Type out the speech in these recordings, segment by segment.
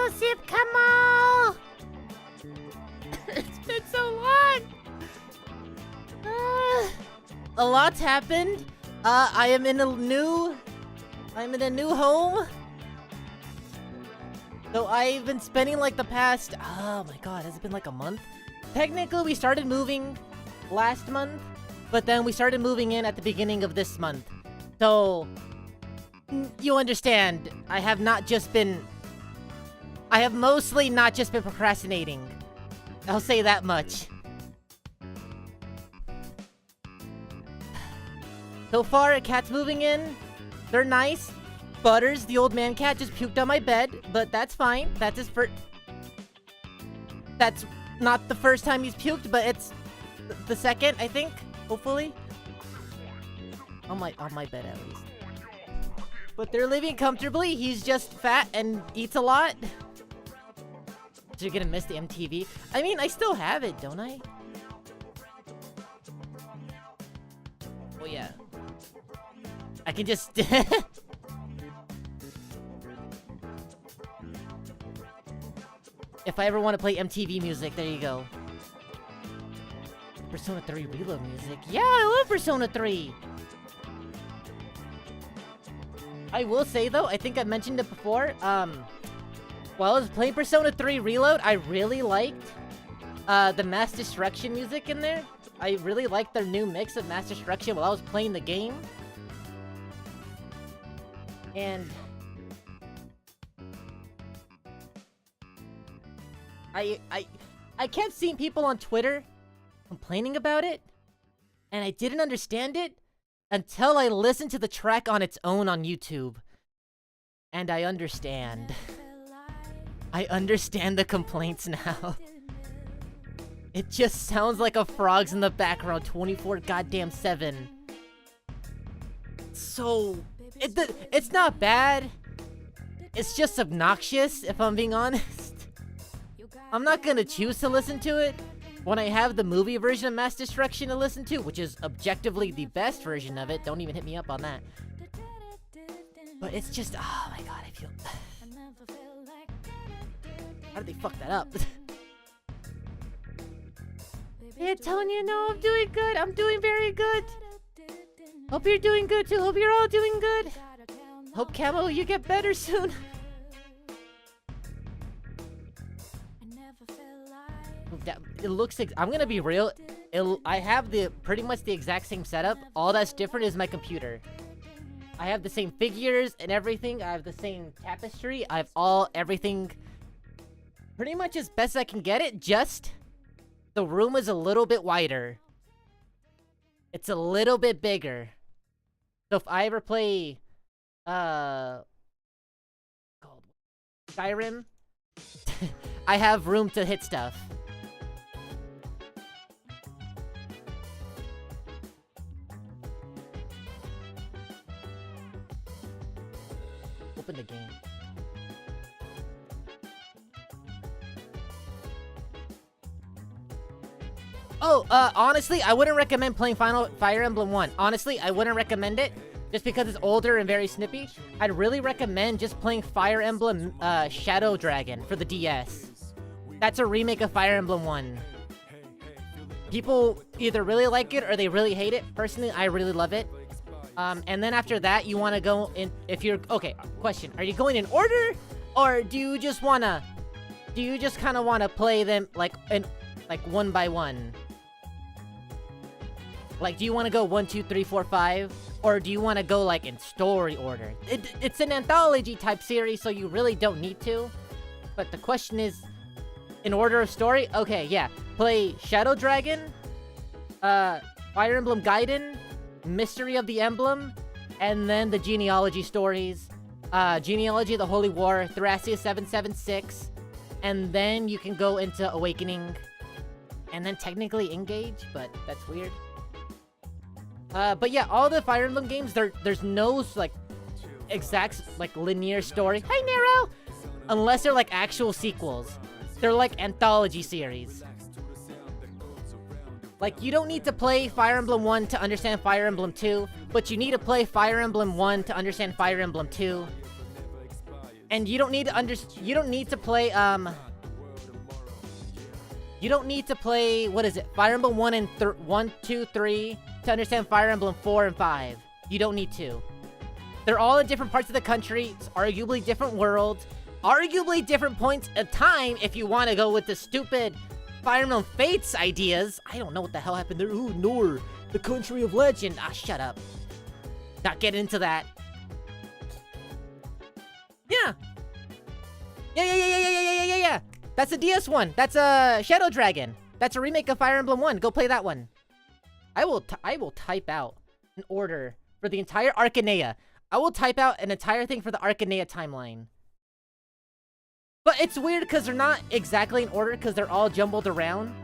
Joseph, come on! It's been so long! A lot's happened. I'm in a new home. So I've been spending like the past, oh my god, has it been like a month? Technically, we started moving last month, but then we started moving in at the beginning of this month. So, you understand, I have mostly not just been procrastinating. I'll say that much. So far, a cat's moving in. They're nice. Butters, the old man cat, just puked on my bed, but that's fine. That's his first... That's not the first time he's puked, but it's the second, I think. Hopefully. On my bed, at least. But they're living comfortably. He's just fat and eats a lot. So you're gonna miss the MTV. I mean, I still have it, don't I? Oh, yeah. I can just... If I ever want to play MTV music, there you go. Persona 3 Reload music. Yeah, I love Persona 3! I will say, though, I think I mentioned it before, while I was playing Persona 3 Reload, I really liked, the Mass Destruction music in there. I really liked their new mix of Mass Destruction while I was playing the game. And... I kept seeing people on Twitter complaining about it, and I didn't understand it until I listened to the track on its own on YouTube. And I understand. I understand the complaints now. It just sounds like a frog's in the background 24/7. So, it's not bad. It's just obnoxious, if I'm being honest. I'm not gonna choose to listen to it when I have the movie version of Mass Destruction to listen to, which is objectively the best version of it. Don't even hit me up on that. But it's just, oh my god, I feel... How did they fuck that up? Hey, Antonio, no, I'm doing good. I'm doing very good. Hope you're doing good too. Hope you're all doing good. Hope, Camo, you get better soon. It looks like, I'm gonna be real, I have pretty much the exact same setup. All that's different is my computer. I have the same figures and everything. I have the same tapestry. I have everything pretty much as best I can get it. Just the room is a little bit wider. It's a little bit bigger. So if I ever play Skyrim, I have room to hit stuff. Open the game. Oh, honestly, I wouldn't recommend playing Fire Emblem 1. Honestly, I wouldn't recommend it, just because it's older and very snippy. I'd really recommend just playing Fire Emblem Shadow Dragon for the DS. That's a remake of Fire Emblem 1. People either really like it or they really hate it. Personally, I really love it. And then after that, you want to go in, if you're, okay, question, are you going in order, or do you just kind of want to play them, like, one by one? Like, do you want to go 1, 2, 3, 4, 5, or do you want to go, like, in story order? It's an anthology type series, so you really don't need to, but the question is, in order of story? Okay, yeah, play Shadow Dragon, Fire Emblem Gaiden, Mystery of the Emblem, and then the genealogy stories. Genealogy of the Holy War, Thracia 776, and then you can go into Awakening, and then technically Engage, but that's weird. But yeah, all the Fire Emblem games, there's no, like, exact, like, linear story. Hi, Nero! Unless they're, like, actual sequels. They're, like, anthology series. Like, you don't need to play Fire Emblem 1 to understand Fire Emblem 2, but you need to play Fire Emblem 1 to understand Fire Emblem 2. And you don't need to you don't need to play, you don't need to play, what is it? Fire Emblem 1, 2, 3 to understand Fire Emblem 4 and 5. You don't need to. They're all in different parts of the country. It's arguably different worlds. Arguably different points of time if you want to go with the stupid Fire Emblem Fates ideas. I don't know what the hell happened there. Ooh, Nor, the country of legend. Ah, shut up. Not getting into that. Yeah. Yeah. That's a DS one. That's a Shadow Dragon. That's a remake of Fire Emblem 1. Go play that one. I will type out an order for the entire Arcanea. I will type out an entire thing for the Arcanea timeline. But it's weird because they're not exactly in order because they're all jumbled around.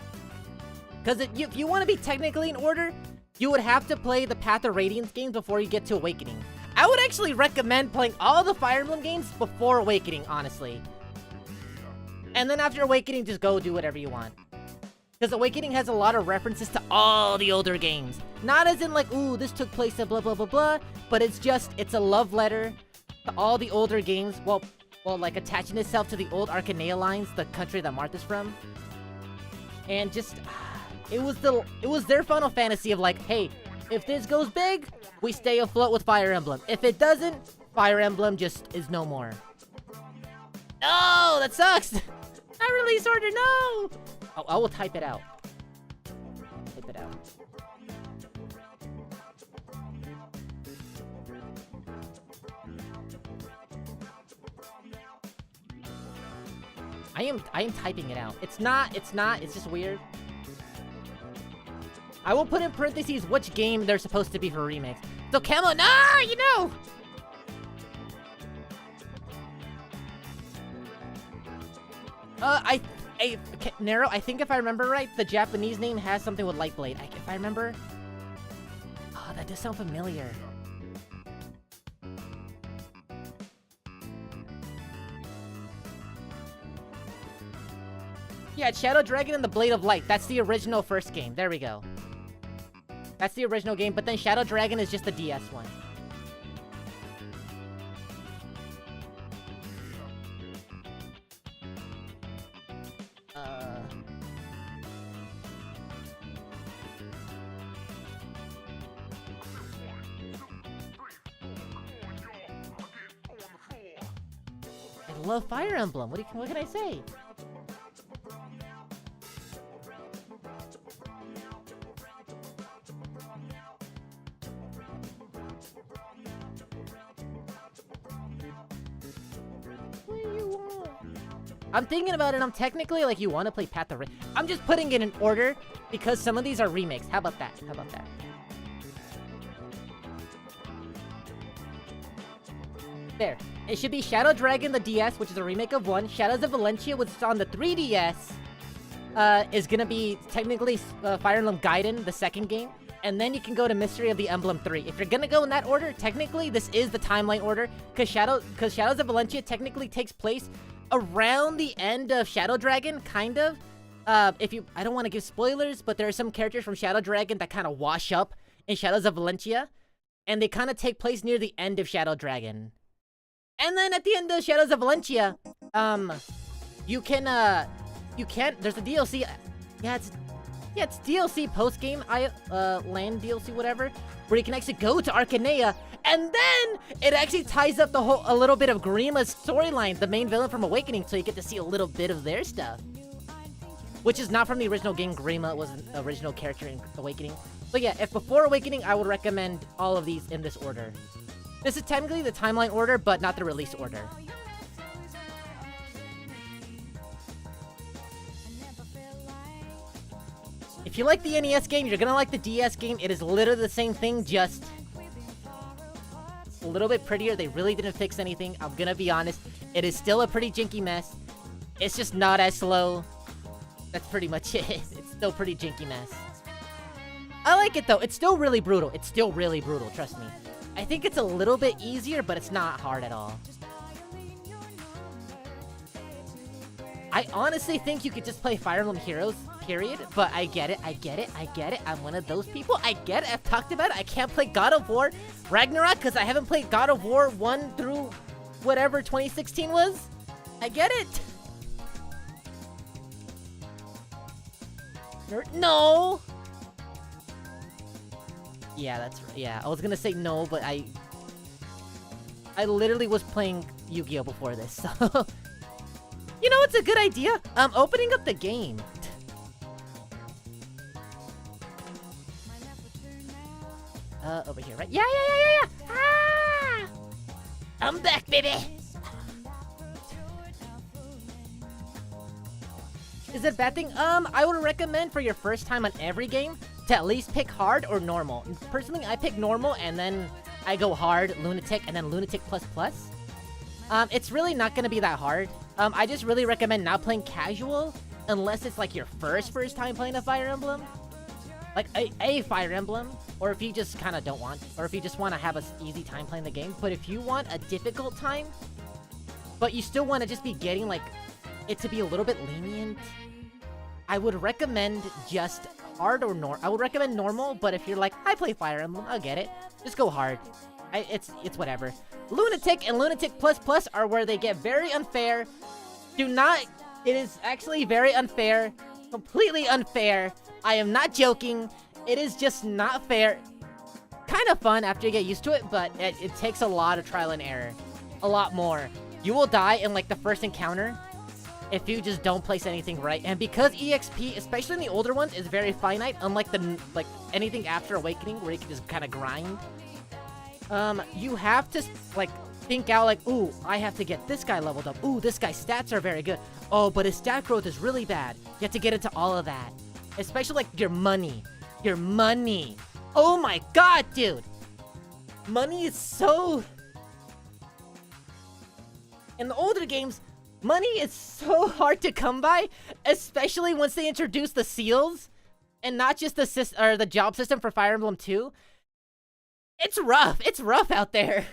Because if you want to be technically in order, you would have to play the Path of Radiance games before you get to Awakening. I would actually recommend playing all the Fire Emblem games before Awakening, honestly. And then after Awakening, just go do whatever you want. Because Awakening has a lot of references to all the older games. Not as in like, ooh, this took place at blah blah blah blah, but it's a love letter to all the older games. Well, like attaching itself to the old Arcanea lines, the country that Martha's from. And just, it was their Final Fantasy of like, hey, if this goes big, we stay afloat with Fire Emblem. If it doesn't, Fire Emblem just is no more. No, that sucks! Not release order, no! Oh, I will type it out. Type it out. I am typing it out. It's just weird. I will put in parentheses which game they're supposed to be for remakes. So Camo, nah, you know! Nero, I think if I remember right, the Japanese name has something with Lightblade. If I remember... Oh, that does sound familiar. Yeah, it's Shadow Dragon and the Blade of Light. That's the original first game. There we go. That's the original game, but then Shadow Dragon is just the DS one. I love Fire Emblem. What can I say? I'm thinking about it, I'm technically like, you want to play Path of Radiance. I'm just putting it in order because some of these are remakes. How about that? How about that? There. It should be Shadow Dragon, the DS, which is a remake of 1. Shadows of Valencia, which is on the 3DS, is gonna be technically Fire Emblem Gaiden, the second game. And then you can go to Mystery of the Emblem 3. If you're gonna go in that order, technically this is the timeline order, because Shadows of Valencia technically takes place around the end of Shadow Dragon, kind of. I don't want to give spoilers, but there are some characters from Shadow Dragon that kind of wash up in Shadows of Valencia, and they kind of take place near the end of Shadow Dragon. And then at the end of Shadows of Valencia, there's a DLC, it's DLC post-game, land DLC, whatever, where you can actually go to Arcanea, and then it actually ties up a little bit of Grima's storyline, the main villain from Awakening, so you get to see a little bit of their stuff. Which is not from the original game. Grima was an original character in Awakening. But yeah, if before Awakening, I would recommend all of these in this order. This is technically the timeline order, but not the release order. If you like the NES game, you're gonna like the DS game. It is literally the same thing, just a little bit prettier. They really didn't fix anything. I'm gonna be honest. It is still a pretty janky mess. It's just not as slow. That's pretty much it. It's still pretty janky mess. I like it though. It's still really brutal. It's still really brutal, trust me. I think it's a little bit easier, but it's not hard at all. I honestly think you could just play Fire Emblem Heroes, period. But I get it, I get it, I get it. I'm one of those people. I get it, I've talked about it. I can't play God of War Ragnarok because I haven't played God of War 1 through whatever 2016 was. I get it. No. Yeah, that's right. Yeah, I was gonna say no, but I literally was playing Yu-Gi-Oh before this, so you know, it's a good idea. Opening up the game. Over here, right? Yeah. Ah! I'm back, baby. Is it a bad thing? I would recommend for your first time on every game to at least pick hard or normal. Personally, I pick normal and then I go hard, lunatic, and then lunatic plus plus. It's really not gonna be that hard. I just really recommend not playing casual unless it's like your first time playing a Fire Emblem. Like a Fire Emblem, or if you just kind of don't want, or if you just want to have an easy time playing the game. But if you want a difficult time, but you still want to just be getting like it to be a little bit lenient, I would recommend just hard or normal. I would recommend normal, but if you're like, I play Fire Emblem, I'll get it. Just go hard. It's whatever. Lunatic and Lunatic Plus Plus are where they get very unfair. Do not. It is actually very unfair. Completely unfair. I am not joking. It is just not fair. Kind of fun after you get used to it, but it takes a lot of trial and error. A lot more. You will die in like the first encounter if you just don't place anything right. And because EXP, especially in the older ones, is very finite, unlike like anything after Awakening where you can just kind of grind. You have to like think out like, ooh, I have to get this guy leveled up. Ooh, this guy's stats are very good. Oh, but his stat growth is really bad. You have to get into all of that. Especially like your money. Your money. Oh my god, dude. Money is so... In the older games, money is so hard to come by, especially once they introduce the seals and not just the job system for Fire Emblem 2. It's rough. It's rough out there.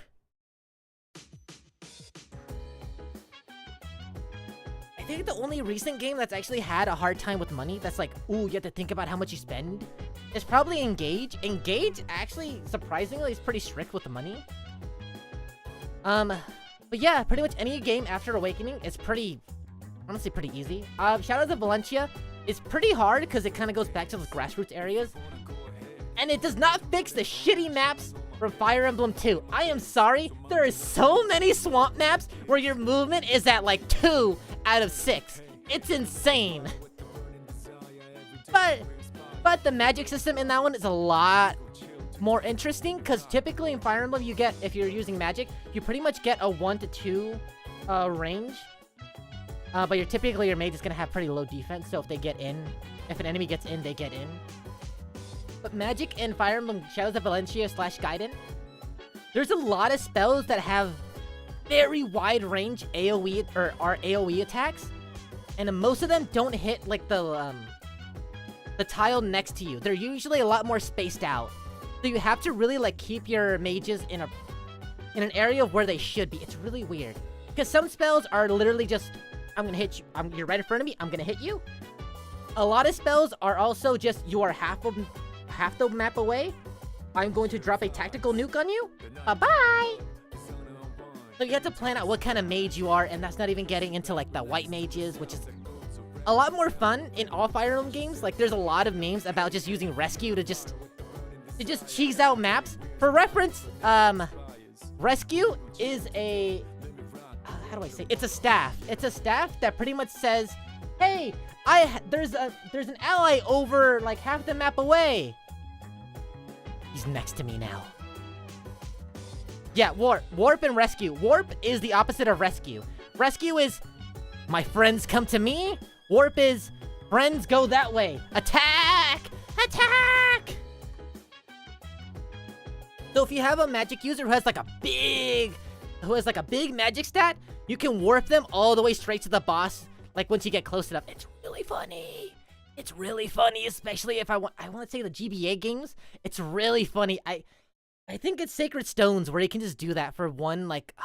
I think the only recent game that's actually had a hard time with money, that's like, ooh, you have to think about how much you spend, is probably Engage. Engage, actually, surprisingly, is pretty strict with the money. But yeah, pretty much any game after Awakening is pretty, honestly, pretty easy. Shadows of Valencia is pretty hard because it kind of goes back to those grassroots areas. And it does not fix the shitty maps from Fire Emblem 2. I am sorry, there are so many swamp maps where your movement is at like 2 out of 6. It's insane. But the magic system in that one is a lot more interesting, because typically in Fire Emblem you get, if you're using magic, you pretty much get a 1 to 2 range. But typically your mage is gonna have pretty low defense, so if they get in, if an enemy gets in, they get in. But magic in Fire Emblem Shadows of Valencia / Gaiden, there's a lot of spells that have very wide range AoE or are AoE attacks, and most of them don't hit like the tile next to you. They're usually a lot more spaced out, so you have to really like keep your mages in an area where they should be. It's really weird because some spells are literally just, I'm gonna hit you. You're right in front of me. I'm gonna hit you. A lot of spells are also just, you are half the map away. I'm going to drop a tactical nuke on you. Bye-bye. So you have to plan out what kind of mage you are, and that's not even getting into like the white mages, which is a lot more fun in all Fire Emblem games. Like there's a lot of memes about just using rescue to just cheese out maps. For reference, rescue is a, how do I say? It's a staff. It's a staff that pretty much says, hey, there's an ally over like half the map away. He's next to me now. Yeah, warp and rescue. Warp is the opposite of rescue. Rescue is, my friends come to me. Warp is, friends go that way. Attack! Attack! So if you have a magic user who has like a big magic stat, you can warp them all the way straight to the boss. Like once you get close enough. It's really funny. It's really funny, especially if I want to say the GBA games. It's really funny. I think it's Sacred Stones where you can just do that for one, like...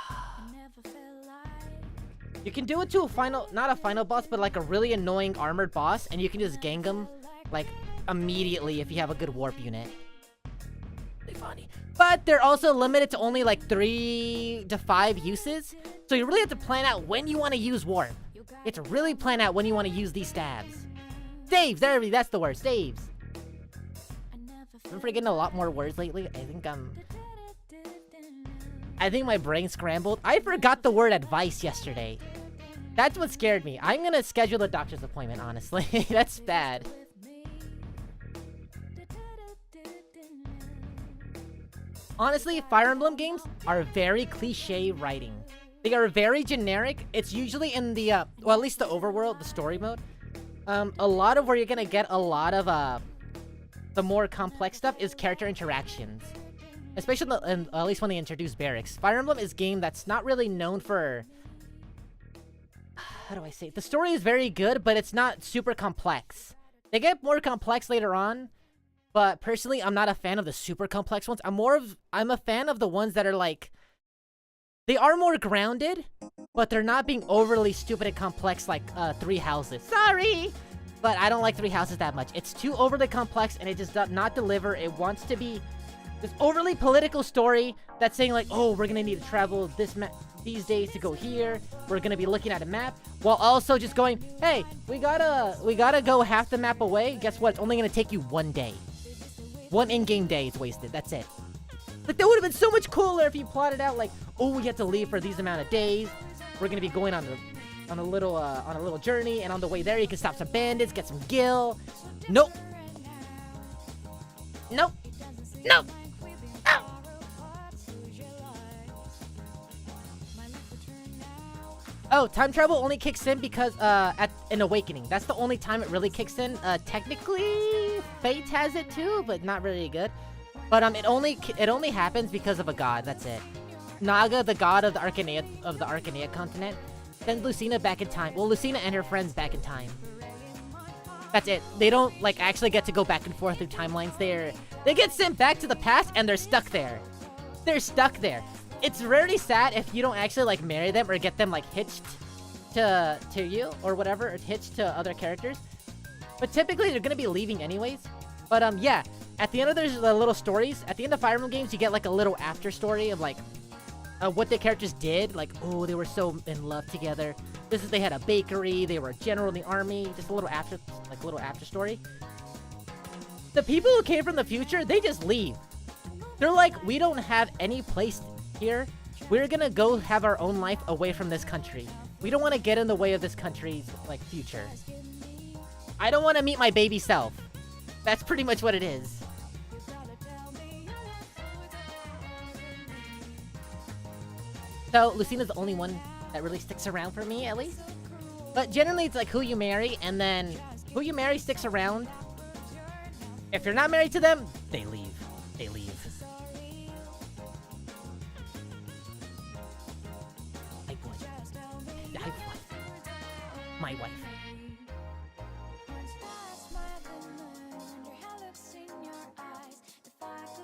You can do it to a final... Not a final boss, but like a really annoying armored boss, and you can just gang them, like, immediately if you have a good warp unit. Really funny. But they're also limited to only like 3 to 5 uses. So you really have to plan out when you want to use warp. You have to really plan out when you want to use these stabs. Staves, that's the word, staves. I'm forgetting a lot more words lately. I think my brain scrambled. I forgot the word advice yesterday. That's what scared me. I'm gonna schedule a doctor's appointment, honestly. That's bad. Honestly, Fire Emblem games are very cliche writing. They are very generic. It's usually in the, well, at least the overworld, the story mode. A lot of where you're gonna get a lot of, the more complex stuff is character interactions. Especially, at least when they introduce barracks. Fire Emblem is a game that's not really known for... How do I say it? The story is very good, but it's not super complex. They get more complex later on. But personally, I'm not a fan of the super complex ones. I'm a fan of the ones that are like... They are more grounded, but they're not being overly stupid and complex like 3 Houses. Sorry! But I don't like 3 Houses that much. It's too overly complex and it just does not deliver. It wants to be this overly political story that's saying like, oh, we're gonna need to travel these days to go here. We're gonna be looking at a map. While also just going, hey, we gotta go half the map away. Guess what? It's only gonna take you 1 day. 1 in-game day is wasted. That's it. Like, that would have been so much cooler if you plotted out, like, oh, we have to leave for these amount of days. We're gonna be going on a little journey, and on the way there, you can stop some bandits, get some gil. Nope. Nope. Nope. Ow. Oh, time travel only kicks in because, at an awakening. That's the only time it really kicks in. Technically, Fate has it too, but not really good. But, it only happens because of a god, that's it. Naga, the god of the Arcanea continent, sends Lucina back in time. Well, Lucina and her friends back in time. That's it. They don't, like, actually get to go back and forth through timelines. They get sent back to the past, and they're stuck there. They're stuck there. It's rarely sad if you don't actually, like, marry them or get them, like, hitched to you or whatever, or hitched to other characters. But typically, they're gonna be leaving anyways. But, yeah. At the end of the little stories, at the end of Fire Emblem games, you get, like, a little after story of, like, what the characters did. Like, oh, they were so in love together. They had a bakery, they were a general in the army. Just a little after story. The people who came from the future, they just leave. They're like, we don't have any place here. We're gonna go have our own life away from this country. We don't want to get in the way of this country's, like, future. I don't want to meet my baby self. That's pretty much what it is. So, Lucina's the only one that really sticks around for me, at least. But generally, it's like who you marry, and then who you marry sticks around. If you're not married to them, they leave. They leave. My wife.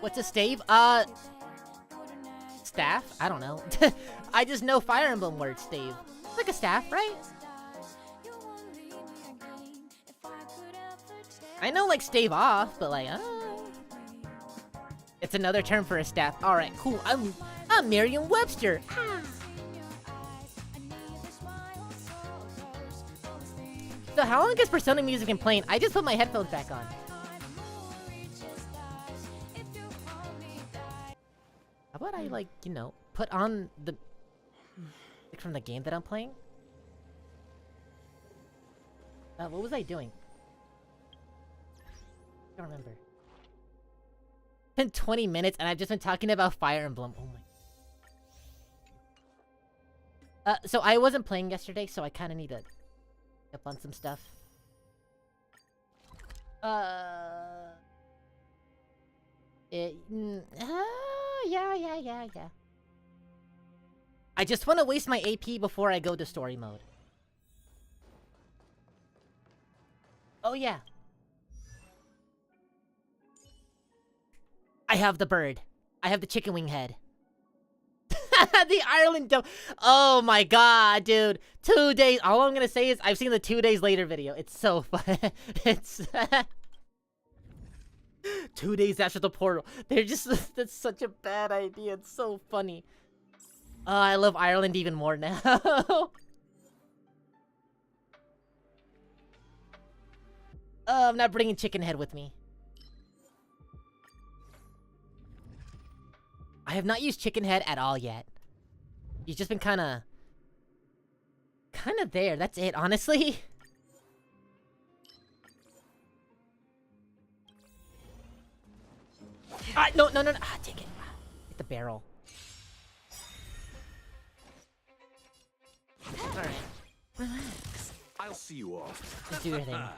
What's a stave? Staff? I don't know. I just know Fire Emblem word, stave. It's like a staff, right? I know, like, stave off, but like, it's another term for a staff. Alright, cool. I'm Merriam-Webster. Ah. So how long is Persona music been playing? I just put my headphones back on. How about I, like, you know, put on the... from the game that I'm playing? What was I doing? I don't remember. It's been 20 minutes and I've just been talking about Fire Emblem. Oh my... so I wasn't playing yesterday, so I kind of need to... up on some stuff. Yeah. I just want to waste my AP before I go to story mode. Oh yeah. I have the bird. I have the chicken wing head. The Ireland dome. Oh my god, dude. 2 days. All I'm gonna say is I've seen the 2 days later video. It's so fun. It's 2 days after the portal. They're just... That's such a bad idea. It's so funny. I love Ireland even more now. I'm not bringing Chicken Head with me. I have not used Chicken Head at all yet. He's just been kinda there. That's it, honestly. No. Take it. Hit the barrel. Alright. Relax. I'll see you off. Just do your thing. On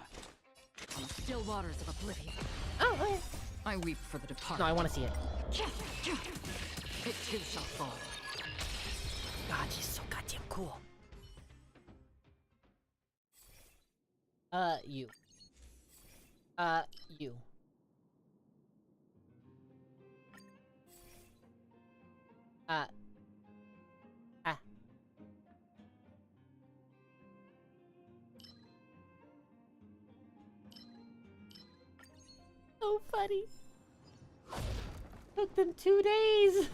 the still waters of oblivion. Oh, okay. I weep for the departed. No, I want to see it. It too shall fall. God, she's so goddamn cool. You. You. So funny. Took them 2 days.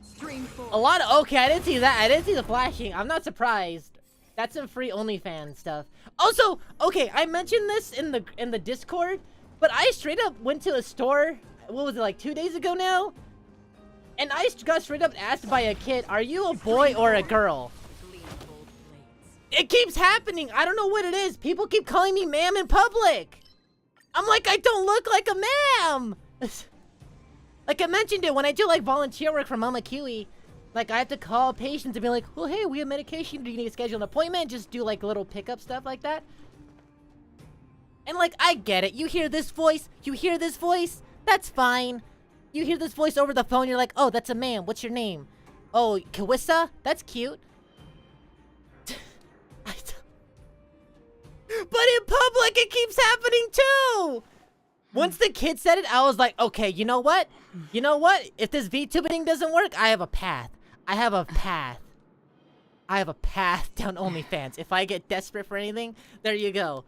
Stream forward. A lot of okay. I didn't see that. I didn't see the flashing. I'm not surprised. That's some free OnlyFans stuff. Also, okay, I mentioned this in the Discord, but I straight up went to a store. What was it, like 2 days ago now? And I got straight up asked by a kid, "Are you a boy or a girl?" It keeps happening. I don't know what it is. People keep calling me ma'am in public. I'm like, I don't look like a ma'am. Like I mentioned it when I do like volunteer work for Mama Kiwi. Like I have to call patients and be like, well, hey, we have medication. Do you need to schedule an appointment? Just do like little pickup stuff like that. And like, I get it. You hear this voice. You hear this voice. That's fine. You hear this voice over the phone. You're like, oh, that's a man. What's your name? Oh, Kawissa? That's cute. But in public, it keeps happening too! Once the kid said it, I was like, okay, you know what? You know what? If this VTuber thing doesn't work, I have a path. I have a path. I have a path down OnlyFans. If I get desperate for anything, there you go.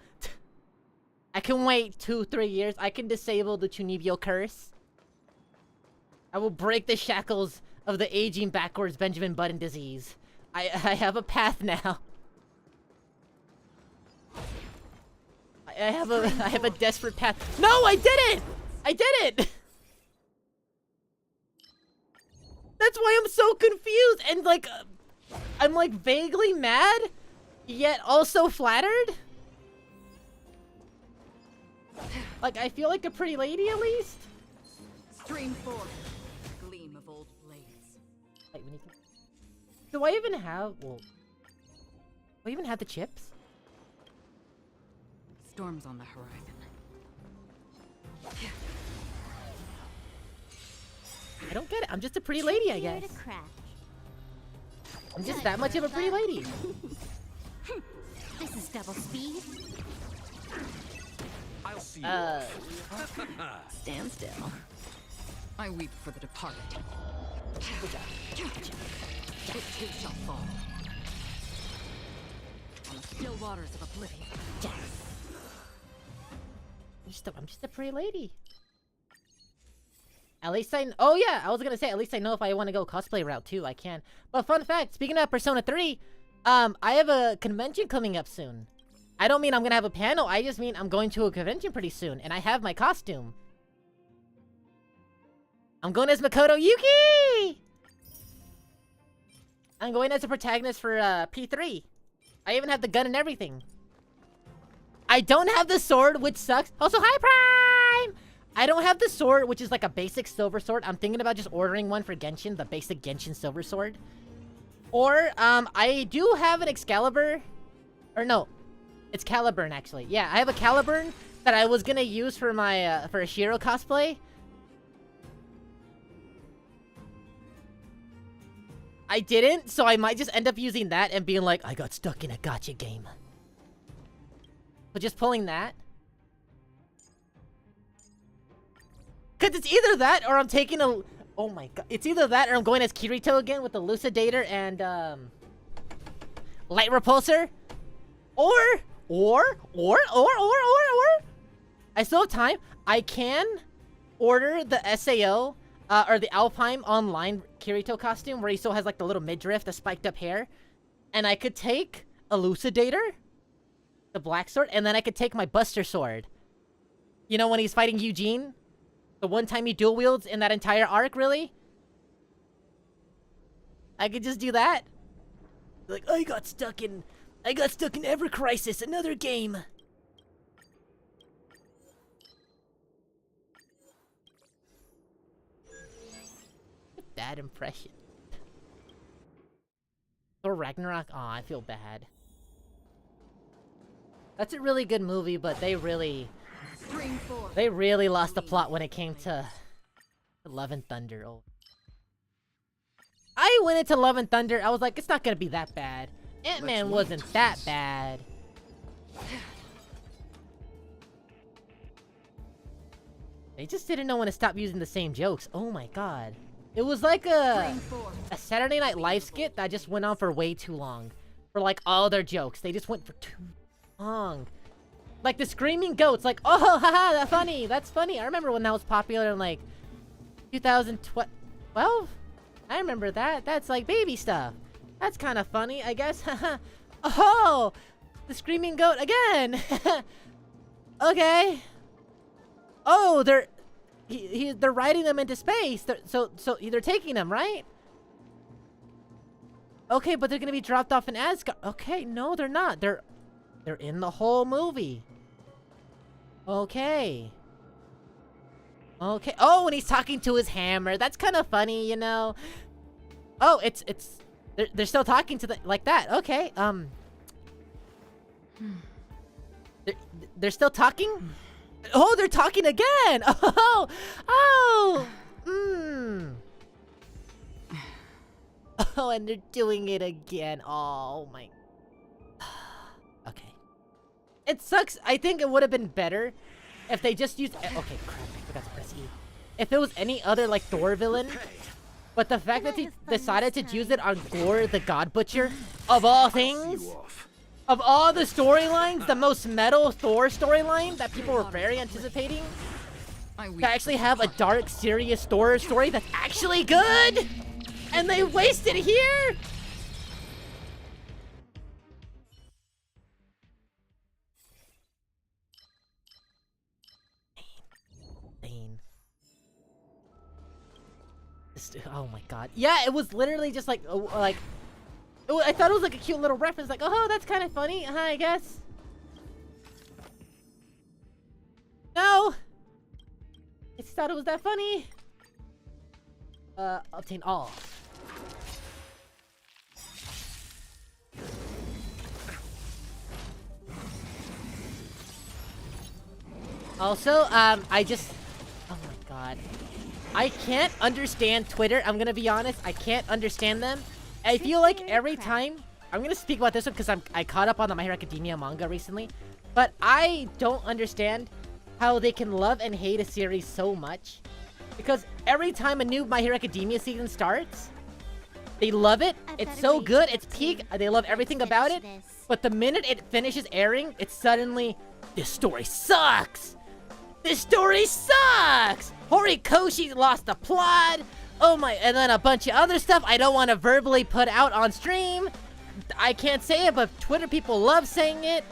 I can wait 2-3 years. I can disable the Chunibyo curse. I will break the shackles of the aging backwards Benjamin Button disease. I have a path now. I have a desperate path. No, I did it! I did it! That's why I'm so confused and like, I'm like vaguely mad, yet also flattered. Like I feel like a pretty lady at least. Stream forward. Gleam of old blades. Wait, we need to... Do I even have? Well, do I even have the chips? Storms on the horizon. I don't get it. I'm just a pretty lady, I Here guess. to crack. I'm just that much of a pretty lady. This is double speed. I'll see you. Stand still. I weep for the departed. Good job. It too shall fall. On the still waters of oblivion. I'm just a pretty lady. At least oh yeah, I was gonna say, at least I know if I want to go cosplay route too, I can. But fun fact, speaking of Persona 3, I have a convention coming up soon. I don't mean I'm gonna have a panel, I just mean I'm going to a convention pretty soon, and I have my costume. I'm going as Makoto Yuki! I'm going as a protagonist for P3. I even have the gun and everything. I don't have the sword, which sucks. Also, hi, Prime! I don't have the sword, which is like a basic silver sword. I'm thinking about just ordering one for Genshin, the basic Genshin silver sword. Or, I do have an Excalibur. Or no, it's Caliburn, actually. Yeah, I have a Caliburn that I was gonna use for my, for a Shiro cosplay. I didn't, so I might just end up using that and being like, I got stuck in a gacha game. But just pulling that. Cause it's either that or I'm taking a... Oh my god. It's either that or I'm going as Kirito again with the Lucidator and, Light Repulsor. Or Or, I still have time. I can order the SAO, or the Alpine online Kirito costume where he still has like the little midriff, the spiked up hair. And I could take Elucidator, the black sword, and then I could take my Buster sword. You know when he's fighting Eugene? The one time he dual wields in that entire arc, really? I could just do that. Like, I got stuck in Ever Crisis, another game. Bad impression. Thor Ragnarok? Aw, I feel bad. That's a really good movie, but they really lost the plot when it came to Love and Thunder. Oh. I went into Love and Thunder, I was like, it's not gonna be that bad. Ant-Man wasn't that bad. They just didn't know when to stop using the same jokes. Oh my god. It was like a Saturday Night Live skit that just went on for way too long. For like all their jokes. They just went for too long. Like the screaming goats, like, oh, haha, that's funny, that's funny. I remember when that was popular in like 2012? I remember that. That's like baby stuff. That's kind of funny, I guess. Oh, the screaming goat again. Okay. Oh, they're riding them into space. So they're taking them, right? Okay, but they're gonna be dropped off in Asgard. Okay, no, they're not. They're in the whole movie. Okay. Okay. Oh, and he's talking to his hammer. That's kind of funny, you know. Oh, they're still talking to the like that. Okay. They're still talking. Oh, they're talking again. Oh. Oh, and they're doing it again. Oh my. Okay. It sucks. I think it would have been better if they just used. Okay, crap. I forgot to press E. If it was any other like Thor villain, but the fact that they decided to use it on Gore the God Butcher, of all things, of all the storylines, the most metal Thor storyline that people were very anticipating, to actually have a dark, serious Thor story that's actually good, and they wasted here. Oh my god. Yeah, it was literally just like, I thought it was like a cute little reference, like, oh, that's kind of funny, I guess. No! I just thought it was that funny. Obtain all. Also, I just... Oh my god. I can't understand Twitter, I'm gonna be honest. I can't understand them. I feel like every time... I'm gonna speak about this one because I caught up on the My Hero Academia manga recently. But I don't understand how they can love and hate a series so much. Because every time a new My Hero Academia season starts, they love it. It's so good, it's peak. They love everything about it. But the minute it finishes airing, it's suddenly... This story sucks! This story sucks! Horikoshi lost the plot! Oh my, and then a bunch of other stuff I don't want to verbally put out on stream. I can't say it, but Twitter people love saying it.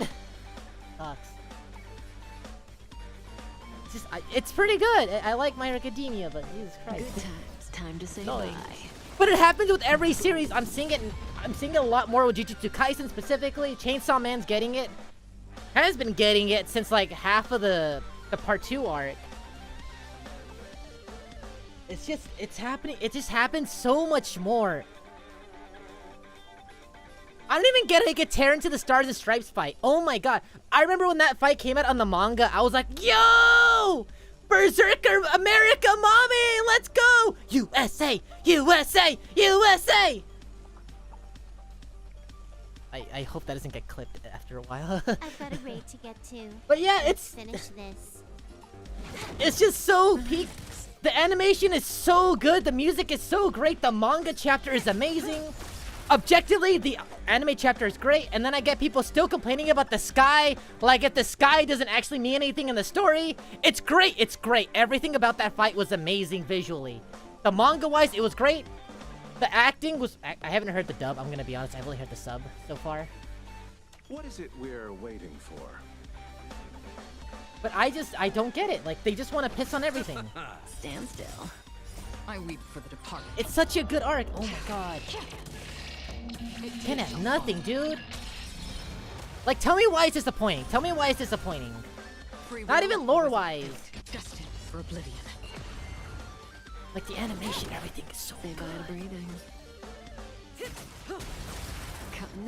Sucks. It's pretty good. I like My Hero Academia, but Jesus Christ. Good times. Time to say bye. But it happens with every series. I'm seeing it a lot more with Jujutsu Kaisen specifically. Chainsaw Man's getting it. Has been getting it since like half of the part 2 arc. It's happening. It just happens so much more. I don't even get how you get tear into the Stars and Stripes fight. Oh my god. I remember when that fight came out on the manga, I was like, yo! Berserker America, mommy! Let's go! USA! USA! USA! I hope that doesn't get clipped after a while. I've got a raid to get to. But yeah, Let's finish this. It's just so peak. The animation is so good. The music is so great. The manga chapter is amazing. Objectively, the anime chapter is great, and then I get people still complaining about the sky. Like, if the sky doesn't actually mean anything in the story, it's great, it's great. Everything about that fight was amazing visually. The manga-wise, it was great. The acting was... I haven't heard the dub, I'm gonna be honest. I've only heard the sub so far. What is it we're waiting for? But I don't get it. Like, they just want to piss on everything. Stand still. I weep for the departed. It's such a good arc. Oh my god. Can have nothing, dude. Like, tell me why it's disappointing. Tell me why it's disappointing. Not even lore-wise. Destined for oblivion. Like, the animation, everything is so Say bye good. to breathing.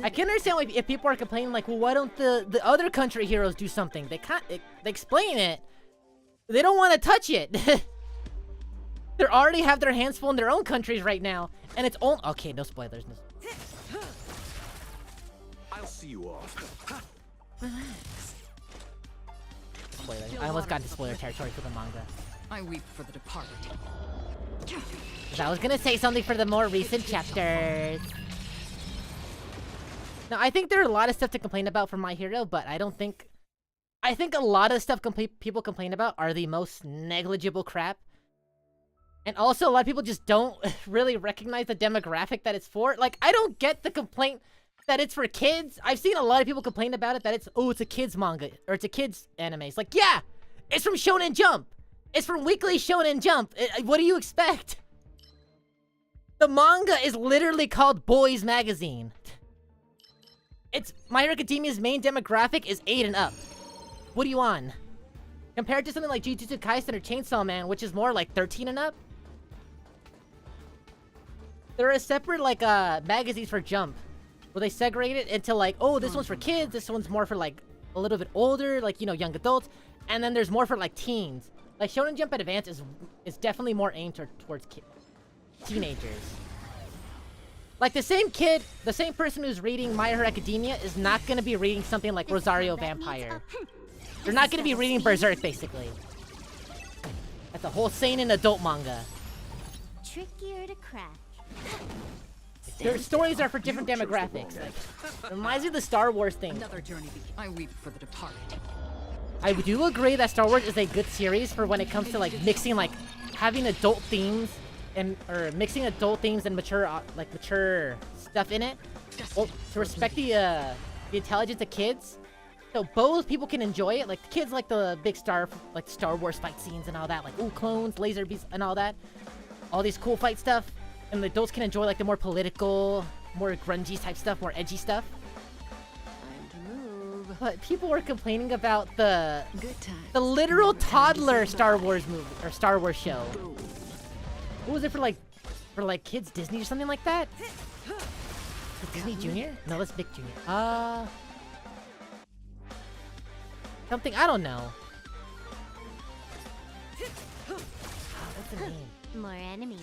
I can understand why if people are complaining, like, well, why don't the other country heroes do something? They can't. They explain it. They don't want to touch it. They already have their hands full in their own countries right now, and it's only... Okay, no spoilers. No... I'll see you off. Relax. Spoilers. I almost got into spoiler territory for the manga. I weep for the departed. 'Cause I was gonna say something for the more recent chapters. Now, I think there are a lot of stuff to complain about for My Hero, but I don't think... I think a lot of stuff people complain about are the most negligible crap. And also, a lot of people just don't really recognize the demographic that it's for. Like, I don't get the complaint that it's for kids. I've seen a lot of people complain about it, that it's, oh, it's a kids manga, or it's a kids anime. It's like, yeah! It's from Shonen Jump! It's from Weekly Shonen Jump! What do you expect? The manga is literally called Boys Magazine. It's My Hero Academia's main demographic is 8 and up. What are you on? Compared to something like Jujutsu Kaisen or Chainsaw Man, which is more like 13 and up. There are separate, like, magazines for Jump, where they segregate it into, like, oh, this one's for kids, this one's more for, like, a little bit older, like, you know, young adults, and then there's more for, like, teens. Like, Shonen Jump Advance is definitely more aimed towards teenagers. Like, the same person who's reading My Hero Academia is not gonna be reading something like Rosario Vampire. They're not gonna be reading Berserk, basically. That's a whole seinen adult manga. Trickier to crack. Their stories are for different demographics. Like, it reminds me of the Star Wars thing. Another journey begins. I weep for the departed. I do agree that Star Wars is a good series for when it comes to, like, mixing, like, having adult themes or mixing adult themes and mature stuff in it. Well, to respect the intelligence of kids, so both people can enjoy it. Like, the kids like the big Star Wars fight scenes and all that, like, ooh, clones, laser beams, and all that, all these cool fight stuff. And the adults can enjoy, like, the more political, more grungy type stuff, more edgy stuff. Time to move. But people were complaining about the Good time. literal toddler Star Wars movie or Star Wars show. What was it for like kids Disney or something like that? Disney Junior? No, that's Big Junior. Something, I don't know. What's the name? More enemies.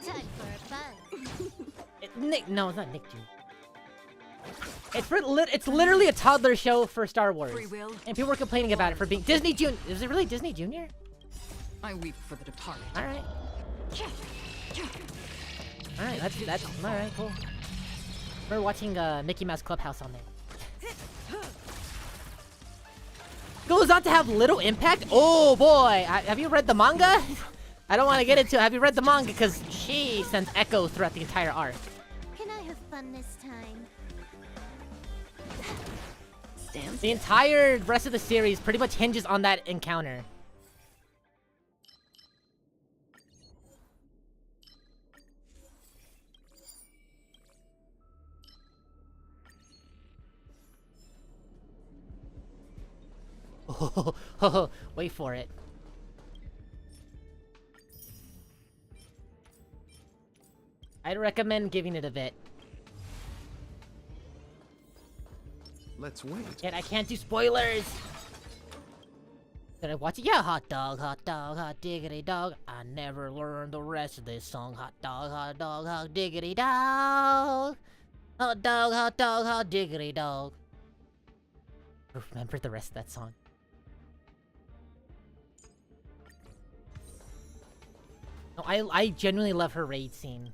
Time for a buzz. No, it's not Nick Jr. It's literally a toddler show for Star Wars. Free will. And people were complaining about it for being Disney Junior. Is it really Disney Junior? I weep for the departed. Alright. Alright, that's alright, cool. We're watching Mickey Mouse Clubhouse on there. Goes on to have little impact? Oh boy! Have you read the manga? I don't want to get into it. Have you read the manga? Because she sends echoes throughout the entire arc. Can I have fun this time? Stand The entire rest of the series pretty much hinges on that encounter. Oh, wait for it. I'd recommend giving it a bit. Let's wait. Yet I can't do spoilers! Did I watch it? Yeah, hot dog, hot diggity dog. I never learned the rest of this song. Hot dog, diggity dog. Hot dog, diggity dog. Remember the rest of that song. No, I genuinely love her raid scene.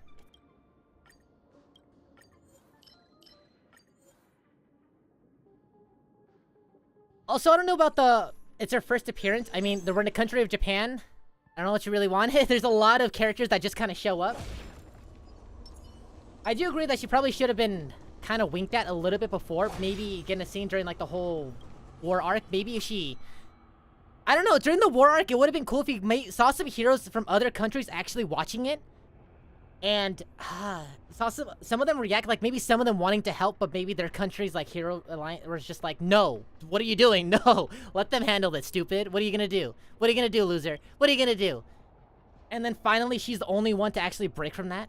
Also, I don't know about the... It's her first appearance. I mean, we're in the country of Japan. I don't know what you really want. There's a lot of characters that just kind of show up. I do agree that she probably should have been kind of winked at a little bit before. Maybe getting a scene during, like, the whole war arc. Maybe if she... I don't know. During the war arc, it would have been cool if you saw some heroes from other countries actually watching it. And saw some of them react, like maybe some of them wanting to help, but maybe their country's like hero alliance was just like, no, what are you doing? No, let them handle it, stupid. What are you gonna do? What are you gonna do, loser? What are you gonna do? And then finally, she's the only one to actually break from that.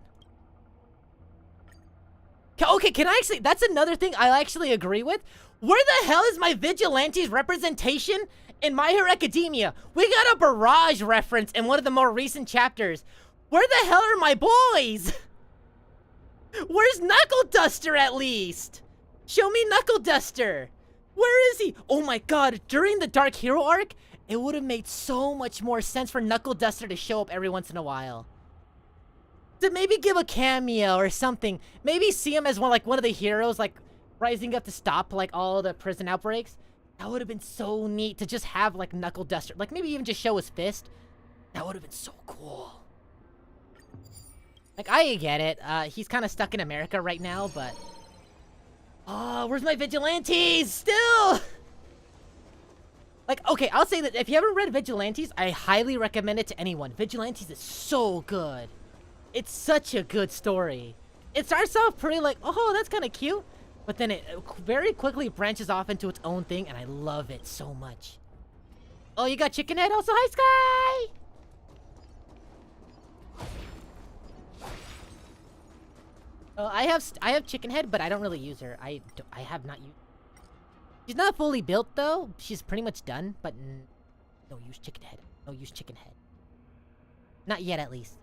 Okay, can I actually... That's another thing I actually agree with. Where the hell is my Vigilantes representation in My Hero Academia? We got a Barrage reference in one of the more recent chapters. Where the hell are my boys? Where's Knuckle Duster at least? Show me Knuckle Duster. Where is he? Oh my god, during the Dark Hero arc, it would have made so much more sense for Knuckle Duster to show up every once in a while. To maybe give a cameo or something. Maybe see him as one of the heroes, like, rising up to stop, like, all the prison outbreaks. That would have been so neat to just have, like, Knuckle Duster. Like, maybe even just show his fist. That would have been so cool. Like, I get it. He's kind of stuck in America right now, but... Oh, where's my Vigilantes? Still! Like, okay, I'll say that if you haven't read Vigilantes, I highly recommend it to anyone. Vigilantes is so good. It's such a good story. It starts off pretty like, oh, that's kind of cute. But then it very quickly branches off into its own thing, and I love it so much. Oh, you got Chicken Head also? Hi, Sky! I have Chicken Head, but I don't really use her. I have not used. She's not fully built though. She's pretty much done, but no use Chicken Head. No use Chicken Head. Not yet, at least.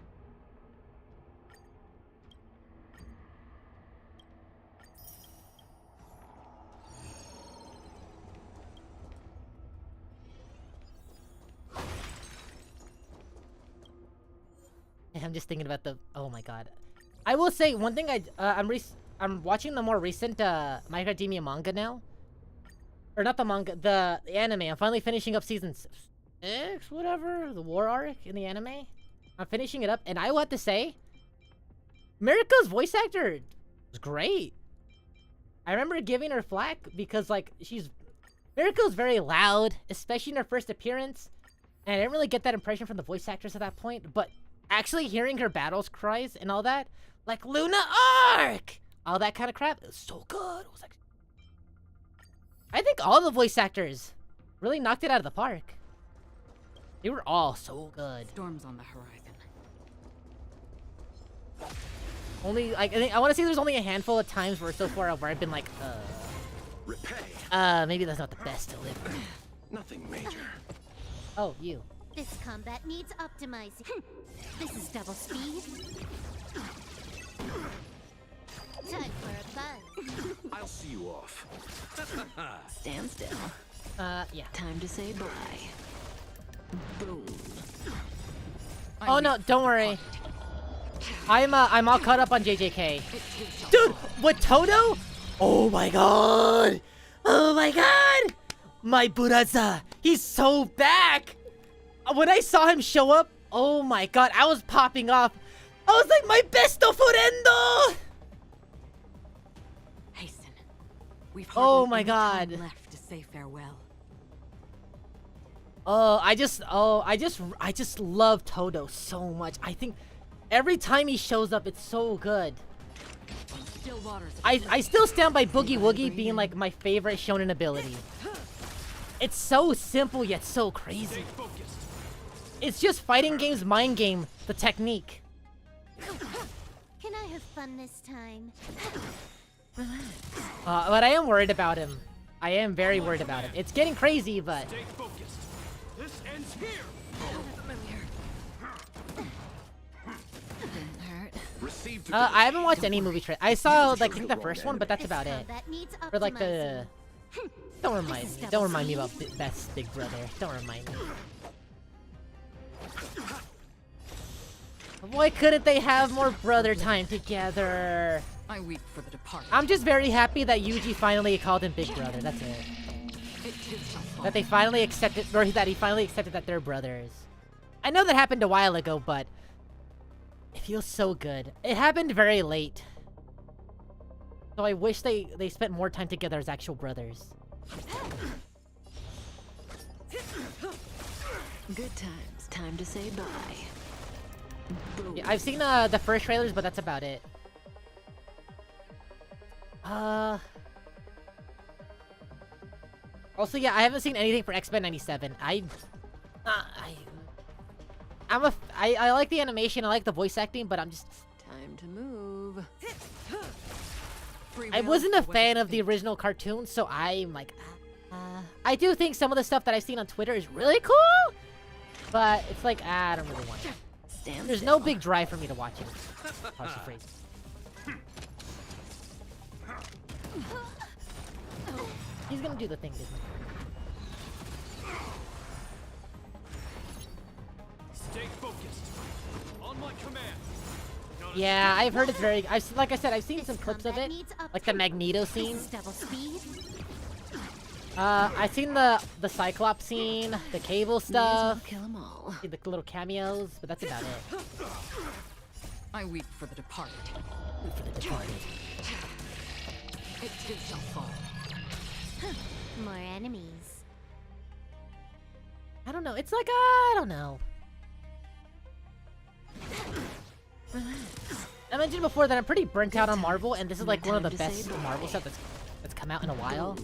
I'm just thinking about the. Oh my god. I will say one thing. I'm watching the more recent My Hero Academia manga now, or not the manga, the anime. I'm finally finishing up season 6, whatever, the war arc in the anime. I'm finishing it up, and I will have to say, Miriko's voice actor was great. I remember giving her flack because like Miriko's very loud, especially in her first appearance, and I didn't really get that impression from the voice actors at that point. But actually hearing her battles cries and all that. Like, Luna Arc! All that kind of crap. It was so good. It was like... I think all the voice actors really knocked it out of the park. They were all so good. Storms on the horizon. Only, like, I want to say there's only a handful of times where so far where I've been like, maybe that's not the best delivery. Nothing major. Oh, you. This combat needs optimizing. This is double speed. Time for a bun. I'll see you off. Stand still. Yeah. Time to say bye. Boom. Oh no, don't worry. I'm all caught up on JJK. Dude, with Todo? Oh my god! Oh my god! My Buraza, he's so back! When I saw him show up, oh my god, I was popping off. I was like, my besto furendo! Hasten. We've Oh my god. left to say farewell. Oh, I just love Todo so much. I think every time he shows up, it's so good. Still waters. I still stand by Boogie Woogie being like my favorite shonen ability. It's so simple yet so crazy. It's just fighting game's mind game, the technique. Can I have fun this time? But I am worried about him. I am very worried about him. It's getting crazy, but... Stay focused. This ends here. Received I haven't watched any movie trailer. I saw, like, I think the first one, but that's about it. Combat needs For, like, optimizing. the... Don't remind me. Don't remind me about Best Big Brother. Don't remind me. Why couldn't they have more brother time together? I weep for the departed. I'm just very happy that Yuji finally called him Big Brother. That's it. That they finally accepted, or that he finally accepted that they're brothers. I know that happened a while ago, but it feels so good. It happened very late. So I wish they spent more time together as actual brothers. Good times. Time to say bye. Boom. Yeah, I've seen the first trailers, but that's about it. Also, yeah, I haven't seen anything for X-Men 97. I like the animation, I like the voice acting, but I'm just... Time to move. I wasn't a fan of the original cartoon, so I'm like... I do think some of the stuff that I've seen on Twitter is really cool, but it's like, I don't really want it. There's no big drive for me to watch it. Harsh phrase. He's gonna do the thing, isn't he? Stay focused. On my command. Yeah, I've heard it's very... like I said, I've seen some clips of it. Like the Magneto scene. Double speed. I've seen the Cyclops scene, the Cable stuff, Kill 'em all. the little cameos, but that's about it. I weep for the departed. For the departed. It too shall fall. More enemies. I don't know. It's like, I don't know. I mentioned before that I'm pretty burnt out on Marvel, and this is like one of the best Marvel stuff that's come out in a while.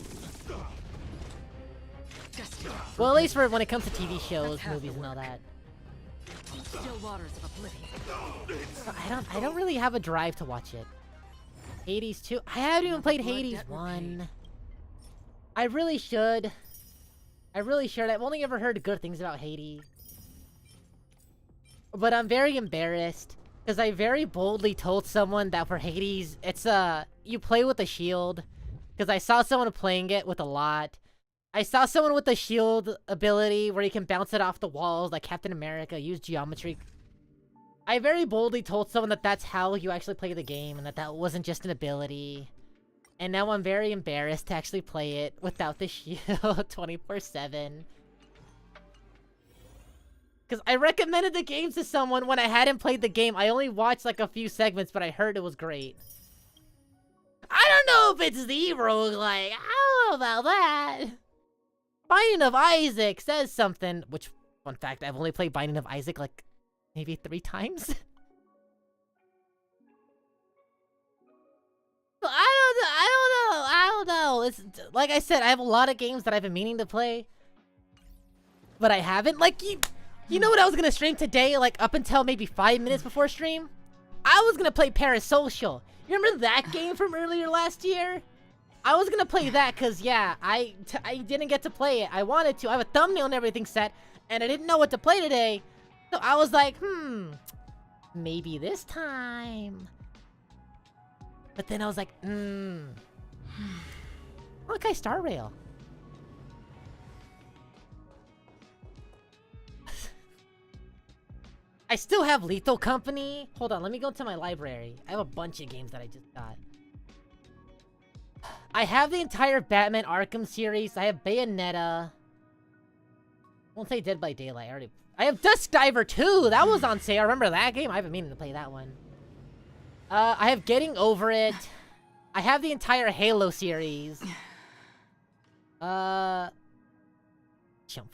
Well, at least for when it comes to TV shows, movies, and all that. Still waters of oblivion. I don't really have a drive to watch it. Hades 2. I haven't even played Hades 1. I really should. I've only ever heard good things about Hades. But I'm very embarrassed, because I very boldly told someone that for Hades, it's you play with a shield. Because I saw someone playing it with a lot. I saw someone with the shield ability where you can bounce it off the walls like Captain America, use geometry. I very boldly told someone that that's how you actually play the game and that wasn't just an ability. And now I'm very embarrassed to actually play it without the shield 24/7. Because I recommended the game to someone when I hadn't played the game. I only watched like a few segments, but I heard it was great. I don't know if it's the roguelike. I don't know about that. Binding of Isaac says something, which, fun fact, I've only played Binding of Isaac like maybe 3 times. I don't know. It's like I said, I have a lot of games that I've been meaning to play, but I haven't. Like you know what I was gonna stream today? Like up until maybe 5 minutes before stream, I was gonna play Parasocial. You remember that game from earlier last year? I was gonna play that because, yeah, I didn't get to play it. I wanted to. I have a thumbnail and everything set, and I didn't know what to play today. So I was like, maybe this time. But then I was like, Honkai Star Rail. I still have Lethal Company. Hold on, let me go to my library. I have a bunch of games that I just got. I have the entire Batman Arkham series. I have Bayonetta. I won't say Dead by Daylight. I have Dusk Diver 2. That was on sale. I remember that game. I've been meaning to play that one. I have Getting Over It. I have the entire Halo series. I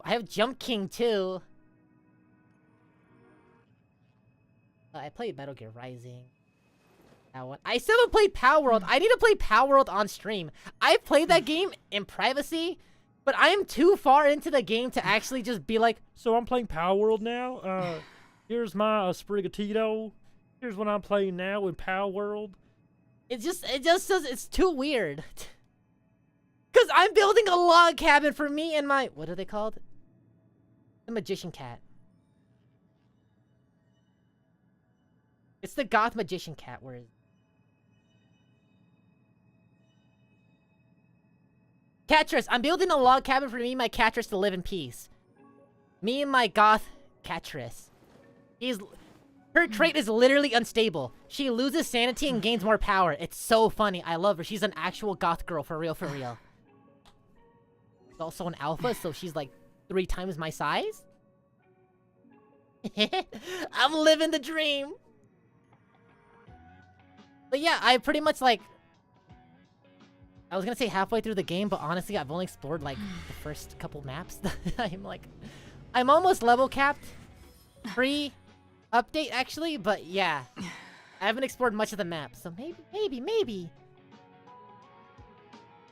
have Jump King 2. I played Metal Gear Rising. That one. I still haven't played Power World. I need to play Power World on stream. I've played that game in privacy, but I am too far into the game to actually just be like, so I'm playing Power World now? Here's my Sprigatito. Here's what I'm playing now in Power World. It just says it's too weird. Because I'm building a log cabin for me and my... What are they called? The Magician Cat. It's the Goth Magician Cat. Where is... Catress! I'm building a log cabin for me and my Catress to live in peace. Me and my Goth Catress. Her trait is literally unstable. She loses sanity and gains more power. It's so funny. I love her. She's an actual goth girl, for real, for real. also an alpha, so she's like 3 times my size. I'm living the dream. But yeah, I pretty much like... I was gonna say halfway through the game, but honestly, I've only explored like the first couple maps. I'm almost level capped. Pre-update, actually, but yeah. I haven't explored much of the map, so maybe.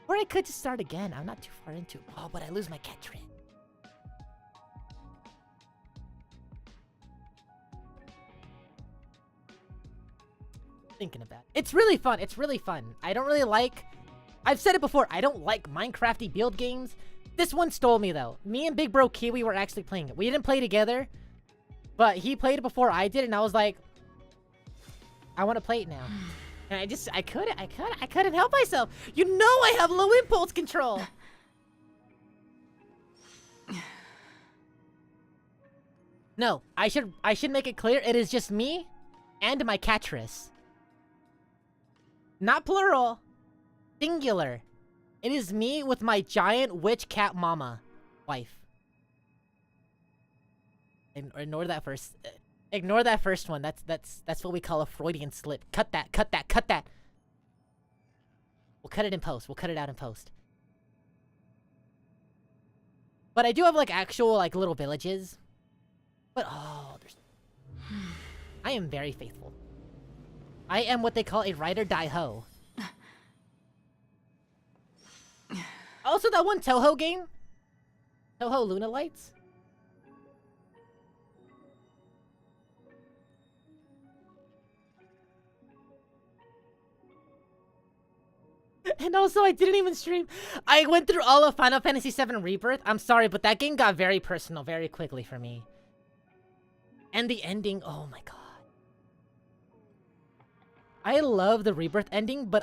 Or I could just start again. I'm not too far into it. Oh, but I lose my cat trait. Thinking about it. It's really fun. It's really fun. I don't really like... I've said it before. I don't like Minecrafty build games. This one stole me, though. Me and Big Bro Kiwi were actually playing it. We didn't play together, but he played it before I did, and I was like, I want to play it now. And I couldn't help myself. You know I have low impulse control. No, I should make it clear. It is just me and my catress. Not plural. Singular. It is me with my giant witch cat mama. Wife. Ignore that first. Ignore that first one. That's what we call a Freudian slip. Cut that. We'll cut it in post. We'll cut it out in post. But I do have like actual like little villages. But oh, there's... I am very faithful. I am what they call a ride or die hoe. Also, that one Toho game? Toho Luna Lights? And also, I didn't even stream. I went through all of Final Fantasy VII Rebirth. I'm sorry, but that game got very personal very quickly for me. And the ending, oh my god. I love the Rebirth ending, but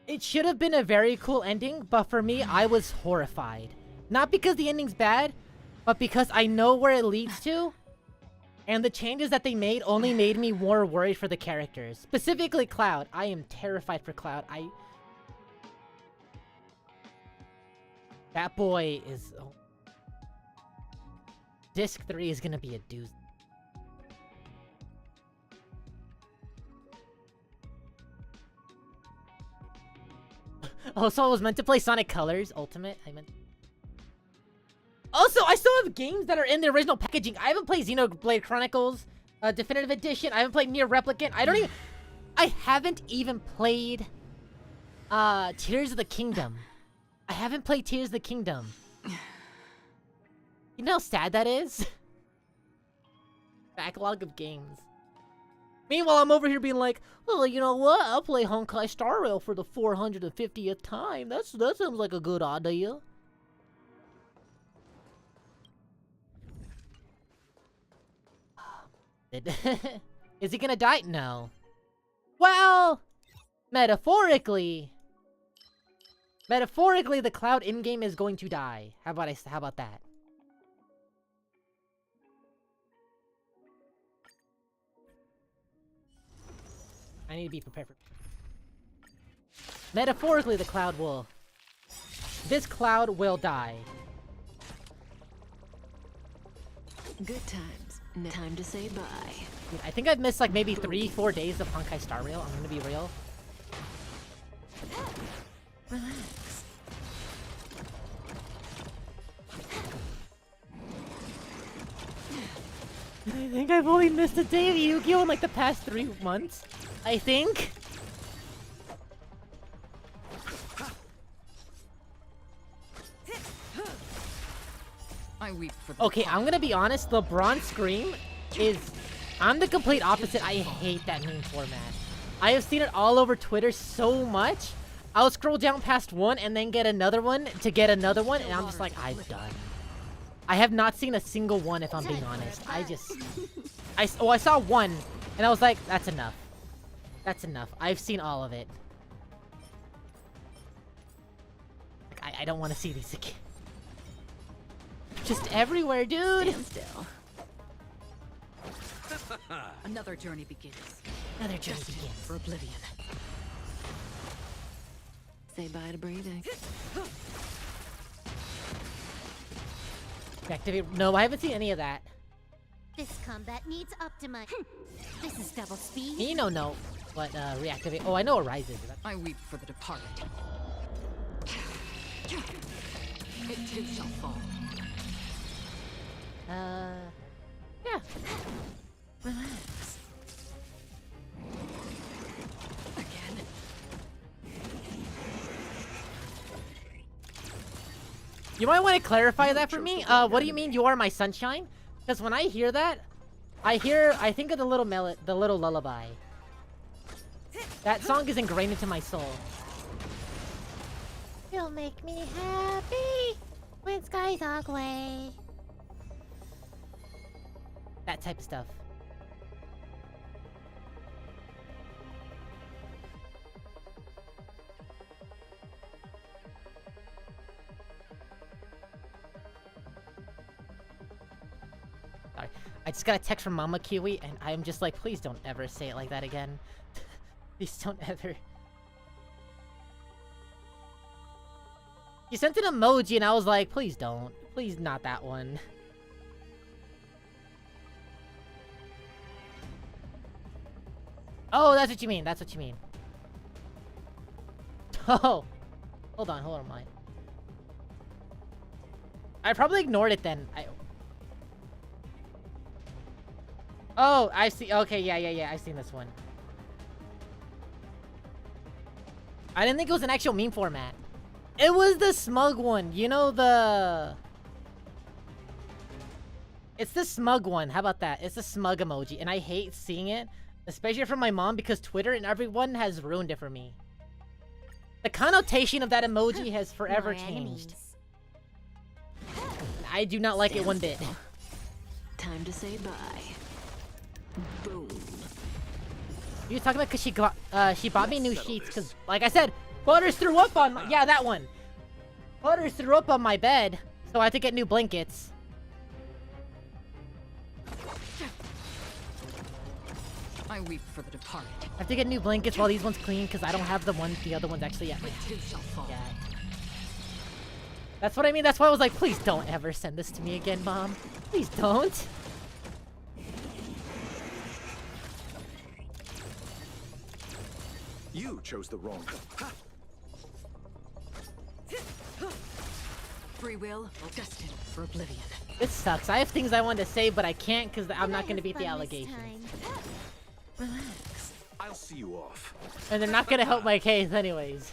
it should have been a very cool ending, but for me, I was horrified. Not because the ending's bad, but because I know where it leads to. And the changes that they made only made me more worried for the characters. Specifically Cloud. I am terrified for Cloud. That boy is... Oh. Disc 3 is gonna be a doozy. Also, I was meant to play Sonic Colors Ultimate. Also, I still have games that are in the original packaging. I haven't played Xenoblade Chronicles Definitive Edition. I haven't played Nier Replicant. I haven't even played Tears of the Kingdom. I haven't played Tears of the Kingdom. You know how sad that is? Backlog of games. Meanwhile, I'm over here being like, oh, you know what? I'll play Honkai Star Rail for the 450th time. That sounds like a good idea. Is he gonna die? No. Well, metaphorically, the Cloud in-game is going to die. How about that? I need to be prepared for... Metaphorically, the Cloud will... This Cloud will die. Good times. No time to say bye. Dude, I think I've missed like maybe 3-4 days of Honkai Star Rail. I'm gonna be real. Relax. I think I've only missed a day of Yu-Gi-Oh! In like the past 3 months. I think. I weep for the Okay, I'm gonna be honest. The Bronze Scream is... I'm the complete opposite. I hate that meme format. I have seen it all over Twitter so much. I'll scroll down past one and then get another one to get another one, and I'm just like, I'm done. I have not seen a single one, if I'm being honest. I saw one, and I was like, that's enough. That's enough. I've seen all of it. Like, I don't want to see these again. Just everywhere, dude! Stand still. Another journey begins. Another journey begins. For oblivion. Say bye to breathing. Reactivate. No, I haven't seen any of that. This combat needs optimize. This is double speed. You know, no. But reactivate. Oh, I know it rises. I weep for the departed. It too shall fall. Yeah. Relax. Again. You might want to clarify that for me. What do you mean you are my sunshine? Because when I hear that, I think of the little lullaby. That song is ingrained into my soul. You'll make me happy when skies are gray. That type of stuff. Sorry. I just got a text from Mama Kiwi, and I am just like, please don't ever say it like that again. Please don't ever. You sent an emoji, and I was like, please don't. Please not that one. Oh, that's what you mean. That's what you mean. Oh. Hold on, mine. I probably ignored it then. Oh, I see. Okay, yeah. I've seen this one. I didn't think it was an actual meme format. It was the smug one. You know the... It's the smug one. How about that? It's the smug emoji. And I hate seeing it. Especially from my mom because Twitter and everyone has ruined it for me. The connotation of that emoji has forever changed. I do not like it one bit. Time to say bye. Boom. You were talking about because she bought me new sheets because, like I said, Butters threw up on my... Yeah, that one. Butters threw up on my bed, so I had to get new blankets. I weep for the departed. I have to get new blankets while these ones clean because I don't have the other ones actually yet. It too shall fall. Yeah. That's what I mean. That's why I was like, please don't ever send this to me again, Mom. Please don't. You chose the wrong. Free will, destined for oblivion. This sucks. I have things I wanted to say, but I can't because I'm not going to beat the allegations. Relax. I'll see you off. And they're not going to help my case anyways.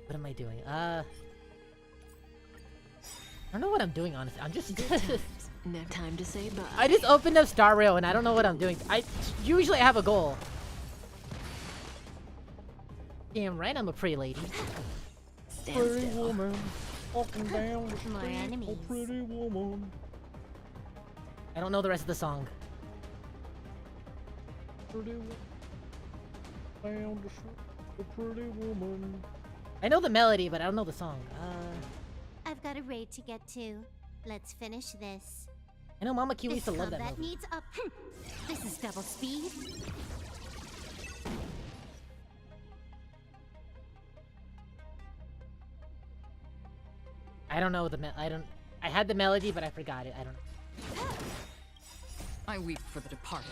What am I doing? I don't know what I'm doing, honestly. I'm just... No time to say bye. I just opened up Star Rail and I don't know what I'm doing. I usually have a goal. Damn right I'm a pretty lady. Stand Pretty still. woman, walking down the More street, enemies. oh pretty woman. I don't know the rest of the song. Pretty woman, down the street, oh pretty woman. I know the melody, but I don't know the song. I've got a raid to get to. Let's finish this. I know Mama Kiwi used to This love that combat movie. needs up. This is double speed. I don't know the I had the melody, but I forgot it. I don't know. I weep for the departed.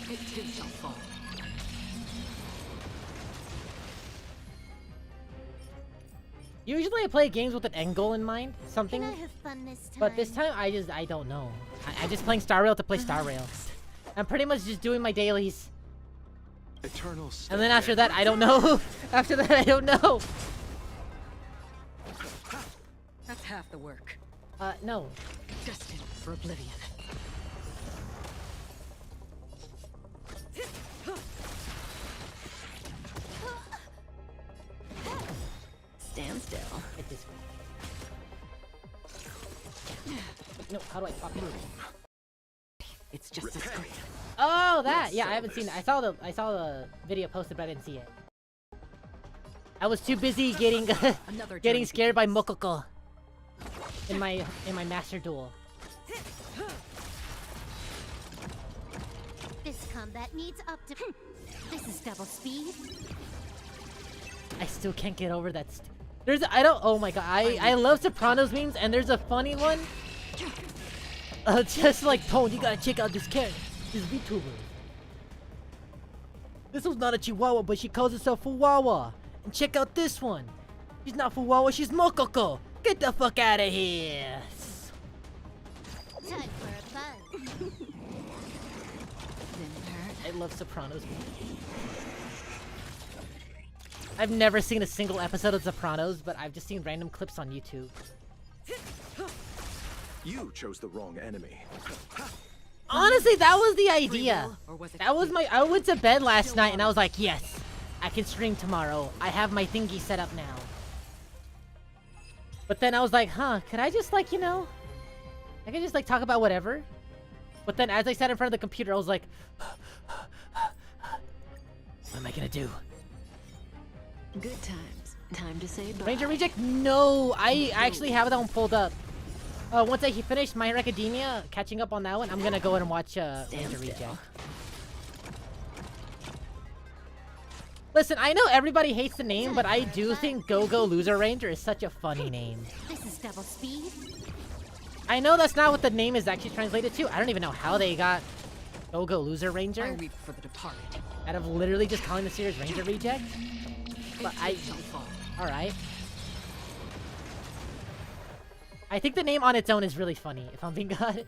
It too shall fall. Usually I play games with an end goal in mind, something. Can I have fun this time? But this time I don't know. I'm just playing Star Rail to play Star Rail. I'm pretty much just doing my dailies. Eternal. And then after that, I don't know. After that, I don't know. That's half the work. No. Destined for oblivion. Stand still. Hit this way. No, how do I pop it? It's just a screen. Oh, that! Yeah, I haven't seen it. I saw the video posted, but I didn't see it. I was too busy getting Another getting journey scared by begins. Mokoko. in my Master Duel. This combat needs up to. This is double speed. I still can't get over that. Oh my god, I love Sopranos memes, and there's a funny one. Just like, Tone, you gotta check out this character, this VTuber. This was not a Chihuahua, but she calls herself Fuwawa. And check out this one. She's not Fuwawa, she's Mokoko. Get the fuck out of here. Time for a buzz. I love Sopranos memes. I've never seen a single episode of Sopranos, but I've just seen random clips on YouTube. You chose the wrong enemy. Honestly, that was the idea. That was I went to bed last night and I was like, yes, I can stream tomorrow. I have my thingy set up now. But then I was like, huh, could I just like, you know, I could just like talk about whatever. But then as I sat in front of the computer, I was like, what am I gonna do? Good times. Time to say bye. Ranger Reject? No, I actually have that one pulled up. Once I finish My Hero Academia, catching up on that one, I'm gonna go and watch Ranger Reject. Listen, I know everybody hates the name, but I do think Go-Go Loser Ranger is such a funny name. This is double speed. I know that's not what the name is actually translated to. I don't even know how they got Go-Go Loser I Ranger weep for the departed. out of literally just calling the series Ranger Reject. But alright. I think the name on its own is really funny, if I'm being honest.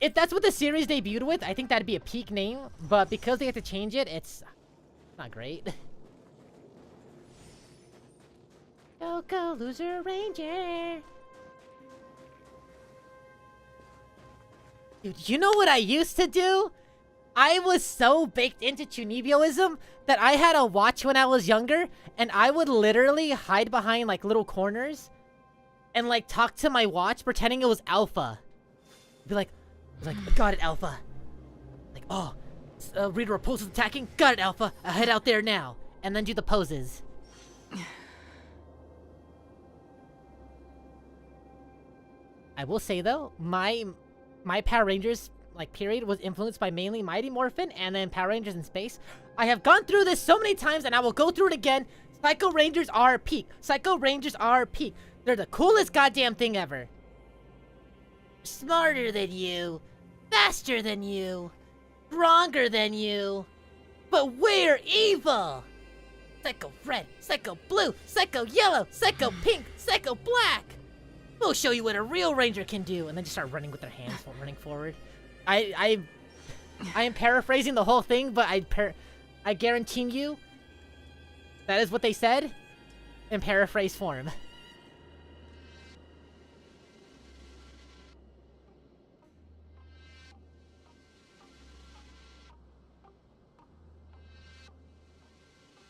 If that's what the series debuted with, I think that'd be a peak name. But because they have to change it, it's not great. Go Loser Ranger. Dude, you know what I used to do? I was so baked into Chunibyoism that I had a watch when I was younger, and I would literally hide behind like little corners and like talk to my watch pretending it was Alpha. Be like, got it, Alpha. Like, oh, Reader Repulse is attacking. Got it, Alpha. I'll head out there now. And then do the poses. I will say though, my Power Rangers like period was influenced by mainly Mighty Morphin and then Power Rangers in Space. I have gone through this so many times and I will go through it again. Psycho Rangers are peak. Psycho Rangers are peak. They're the coolest goddamn thing ever. Smarter than you. Faster than you. Stronger than you. But we're evil. Psycho Red, Psycho Blue, Psycho Yellow, Psycho Pink, Psycho Black. We'll show you what a real Ranger can do. And then just start running with their hands while running forward. I am paraphrasing the whole thing, but I guarantee you that is what they said in paraphrase form.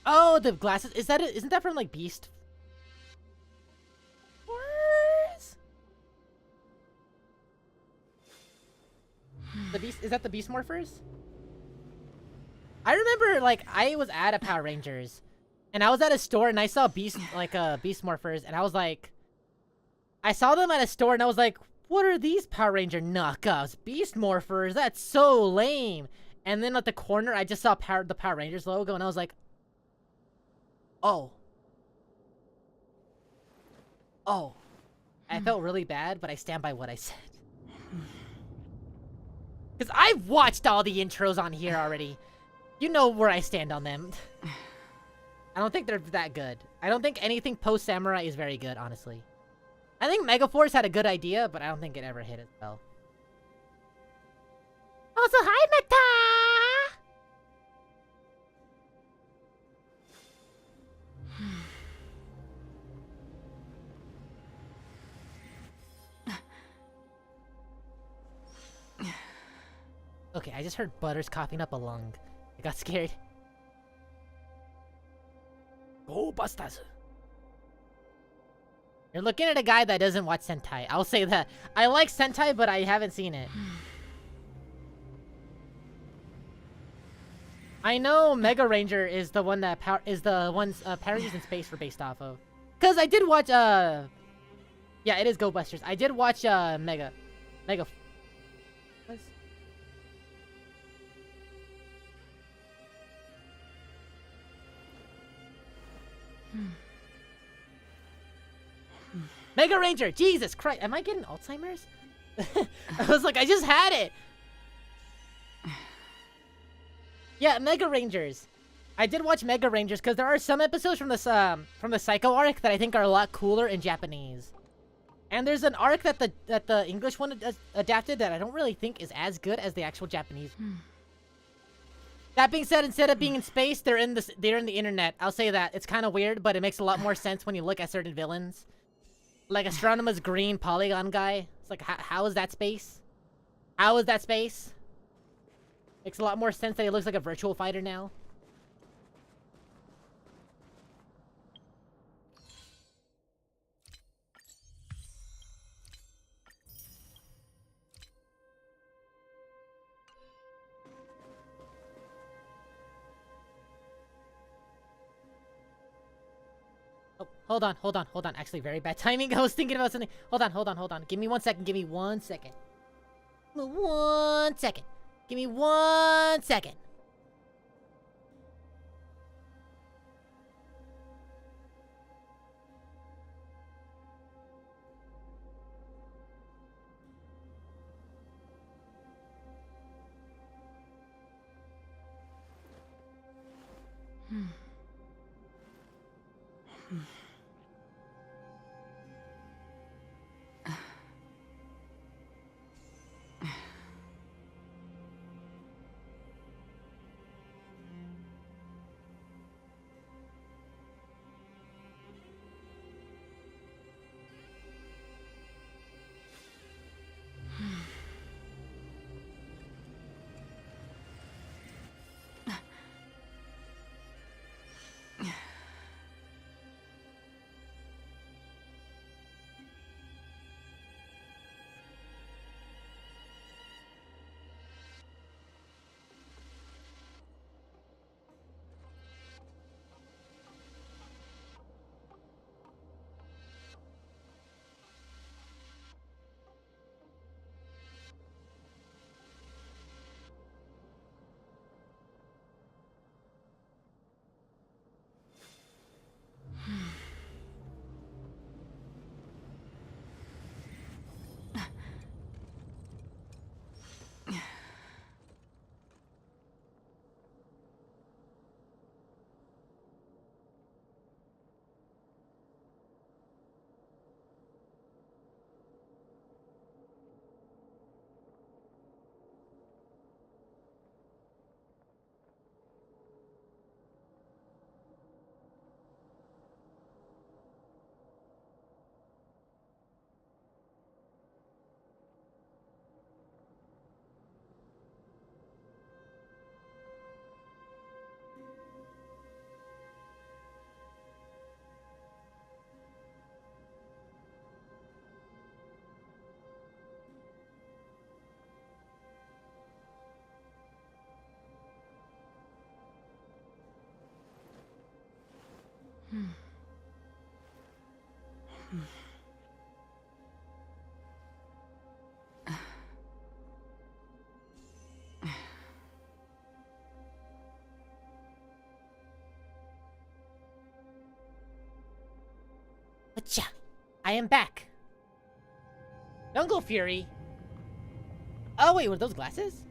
Oh, the glasses. Isn't that from like Beast? The Beast, is that the Beast Morphers? I remember like I was at a Power Rangers and I was at a store and I saw Beast Morphers and I was like, I saw them at a store and I was like, what are these Power Ranger knockoffs? Beast Morphers? That's so lame. And then at the corner I just saw the Power Rangers logo and I was like, oh. I felt really bad, but I stand by what I said. Because I've watched all the intros on here already. You know where I stand on them. I don't think they're that good. I don't think anything post-Samurai is very good, honestly. I think Megaforce had a good idea, but I don't think it ever hit as well. Also, hi, Meta! Okay, I just heard Butters coughing up a lung. I got scared. Go Bastas! You're looking at a guy that doesn't watch Sentai. I'll say that. I like Sentai, but I haven't seen it. I know Mega Ranger is the one that Power Rangers in Space were based off of. Cause I did watch yeah, Yeah, it is Go Busters. I did watch Mega. What? Mega Ranger! Jesus Christ! Am I getting Alzheimer's? I was like, I just had it! Yeah, Mega Rangers. I did watch Mega Rangers because there are some episodes from the Psycho arc that I think are a lot cooler in Japanese. And there's an arc that the English one adapted that I don't really think is as good as the actual Japanese. That being said, instead of being in space, they're in the internet. I'll say that. It's kind of weird, but it makes a lot more sense when you look at certain villains. Like Astronomer's green polygon guy. It's like, how is that space? How is that space? Makes a lot more sense that he looks like a virtual fighter now. Oh, hold on. Actually, very bad timing. I was thinking about something. Hold on. Give me 1 second. Give me 1 second. 1 second. Give me 1 second. Acha! I am back. Jungle Fury. Oh wait, were those glasses?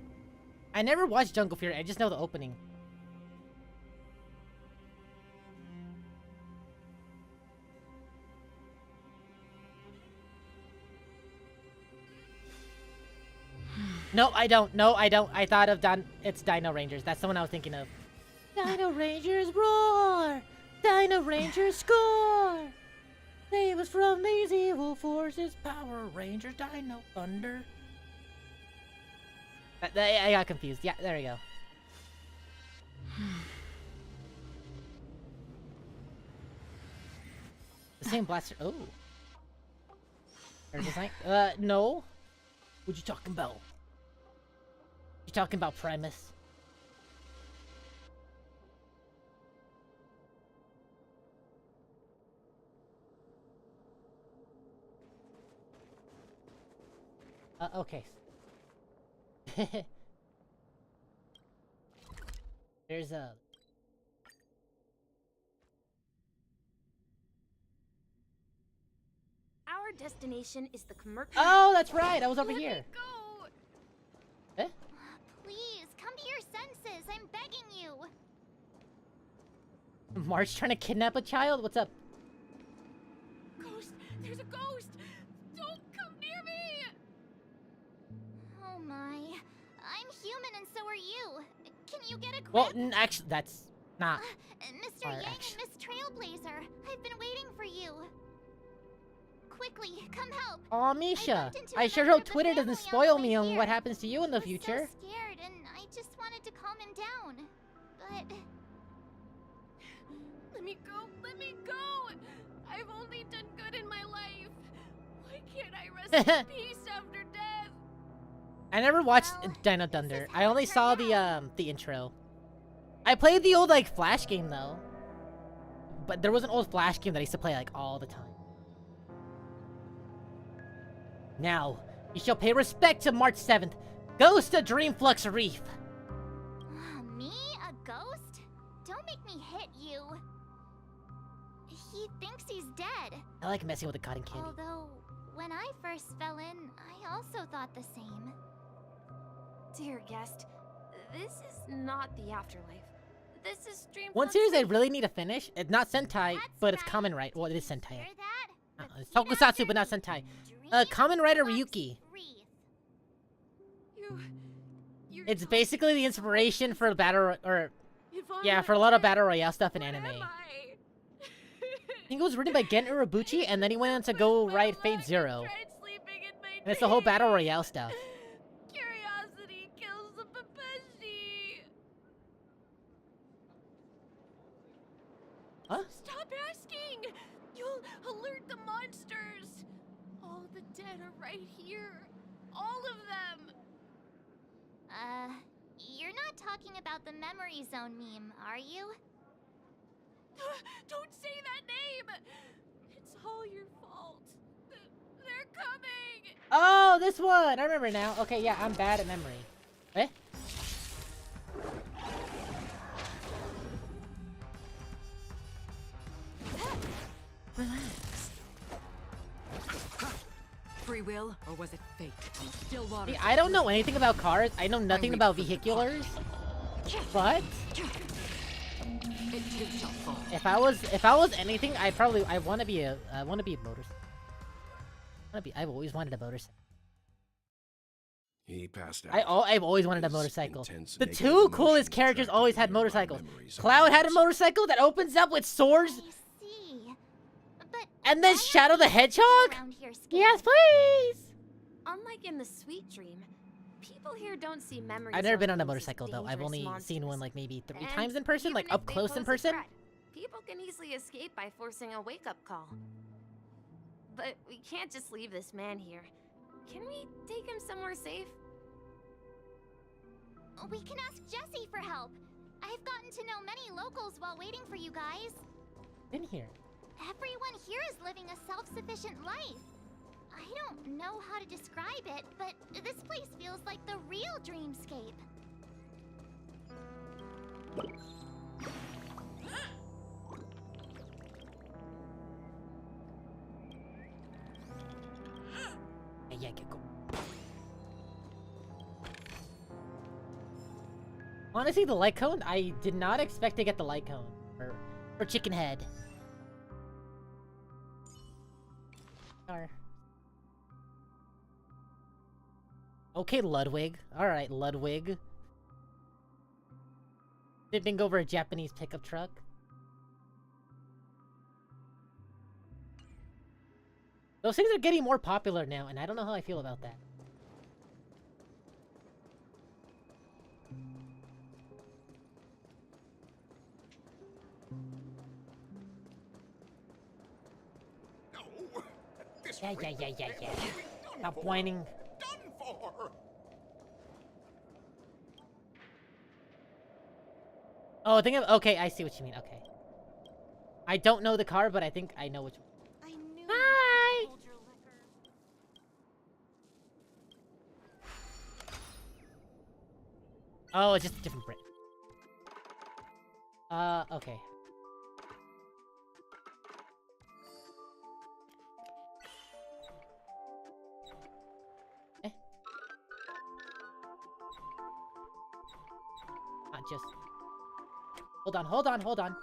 I never watched Jungle Fury. I just know the opening. No, I don't. I thought of it's Dino Rangers. That's the one I was thinking of. Dino Rangers roar! Dino Rangers score! Save us from these evil forces, Power Rangers, Dino Thunder. I got confused. Yeah, there we go. The same blaster. Oh. There's design. No. What you talking about? You talking about Primus? Okay. There's a... Our destination is the commercial. Oh, that's right! I was over here. Go. Eh? Please, come to your senses. I'm begging you. March trying to kidnap a child? What's up? Ghost! There's a ghost! Don't come near me! Oh my. I'm human and so are you. Can you get a grip? Well, actually, that's not... Mr. Or Yang actually- and Miss Trailblazer, I've been waiting for you. Quickly, come help. Aw, Misha. bumped into I a sure member hope of the Twitter doesn't family on spoil the me way on here. what happens to you in the I was future. so scared and I just wanted to calm him down. But Let me go! Let me go! I've only done good in my life. Why can't I rest in peace after death? I never watched Well, Dino this Thunder. is how I it only turned saw out. the intro. I played the old like Flash game though. But there was an old Flash game that I used to play like all the time. Now, you shall pay respect to March 7th, Ghost of Dreamflux Reef. me? A ghost? Don't make me hit you. He thinks he's dead. I like messing with the cotton candy. Although, when I first fell in, I also thought the same. Dear guest, this is not the afterlife. This is Dreamland. One series I really need to finish. It's not Sentai, That's but it's right. Kamen Rider. Well, it is Sentai. Hear that? It's Tokusatsu, but not Sentai. Kamen Rider Ryuki. You're It's not- basically the inspiration for battle, or If I'm yeah, not for a lot of dead, battle royale stuff in what anime. am I? I think it was written by Gen Urobuchi, and then he went on to go write Fate Zero. Tried sleeping in my And it's the whole battle dreams. royale stuff. Curiosity kills the Papeshi. Huh? Stop asking! You'll alert the monsters! All the dead are right here. All of them! You're not talking about the memory zone meme, are you? Don't say that name! It's all your fault. They're coming! Oh, this one! I remember now. Okay, yeah, I'm bad at memory. Eh? Relax. Free will, or was it fate? Still water. See, I don't know anything about cars. I know nothing about vehiculars. But It too shall fall. if I was anything, I want to be a motorcycle. I've always wanted a motorcycle. He passed out. I've always wanted a His motorcycle. intense The negative two coolest emotions characters attracted always had nearby motorcycles. memories of Cloud had a others. motorcycle that opens up with swords, I see. But and then why Shadow aren't the people Hedgehog. around here scared? Yes, please. Unlike in the Sweet Dream, people here don't see memories. I've never of been on a those as motorcycle though. I've dangerous only seen monsters. one like maybe 3 And times in person, like even up if they close in pose a person. threat, people can easily escape by forcing a wake-up call. But we can't just leave this man here. Can we take him somewhere safe? We can ask Jessie for help. I've gotten to know many locals while waiting for you guys. In here. Everyone here is living a self-sufficient life. I don't know how to describe it, but this place feels like the real dreamscape. Yeah, go. Honestly, the light cone, I did not expect to get the light cone for Chicken Head. Okay, Ludwig. Alright, Ludwig. Tipping over a Japanese pickup truck. Those things are getting more popular now, and I don't know how I feel about that. No, this Yeah. will be done Stop for. whining. Done for. Oh, I think okay, I see what you mean. Okay. I don't know the car, but I think I know which one. I knew Hi! you hold your liquor. Oh, it's just a different print. Okay. Eh? Not just... Hold on.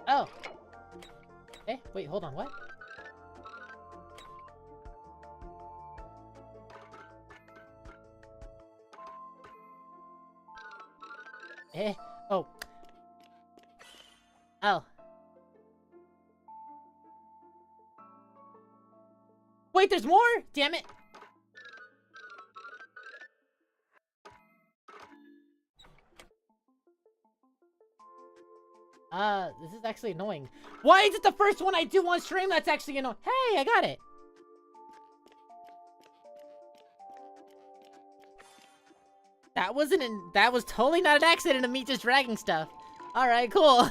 Oh! Eh? Wait, hold on, what? Eh? Oh. Oh. Wait, there's more? Damn it! This is actually annoying. Why is it the first one I do on stream that's actually annoying? Hey, I got it! That was totally not an accident of me just dragging stuff. Alright, cool.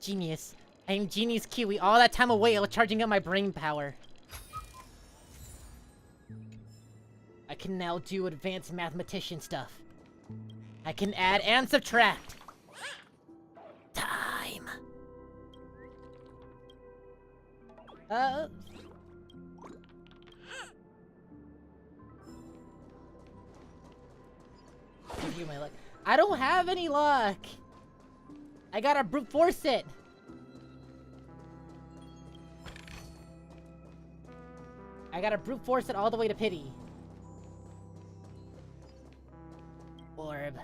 Genius. I am Genius Kiwi. All that time away, I was charging up my brain power. I can now do advanced mathematician stuff. I can add and subtract. Time. Give you my luck. I don't have any luck. I gotta brute force it. I gotta brute force it all the way to pity. Orb.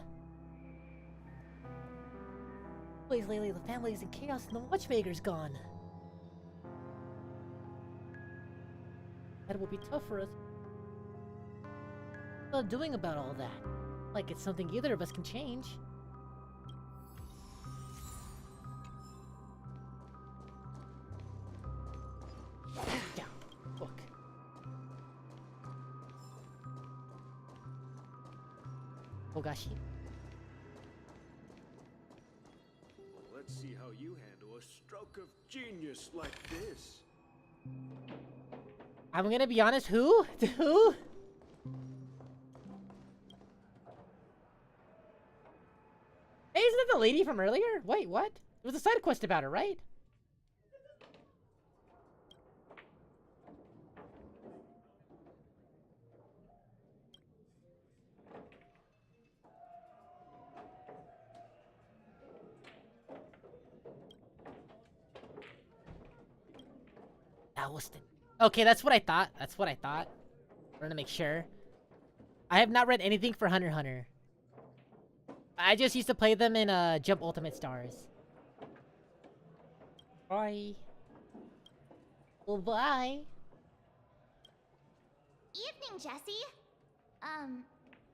Please, lately the family's in chaos and the watchmaker's gone. That will be tough for us. What are you doing about all that? Like it's something either of us can change. Down. Book. Ogashi. Let's see how you handle a stroke of genius like this. I'm gonna be honest, who? Who? Hey, isn't that the lady from earlier? Wait, what? It was a side quest about her, right? Alliston. Okay, that's what I thought. That's what I thought. I wanted to make sure. I have not read anything for Hunter x Hunter. I just used to play them in Jump Ultimate Stars. Bye. Well, bye. Evening, Jesse.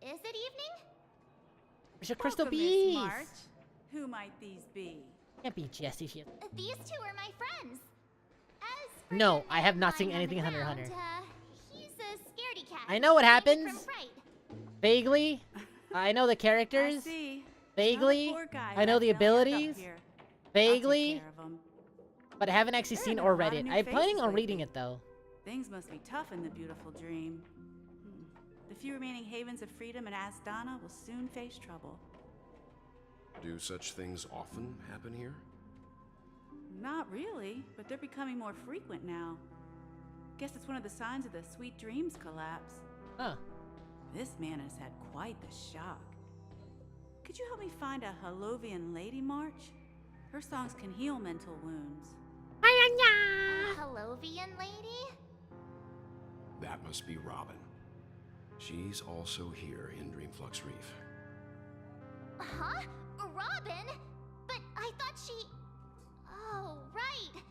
Is it evening? There's a crystal Welcome, Miss bees. March. Who might these be? Can't be Jessie. She... These two are my friends. As for No, the I have not man seen on anything the Hunter x Hunter. ground, he's a scaredy cat. I know what Maybe happens. from fright. Vaguely. I know the I characters. see. Vaguely. Not a poor guy I know the who has no luck up abilities. here. I'll take Vaguely. care of 'em. But I haven't actually There seen have been or a lot read of it. new I'm planning faces on reading lately. it though. Things must be tough in the beautiful dream. The few remaining havens of freedom in Asdana will soon face trouble. Do such things often happen here? Not really, but they're becoming more frequent now. Guess it's one of the signs of the Sweet Dreams collapse. Huh. This man has had quite the shock. Could you help me find a Halovian lady, March? Her songs can heal mental wounds. A Halovian lady? That must be Robin. She's also here in Dreamflux Reef. Huh? Robin? But I thought she... Oh, right.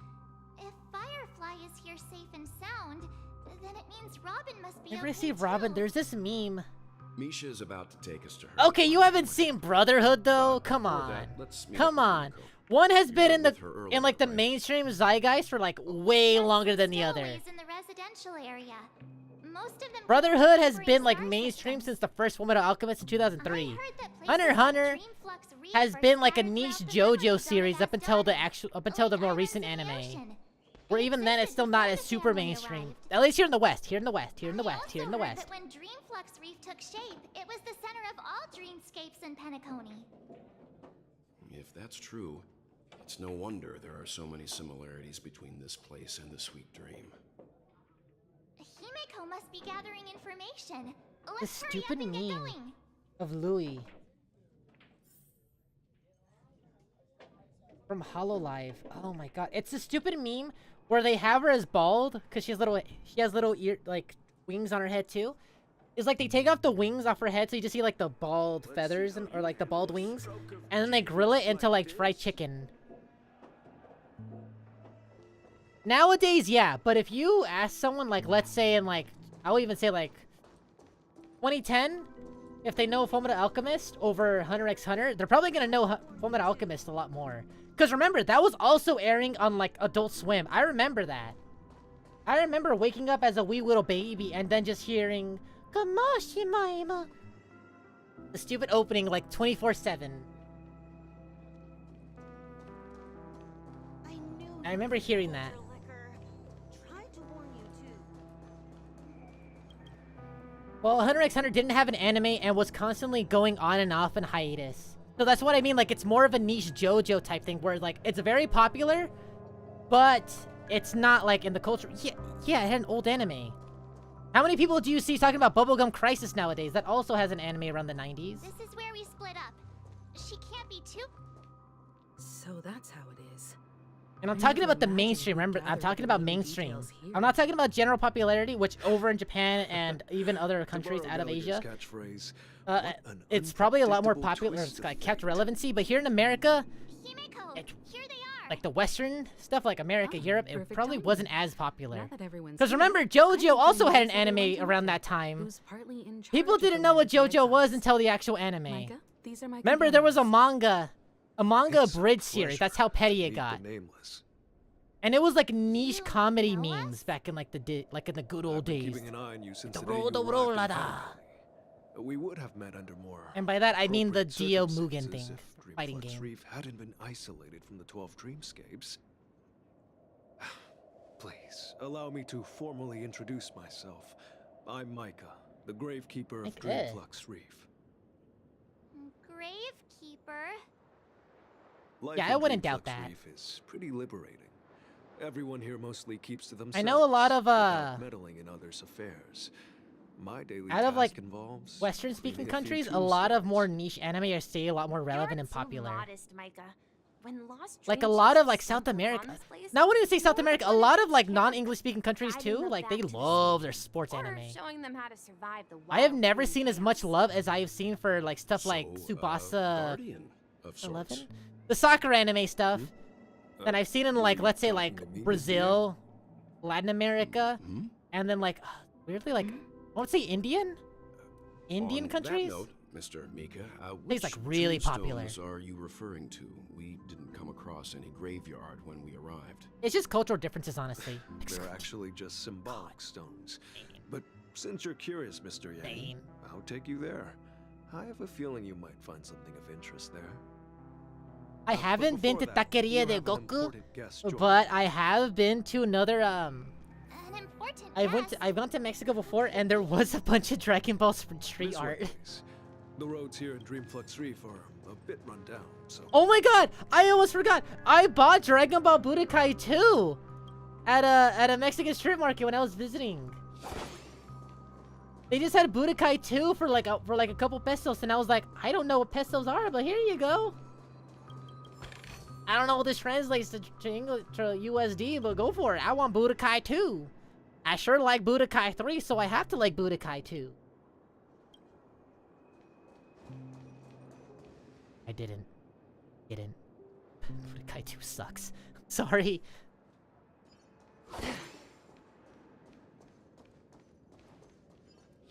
If Firefly is here safe and sound, then it means Robin must be Never okay see Robin. too. There's this meme. Misha's about to take us to her. Okay, you haven't seen Brotherhood though? But Come before on. that, let's meet Come up with on. Yumiko. One has been in the With her earlier, in like the right? mainstream zeitgeist for like way longer than the other. Stowaways in the residential area. Most of them Brotherhood has bring been like star mainstream systems. since the first Fullmetal Alchemist in I 2003. heard that Hunter places x Hunter like Dreamflux Reef has are been like a scattered niche throughout the JoJo village series zone up until the as more islands recent in the anime. ocean. Where They even then it's existed still not before as the super family mainstream. arrived. At least here in the West, here in the West, here in the I West, here in the also heard West. that when Dreamflux Reef took shape, it was the center of all dreamscapes in Penacony. If that's true, it's no wonder there are so many similarities between this place and the Sweet Dream. Himeko must be gathering information. The Let's hurry stupid up and get meme going. of Louis from HoloLive. Oh my god, it's a stupid meme where they have her as bald because she has little ear like wings on her head too. It's like they take off the wings off her head so you just see like the bald feathers or like the bald wings, and then they grill it into like fried chicken. Nowadays, yeah, but if you ask someone like, let's say in like, I'll even say like 2010, if they know Fullmetal Alchemist over Hunter x Hunter, they're probably gonna know Fullmetal Alchemist a lot more. Because remember, that was also airing on like Adult Swim. I remember that. I remember waking up as a wee little baby and then just hearing Kamashimaima. The stupid opening like 24/7. I remember hearing that. Well, Hunter x Hunter didn't have an anime and was constantly going on and off in hiatus. So that's what I mean, like, it's more of a niche JoJo type thing, where, like, it's very popular, but it's not, like, in the culture. Yeah, it had an old anime. How many people do you see talking about Bubblegum Crisis nowadays? That also has an anime around the 90s. This is where we split up. She can't be too... So that's how it is. And I'm talking about the mainstream, remember? I'm talking about mainstream. I'm not talking about general popularity, which over in Japan and even other countries out of Asia, it's probably a lot more popular, it's got kept relevancy, but here in America, Himeko, here they are. like the Western stuff, like America, Europe, it perfect probably timing. wasn't as popular. Now that everyone's Because here, remember, I JoJo have also been had an nice to the anime one around team that time. who's partly in charge People of the didn't know what management JoJo was process. until the actual anime. Micah, these are my Remember, there was a companions. manga It's a bridge series. That's how pleasure petty to it meet got. the nameless. And it was like niche You comedy know memes us? back in like in the good I've old been days. keeping an eye on you since The the day you roll, the arrived roll, in da. Penacony. We would have met under more And by that I mean the appropriate Dio Mugen circumstances thing, if fighting Dreamflux game. Reef hadn't been isolated from the 12 dreamscapes. Please, allow me to formally introduce myself. I'm Micah, the Gravekeeper of Micah. Dreamflux Reef. Gravekeeper. Life Yeah, I in wouldn't doubt Dreamflux that. Reef is pretty liberating. Everyone here mostly keeps to themselves. I know a lot of, without meddling in others' affairs. My daily out of, like, task involves Western speaking cleaning a few countries, a lot of more tombstones. niche anime are still a lot more relevant You're and popular. So modest, Micah. When Lost Like a Dream lot of Chasers like South stumbled on America. this place, Now I wouldn't even say no South one America, a would lot have of like cared, non-English speaking countries guiding too, them like they back to the love sea, their sports or anime. showing them how to survive the I have wild never food seen as much chaos. love as I have seen for like stuff like So, Tsubasa guardian of sorts. 11, the soccer anime stuff, Hmm? and I've seen in were like you let's say talking like to me, Mr. Brazil, Latin America, Hmm? and then like weirdly like I want to say Indian On countries. That note, Mr. Mika, He's, which like, really popular. tombstones are you referring to? We didn't come across any graveyard when we arrived. It's just cultural differences, honestly. They're actually just symbolic stones. But since you're curious, Mr. Yang, Dane. I'll take you there. I have a feeling you might find something of interest there. I But haven't been to before that, Taqueria you de have an Goku, important guest joining but you. I have been to another An important I guest. went to Mexico before, and there was a bunch of Dragon Ball street This way, art. please. The roads here in Dreamflux Reef are a bit run down, so... Oh my god! I almost forgot! I bought Dragon Ball Budokai 2 at a Mexican street market when I was visiting. They just had Budokai 2 for like a couple pesos, and I was like, I don't know what pesos are, but here you go. I don't know what this translates to English to USD, but go for it. I want Budokai 2. I sure like Budokai 3, so I have to like Budokai 2. I didn't. Budokai 2 sucks. Sorry.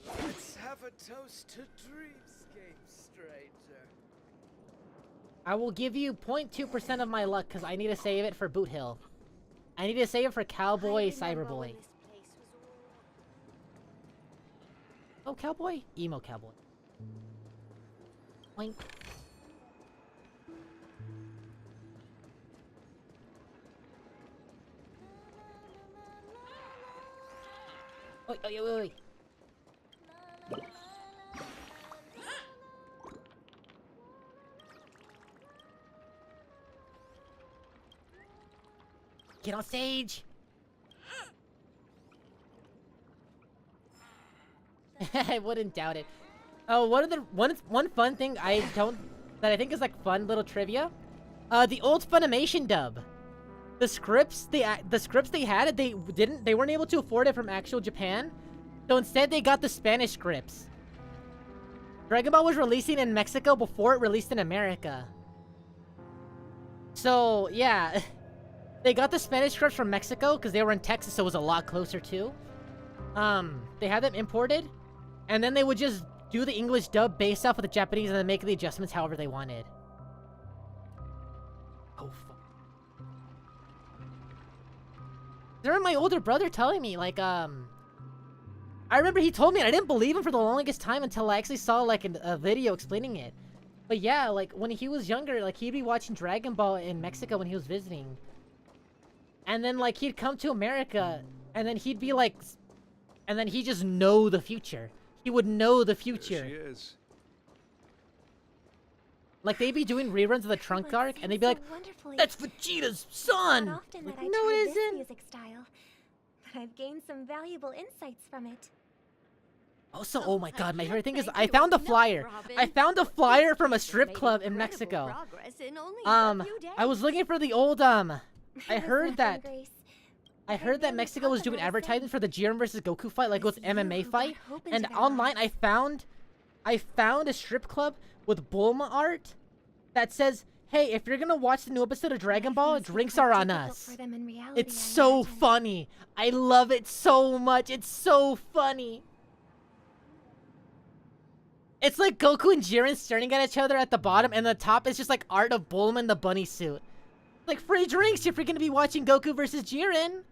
Let's have a toast to dreamscape, stranger. I will give you 0.2% of my luck because I need to save it for Boot Hill. I need to save it for Cowboy Cyberboy. Oh, Cowboy? Emo Cowboy. Boink. Wait. Get on stage! I wouldn't doubt it. Oh, one fun thing that I think is like fun little trivia. The old Funimation dub. The scripts they had, they weren't able to afford it from actual Japan. So instead they got the Spanish scripts. Dragon Ball was releasing in Mexico before it released in America. So, yeah. They got the Spanish scripts from Mexico because they were in Texas, so it was a lot closer too. They had them imported, and then they would just do the English dub based off of the Japanese and then make the adjustments however they wanted. Oh, fuck. I remember my older brother telling me, like, I remember he told me, and I didn't believe him for the longest time until I actually saw, like, a video explaining it. But yeah, like, when he was younger, like, he'd be watching Dragon Ball in Mexico when he was visiting. And then, like, he'd come to America, and then he'd be like... And then he'd just know the future. He would know the future. There she is. Like, they'd be doing reruns of the Trunk arc, and they'd be like, "That's Vegeta's son!" Not often Like, that I no, try it this isn't. music style, but I've gained some valuable insights from it. Also, oh my god, my favorite thing is I found a flyer. I found a flyer from a strip club in Mexico. I was looking for the old, I heard that Mexico was doing advertising for the Jiren versus Goku fight, like it was MMA fight. And online, I found a strip club with Bulma art that says, "Hey, if you're gonna watch the new episode of Dragon Ball, drinks are on us." It's so funny. I love it so much. It's so funny. It's like Goku and Jiren staring at each other at the bottom, and the top is just like art of Bulma in the bunny suit. Like, free drinks if you're gonna be watching Goku versus Jiren.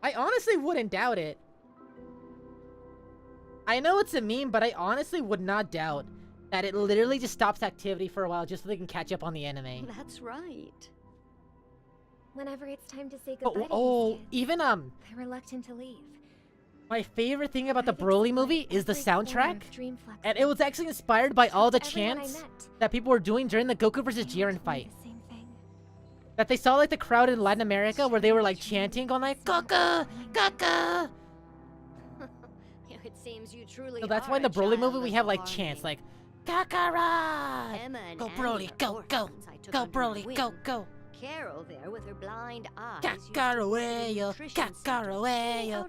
I honestly wouldn't doubt it. I know it's a meme, but I honestly would not doubt that it literally just stops activity for a while just so they can catch up on the anime. That's right. Whenever it's time to say goodbye even I'm reluctant to leave. my favorite thing about the Broly movie is the soundtrack, and it was actually inspired by all the chants that people were doing during the Goku versus Jiren fight. That they saw like the crowd in Latin America where they were like chanting, going like Goku, Goku. It seems you truly So that's why in the Broly movie we have like chants like Kakarot, go Broly, go, go, go Broly, go, go. Carol there with her blind eyes. Kakaroeyo, Kakaroeyo,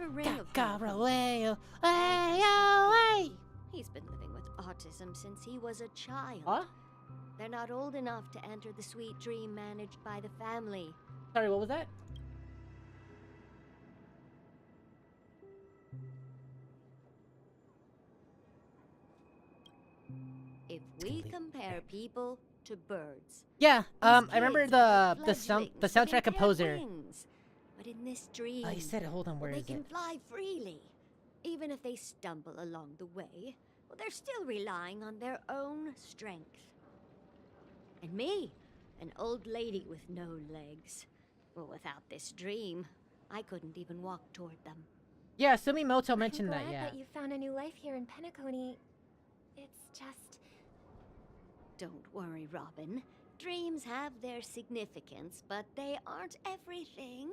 Kakaroeyo, ayo. He's been living with autism since he was a child. Huh? They're not old enough to enter the sweet dream managed by the family. Sorry, what was that? If we compare people to birds. Yeah, I remember the soundtrack composer. But in this dream, Oh, he said it. Hold on, where they is can it? fly freely. Even if they stumble along the way, well, they're still relying on their own strength. And me, an old lady with no legs. Well, without this dream, I couldn't even walk toward them. Yeah, Sumimoto mentioned that, I'm glad yeah. that you found a new life here in Penacony. It's just... Don't worry, Robin. Dreams have their significance, but they aren't everything.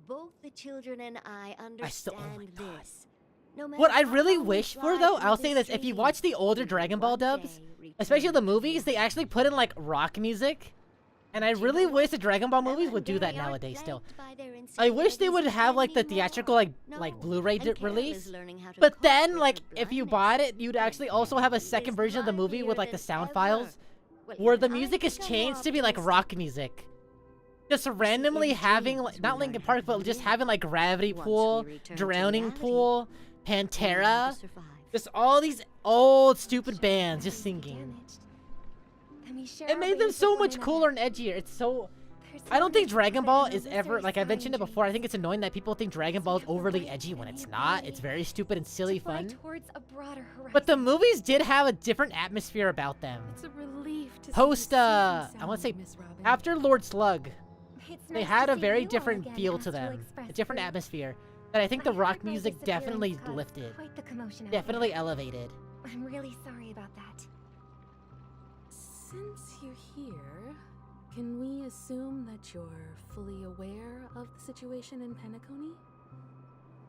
Both the children and I understand this. No matter What I how really we wish fly for, though, through I'll say this, if you dream, watch the older we Dragon will Ball one dubs, day especially the return. movies, they actually put in, like, rock music. And I really wish the Dragon Ball movies would do that They aren't nowadays still. plagued by their I wish they would insecurities have, like, the anymore. theatrical, like No, Blu-ray and Carol release. is learning how to But cope then, with like, her if you blindness. bought it, you'd actually also have a Baby second is version of the movie with, like, the livelier sound than files. ever. Where Well, the even I music is become changed more to be, like, optimistic. rock music. Just randomly in having, dreams like, we not learn Linkin how Park, to but just live. having, like, Gravity Once we Pool, return to Drowning reality, Pool, Pantera. Survive. Just all these old stupid bands just singing. It made them so much cooler and edgier. It's so... I don't think Dragon Ball is ever... Like I mentioned it before, I think it's annoying that people think Dragon Ball is overly edgy when it's not. It's very stupid and silly fun. But the movies did have a different atmosphere about them. It's a relief to Post, I want to say, after Lord Slug, they had a very different feel to them. A different atmosphere that I think the rock music definitely lifted. Quite the commotion. Definitely elevated. I'm really sorry about that. Since you're here, can we assume that you're fully aware of the situation in Penacony?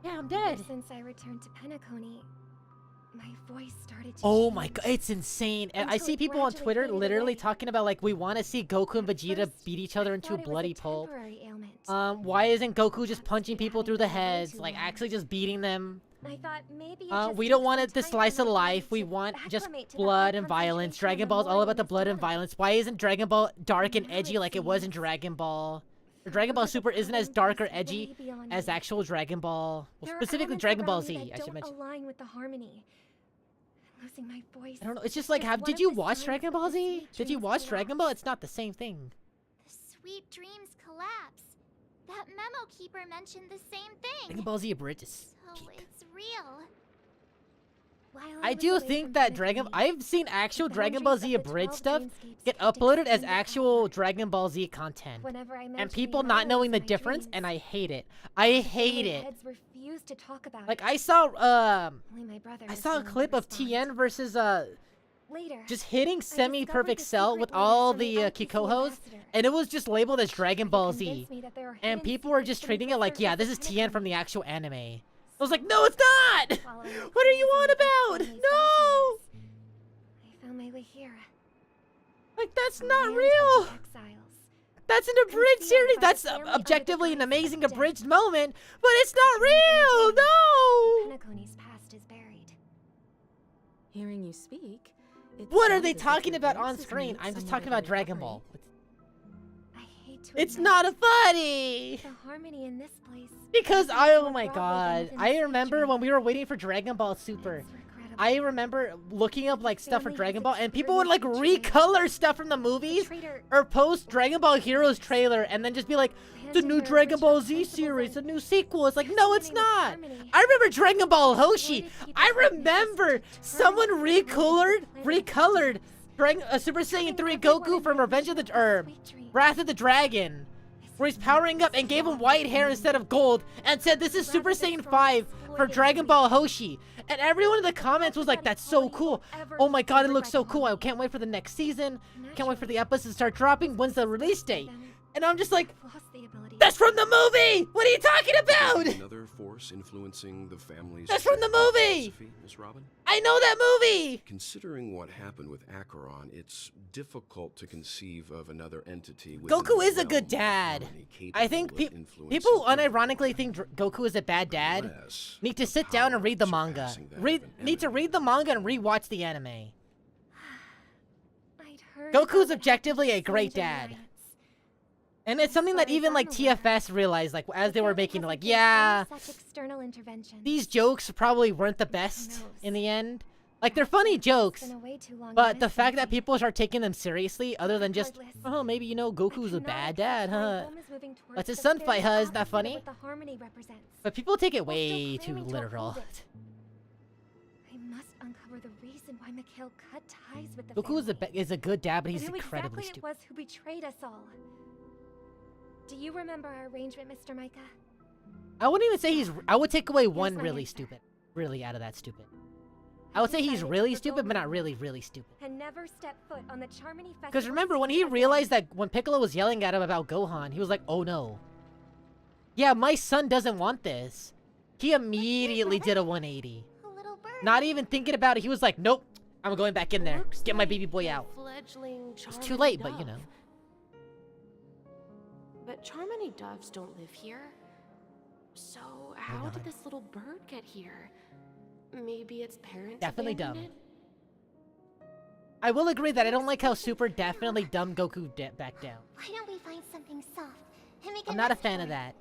Yeah, I'm dead. Since I returned to Penacony, my voice started to Oh change. my god, it's insane. And I Until see it people on gradually Twitter faded literally away. talking about like, we want to see Goku and At Vegeta first, beat each other I into a thought it was bloody pulp. temporary ailment. Why isn't Goku just punching people through the having trouble heads, too like long. actually just beating them? I thought maybe it just We don't takes want some it the time slice for of my body life. We to want just acclimate to the blood high and violence. concentration Dragon of Ball is all about the immortal blood and blood. violence. Why isn't Dragon Ball dark and Now edgy it like it was in seems Dragon Ball? Or the Dragon Ball power of the Super isn't as problem dark or goes way edgy beyond as me. actual Dragon Ball. Well, There are specifically elements Dragon Ball around me Z, that I should don't mention. align with the harmony. Losing my voice. I don't know. It's just like, is one did of you the watch signs Dragon that Ball the Z? sweet Did you dreams watch Dragon Ball? collapse. It's not the same thing. The sweet dreams collapse. That memo keeper mentioned the same thing. Dragon Ball Z abridges. So it's real. While I was do away think from that Penacony, I've seen actual the Dragon Ball boundaries Z of the abridged 12 stuff dreamscapes get had uploaded as extended actual outward. Dragon Ball Z content. Whenever I And mentioned people the not knowing the anomalies in my difference, and dreams, I hate it. I hate family it. heads refused to talk about Like it. I saw Only my brother I was saw a willing to clip of respond. TN versus Later, just hitting discovered semi-perfect the Cell secret with letter all from the LPC Kikohos, ambassador. and it was just labeled as Dragon It Ball Z. convinced me that there are And hidden people were secrets just beneath treating the it like, yeah, surface this of is TN Penacony. from the actual anime. I was like, no, it's not! Following What are you on clues about? in these No! documents, I found my way here. Like, that's The not land of real! the exiles. That's an abridged Concealed series. by the That's family under the objectively an guise of amazing death. abridged moment, but it's not real! No! Penacony's past is buried. Hearing you speak, it What are sounds they as if talking your about voice on is screen? made I'm just somewhat talking of a about Dragon recovery. Ball. I hate to It's admit not a funny! the harmony in this place. Because is oh more my broadly god, than within I this remember country. when we were waiting for Dragon Ball Super. It's regrettable. I remember looking up like stuff for Family Dragon has Ball, and people would like experienced betrayal. recolor stuff from the The movies traitor or post Dragon Ball Heroes trailer and then just be like, the abandoned new their Dragon Ball original Z principles series, a and new sequel. It's like, no, it's continuing with not. harmony. I remember Dragon Ball Hoshi. Avoided keeping I focus remember to turn someone to the planet recolored of Super Saiyan 3 Turning everyone Goku into from a Revenge of the vision of Herb. sweet dreams. Wrath of the Dragon, where he's powering up and gave him white hair instead of gold, and said this is Super Saiyan 5 for Dragon Ball Hoshi. And everyone in the comments was like, that's so cool. Oh my god, it looks so cool. I can't wait for the next season. Can't wait for the episodes to start dropping. When's the release date? And I'm just like, I've lost the ability. that's from the movie! What are you talking about? Another force influencing the family's That's from the movie! philosophy, Miss Robin? I know that movie! Considering what happened with Acheron, it's difficult to conceive of another entity with Goku is a good dad. I think people unironically think Goku is a bad dad. Need to sit down and read the manga. Need to read the manga and rewatch the anime. I'd heard Goku's about objectively a Hector's great Strange dad. Alliance. And it's something that even like TFS realized, like as they were making, like, yeah, Such external intervention. these jokes probably weren't the best in the end. Like, they're funny jokes, Been away too long to but the miss fact that something. people start taking them seriously, other than just, Regardless, oh, maybe, you know, Goku's a cannot bad accept dad, my huh? home is moving towards Lets his the son very fight, huh? Isn't that opposite of funny? what the harmony represents. But people take it While still way too claiming to literal. uphold it. I must uncover the reason why Mikhail cut ties with the Goku family. is a good dad, but he's and who incredibly exactly stupid. it was who betrayed us all. Do you remember our arrangement, Mr. Micah? I wouldn't even say he's. I would take away one my really answer. stupid. Really out of that stupid. I would say he's decided to really forgo stupid, but not me really, really stupid. And never step foot on the Charmony Festival. Because remember, when he stage realized again. that when Piccolo was yelling at him about Gohan, he was like, oh no. Yeah, my son doesn't want this. He immediately did a 180. A little bird. Not even thinking about it, he was like, nope, I'm going back in there. Looks Get my like baby boy a out. Fledgling It's too Charmony late, but you dove. know. But Charmony doves don't live here. So how not. did this little bird get here? Maybe its parents Definitely abandoned dumb. I will agree that I don't like how Super definitely dumbed Goku back down. Why don't we find something soft and make I'm a not a nest fan for of it? that.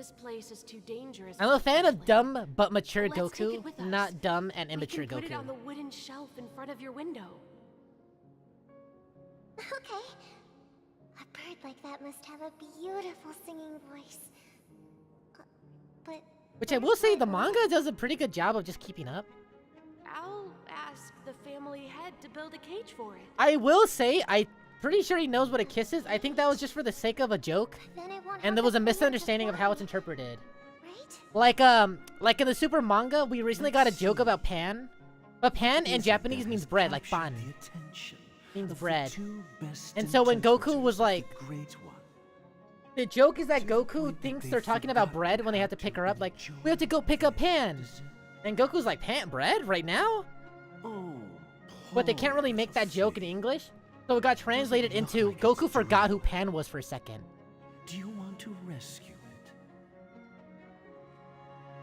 This place is too dangerous. I'm a fan of dumb but mature Let's take Goku, it with us. not dumb and immature We can put it Goku. on the wooden shelf in front of your window. Okay. A bird like that must have a beautiful singing voice. But Which I will say, the manga does a pretty good job of just keeping up. I'll ask the family head to build a cage for it. I will say, I'm pretty sure he knows what a kiss is. I think that was just for the sake of a joke. then it won't And have there was the a feeling misunderstanding of how flying, it's interpreted. right? Like in the Super manga, we recently got a joke about pan. But pan in Japanese means bread, like pan. Means bread. And so when Goku was like... The joke is that Goku thinks they're talking about bread when they have to pick her up. Like, we have to go pick up pan. And Goku's like, pan? Bread? Right now? But they can't really make that joke in English. So it got translated into Goku forgot who Pan was for a second. Do you want to rescue it?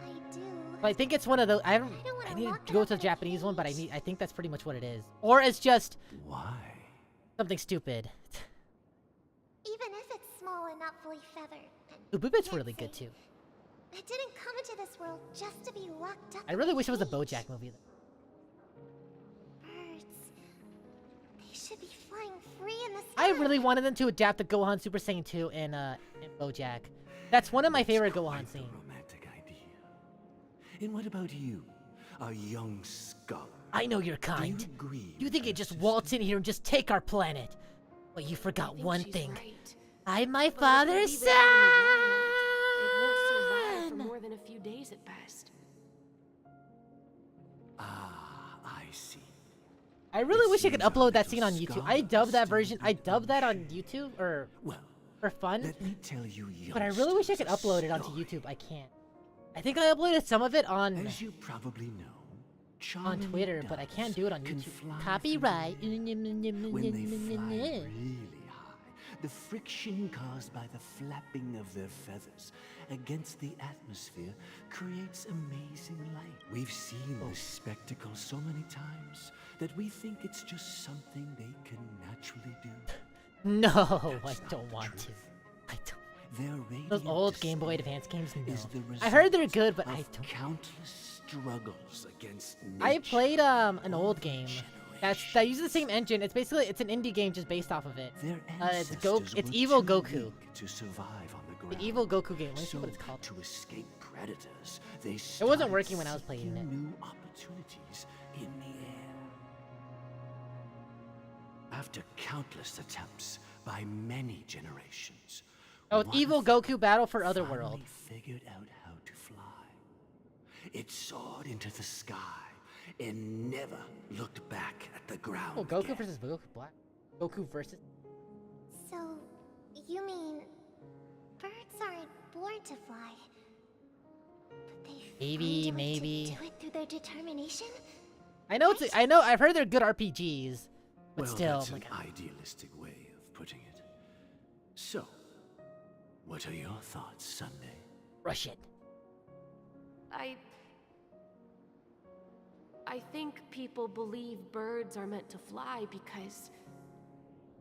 I do. But I think it's one of those. I need to go to the Japanese one, but I think that's pretty much what it is. Or it's just something stupid. Even if it's small and not fully feathered. Ooh, Bubit's really good too. It didn't come into this world just to be locked up. I really wish it was a BoJack movie. Birds. They should be flying free in the sky. I really wanted them to adapt the Gohan Super Saiyan 2 in BoJack. That's one of my favorite Gohan scenes. Romantic idea. And what about you, a young scholar? I know you're kind. Do you agree You think it just waltz in here and just take our planet? But you forgot one thing. Right. I'm my But if father's we leave it out in the son! wild, it won't survive for more than a few days at best. Ah, I see. I really wish I could seems upload a that scene on little YouTube. I dubbed that still version. I dubbed that on YouTube Well, for fun. let me tell you, But I really wish I could youngsters, a upload it onto story. YouTube. I can't. I think I uploaded some of it on As you probably know, on Twitter, but I can't do it on can YouTube. fly Copyright. When they fly really high, the friction caused by the flapping of their feathers against the atmosphere creates amazing light. We've seen this spectacle so many times that we think it's just something they can naturally do. No, I don't want to. I don't. Their Those radiant old Game Boy display Advance games, is the no. I heard they're result good, but of I don't. Countless struggles against I nature. played an old game that uses the same engine. It's basically an indie game just based off of it. Their It's ancestors It's were Evil too Goku. weak to survive on the The ground. Evil Goku game. Let me see So, what it's called. to escape predators, they It wasn't working when I was started playing it. seeking new opportunities in the air. After countless attempts by many generations, Oh, it's one Evil Goku Battle for Otherworld. finally figured out how to fly. It soared into the sky and never looked back at the ground. Oh, Goku again. versus Goku Black. Goku versus. So, you mean birds aren't born to fly? But they Maybe, find a way maybe. to do it through their determination? I know it's. I know. I've heard they're good RPGs, but Well, still, that's like, an idealistic way of putting it. So, what are your thoughts, Sunday? rush it. I think people believe birds are meant to fly because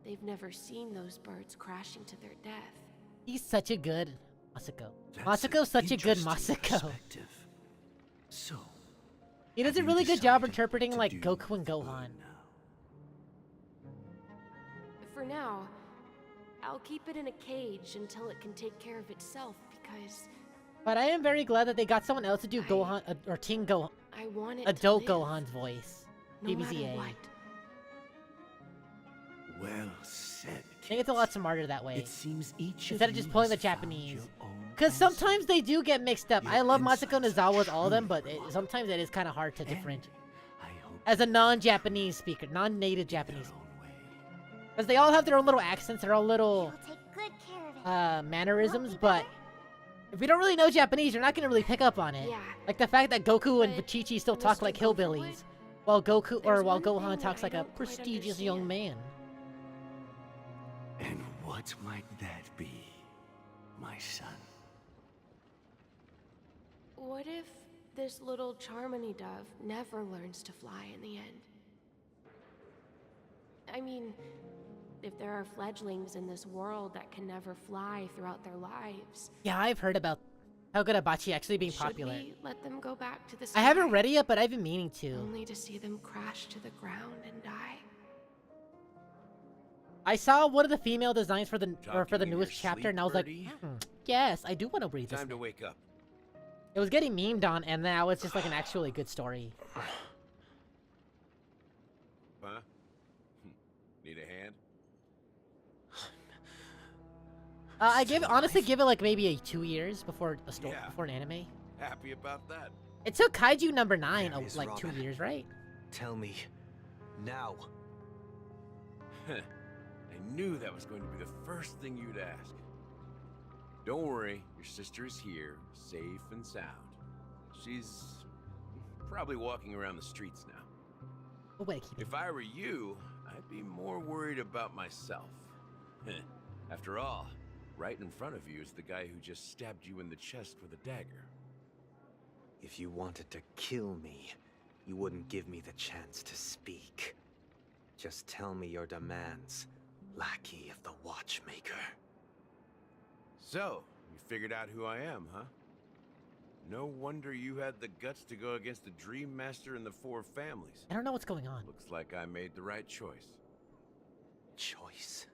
they've never seen those birds crashing to their death. He's such a good Masako. That's an Masako's such a good interesting Masako. perspective. So, He does a have you really good job decided interpreting to like do Goku and the Gohan. bird now? For now, I'll keep it in a cage until it can take care of itself because But I am very glad that they got someone else to do Gohan or Teen Gohan, I want it adult to live, Gohan's voice. no matter DBZA. what. Well said. I think it's a lot smarter that way. It seems each Instead of you just pulling the has found Japanese. your own Because answer. sometimes they do get mixed up. Your I love insights Masako are Nozawa's all of them, truly but remarkable. sometimes it is kind of hard to And differentiate. I hope As a non-Japanese speaker, non-native their Japanese. own way. Because they all have their own little accents, their own little We'll take good care of it. mannerisms, Won't we, but Bear? if you don't really know Japanese, you're not going to really pick up on it. Yeah. Like the fact that Goku and But, Chi still talk Mr. like Gofuwood, hillbillies, while Goku there's while one thing Gohan that talks I like a don't quite prestigious young man. And what might that be, my son? What if this little Charmony dove never learns to fly in the end? I mean, if there are fledglings in this world that can never fly throughout their lives, Yeah, I've heard about How good Abachi actually being Should popular. we let them go back to the I sky? haven't read it yet, but I've been meaning to. Only to see them crash to the ground and die. I saw one of the female designs for the Talking in newest your chapter, sleep, and I was like, birdie? yes, I do want to read this. Time to wake up. It was getting memed on, and now it's just like an actually good story. Huh? Need a hand? I honestly give it like maybe 2 years before a story, Yeah. before an anime. Happy about that? It took Kaiju number 9 Where is like 2 Robin? years, right? Tell me. Now. I knew that was going to be the first thing you'd ask. Don't worry, your sister is here, safe and sound. She's probably walking around the streets now. Oh, wait, keep it. If I were you, I'd be more worried about myself. After all, right in front of you is the guy who just stabbed you in the chest with a dagger. If you wanted to kill me, you wouldn't give me the chance to speak. Just tell me your demands, lackey of the Watchmaker. So, you figured out who I am, huh? No wonder you had the guts to go against the Dream Master and the 4 families. I don't know what's going on. Looks like I made the right choice. Choice?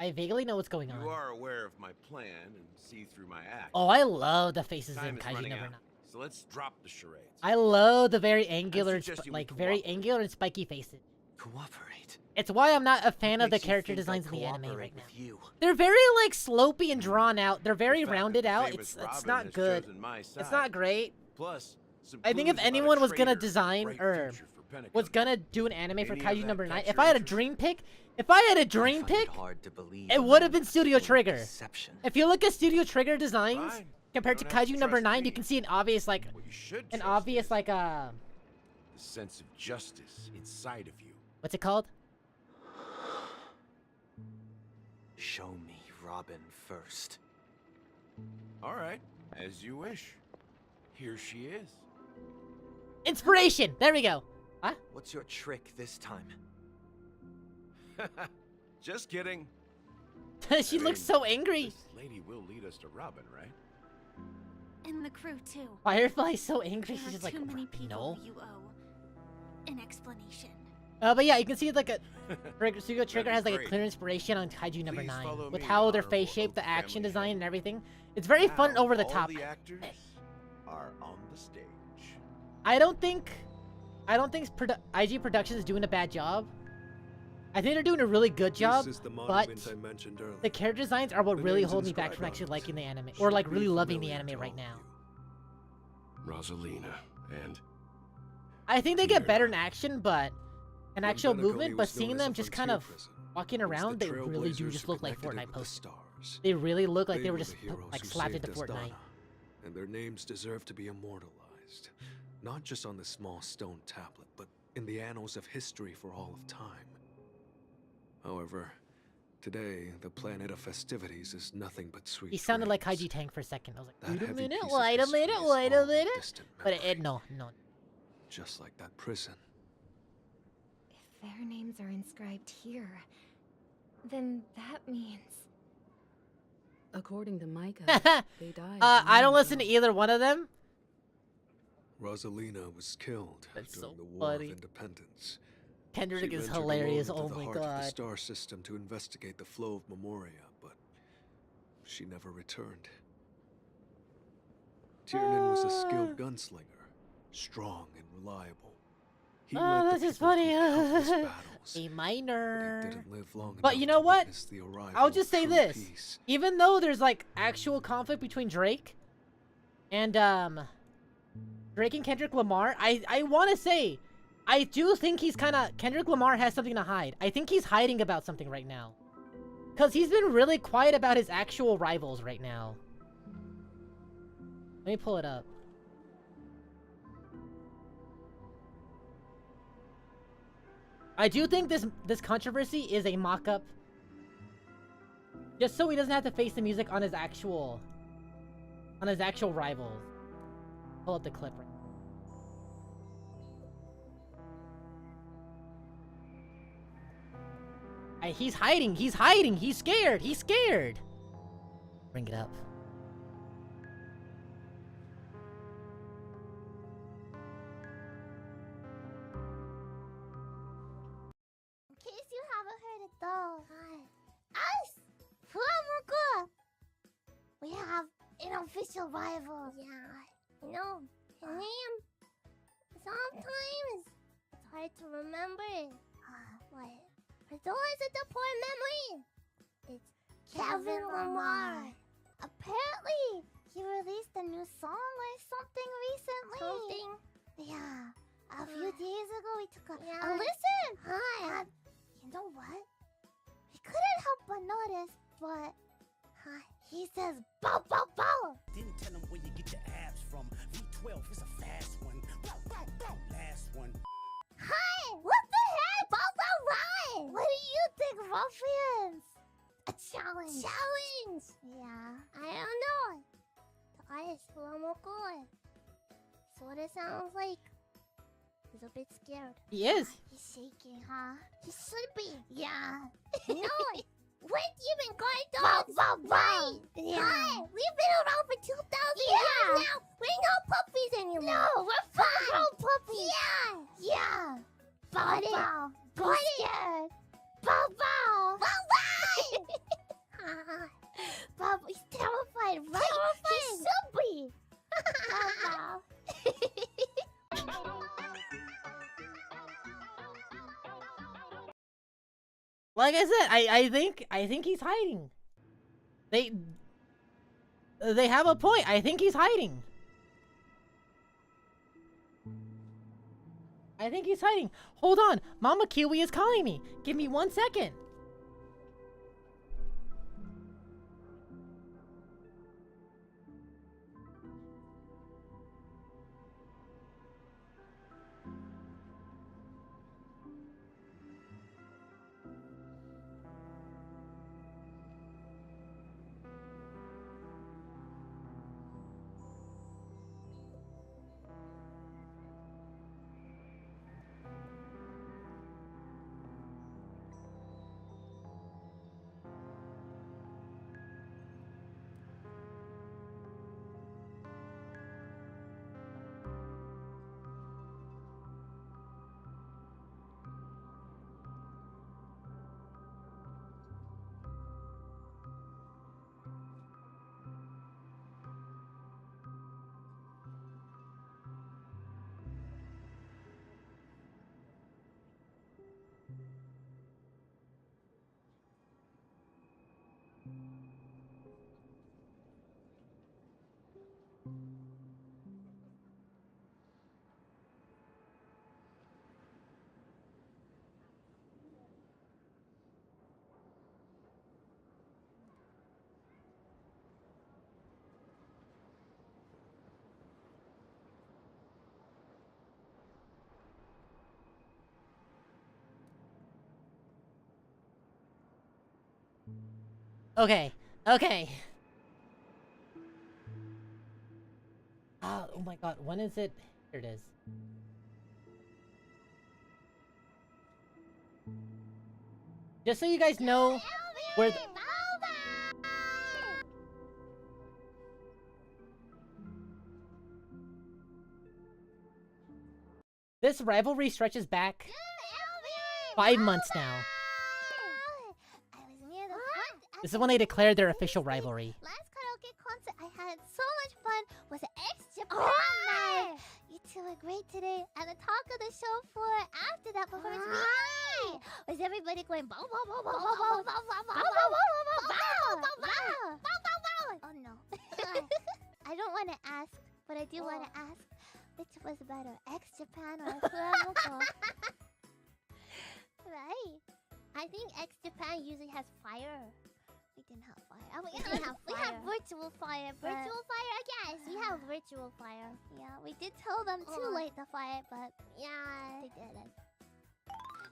I vaguely know what's going on. You are aware of my plan and see through my acts. Oh, I love the faces Time in is Kaiju running number out, 9. so let's drop the charades. I love the very angular, suggest you like would very cooperate. angular and spiky faces. Cooperate? It's why I'm not a fan of the Makes you character think I designs in the anime cooperate right now. with you? They're very like slopey and drawn out. They're very The fact that rounded the out. famous It's Robin not has good. chosen my It's side. not great. Plus, some I think if clues about a anyone was gonna traitor, design bright or future for Pentagon. was gonna do an anime for Any of Kaiju that number 9, catch if your I had a interest? dream pick, if I had a I dream find pick, it hard to believe it a would have man been Studio full of Trigger. deception. If you look at Studio Trigger designs Fine. compared to You don't have to Kaiju number trust 9, you me. can see an obvious like What you should an trust obvious is like the sense of justice inside of you. what's it called? Show me Robin first. All right, as you wish. Here she is. Inspiration. There we go. Huh? What's your trick this time? Just kidding. She I looks mean, so angry. This lady will lead us to Robin, right? And the crew, too. Firefly's so angry. There She's are just like, too many people no. who you owe an explanation. But yeah, you can see like a Studio Trigger has like a great. clear inspiration on Kaiju number Please 9 follow with me, how their honorable face shape, the Oak action family design, head. and everything. It's very fun and Now, over the all top. the actors are on the stage. I don't think IG Productions is doing a bad job. I think they're doing a really good job, This is the but monument I mentioned earlier. the character designs are what The really names hold me back inscribed from on actually it liking the anime should or like be really loving the familiar anime to right all now. of Rosalina and I think they get Kira. better in action, but an When actual Benacoli movement. But was known seeing as them a just kind frontier of prison, walking it was around, the they really do trailblazers just who look like connected it Fortnite with the posters. stars. They really look like They they were were just the heroes like who slapped saved into Asdana, Fortnite. and their names deserve to be immortalized, not just on this small stone tablet, but in the annals of history for all of time. However, today, the planet of festivities is nothing but sweet He sounded like dreams. Kaiji Tank for a second. I was That like, wait a heavy minute, piece of wait a history minute, is wait a all minute. distant But it, memory, no. just like that prison. If their names are inscribed here, then that means... According to Micah, they died. I don't long listen to ago. either one of them. Rosalina was killed That's during so the War funny. of Independence. Kendrick She is ventured hilarious. alone Oh into the my heart of the god. star system to investigate the flow of Memoria, but she never returned. Tiernan was a skilled gunslinger, strong and reliable. He led Oh, the this is people funny. through countless battles, A but he minor. didn't live long But enough you know to what? witness the arrival I'll of just say true this. peace. Even though there's like actual conflict between Drake and Kendrick Lamar, I want to say I do think he's kind of Kendrick Lamar has something to hide. I think he's hiding about something right now. Cuz he's been really quiet about his actual rivals right now. Let me pull it up. I do think this controversy is a mock-up, just so he doesn't have to face the music on his actual rivals. Pull up the clip. He's hiding. He's hiding. He's scared. He's scared. Bring it up. unofficial rival. Yeah, you know, his name. Sometimes it's hard to remember it. What? For those with the poor memory, it's Kevin Lamar. Apparently, he released a new song or something recently. Yeah. A few days ago, we took a listen. And you know what? We couldn't help but notice, but he says bow bow bow. Didn't tell him where you get your abs from. V12 is a fast one. Bow bow bow. Last one. Hi! What the heck? Bow bow bow! What do you think, ruffians? A challenge. Challenge! Yeah, I don't know. The guy is good. So it sounds like he's a bit scared. He is. He's shaking, huh? He should be. Yeah. No, we're even guard dogs. Right. Yeah. Hi, we've been around for 2,000 years now. We're no puppies anymore. No, we're full-grown puppies. Yeah. Yeah. Got it. Got it. Bow bow. Bow bow. Bob, he's terrified, right? Terrified. He should be. Bow bow. Like I said, I think he's hiding. They have a point. I think he's hiding. I think he's hiding. Hold on. Mama Kiwi is calling me. Give me 1 second. Okay. Okay. Oh my god, when is it? Here it is. Just so you guys know where the... This rivalry stretches back 5 months now. This is when they declared their official rivalry. Last karaoke concert I had so much fun was extra night. You two were great today, and the talk of the show floor after that performance was everybody going bow bow bow bow bow bow bow bow bow bow bow bow bow. Oh no. I don't want to ask, but I do want to ask, which was better, X Japan or Flamenco? Right. I think X Japan usually has fire. We didn't have fire. Oh, we didn't have fire. We have virtual fire. Virtual fire? Yes, we have virtual fire. Yeah, we did tell them to light the fire, but yeah, they didn't.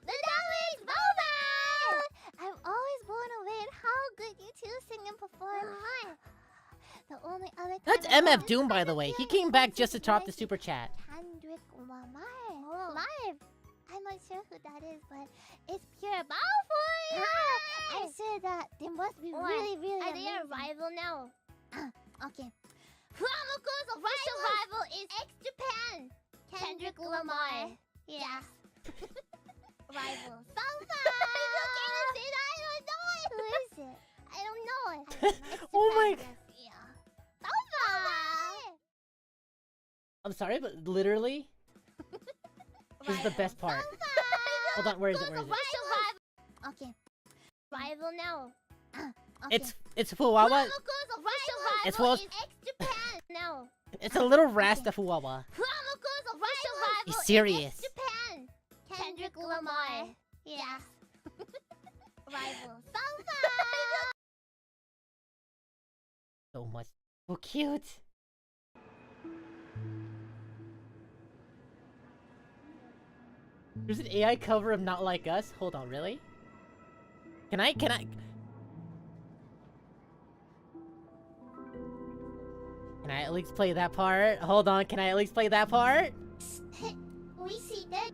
The damage over! I'm always blown away at how good you two sing and perform. The only other That's MF Doom, by the way. He came back just to top the super chat. Kendrick Lamar. Live. I'm not sure who that is, but it's pure Malfoy! I'm sure that they must be really, really amazing. Are they a rival now? Okay. Flamenco's official rival is X Japan! Kendrick Lamar. Yes. Rivals. Malfoy! You can't say that! I don't know it! Who is it? I don't know it. Oh my god. Yeah. Malfoy! I'm sorry, but literally, this is the best part. Hold on, where is it? Where is it? Okay. Rival now. Okay. It's Fuwawa. It's well. No. It's a little Rasta Fuwawa. He's serious. Japan. Kendrick Lamar. Yeah. Rival. So much. So cute. There's an AI cover of Not Like Us? Hold on, really? Can I? Can I at least play that part? Hold on, can I at least play that part? We see that.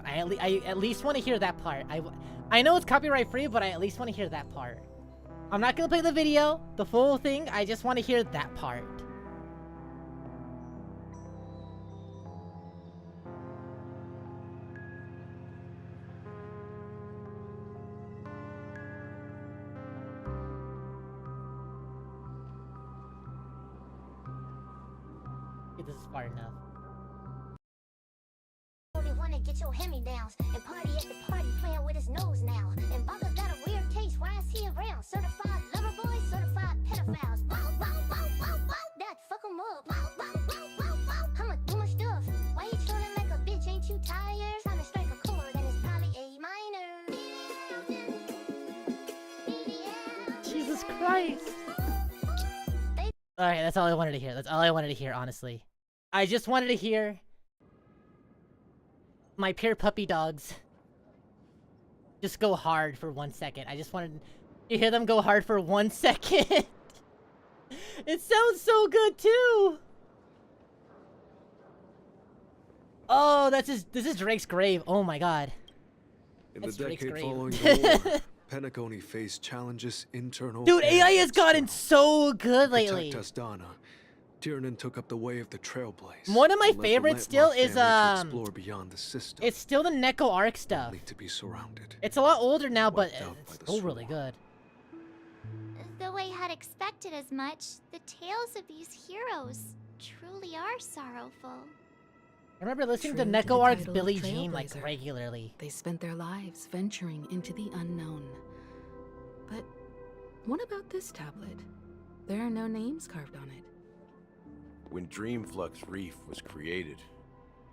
I at least want to hear that part. I know it's copyright free, but I at least want to hear that part. I'm not gonna play the video, the full thing. I just want to hear that part. Okay, this is far enough. Wanna get your hand-me-downs and party at the party playing with his nose now. And Baba got a weird taste, why is he around? Certified lover boy, certified pedophiles. Wow, wow, wow, wow, wow. That fuck 'em up. Wow, wow, wow, wow, wow. I'ma do my stuff. Why you trying like a bitch? Ain't you tired? Trying to strike a chord and it's probably A minor. Jesus Christ. Alright, that's all I wanted to hear. That's all I wanted to hear, honestly. I just wanted to hear my pure puppy dogs just go hard for 1 second. I just wanted to hear them go hard for 1 second. It sounds so good too. Oh, this is Drake's grave. Oh my god. In That's the Drake's decade grave. following the war, Penacony faced challenges internal. Dude, and AI has gotten external. so good To lately. protect Astana, Tiernan took up the way of the Trailblaze. One of my and led the favorites still Landmark is family to explore beyond the system, it's still the Neko Arc stuff. only to be surrounded. It's a lot older now, but Wiped out it's by the still really good. Though I had expected as much, the tales of these heroes truly are sorrowful. I remember listening True to the Neko Arc's title of Billie Jean like Trailblazer. regularly. They spent their lives venturing into the unknown. But what about this tablet? There are no names carved on it. When Dreamflux Reef was created,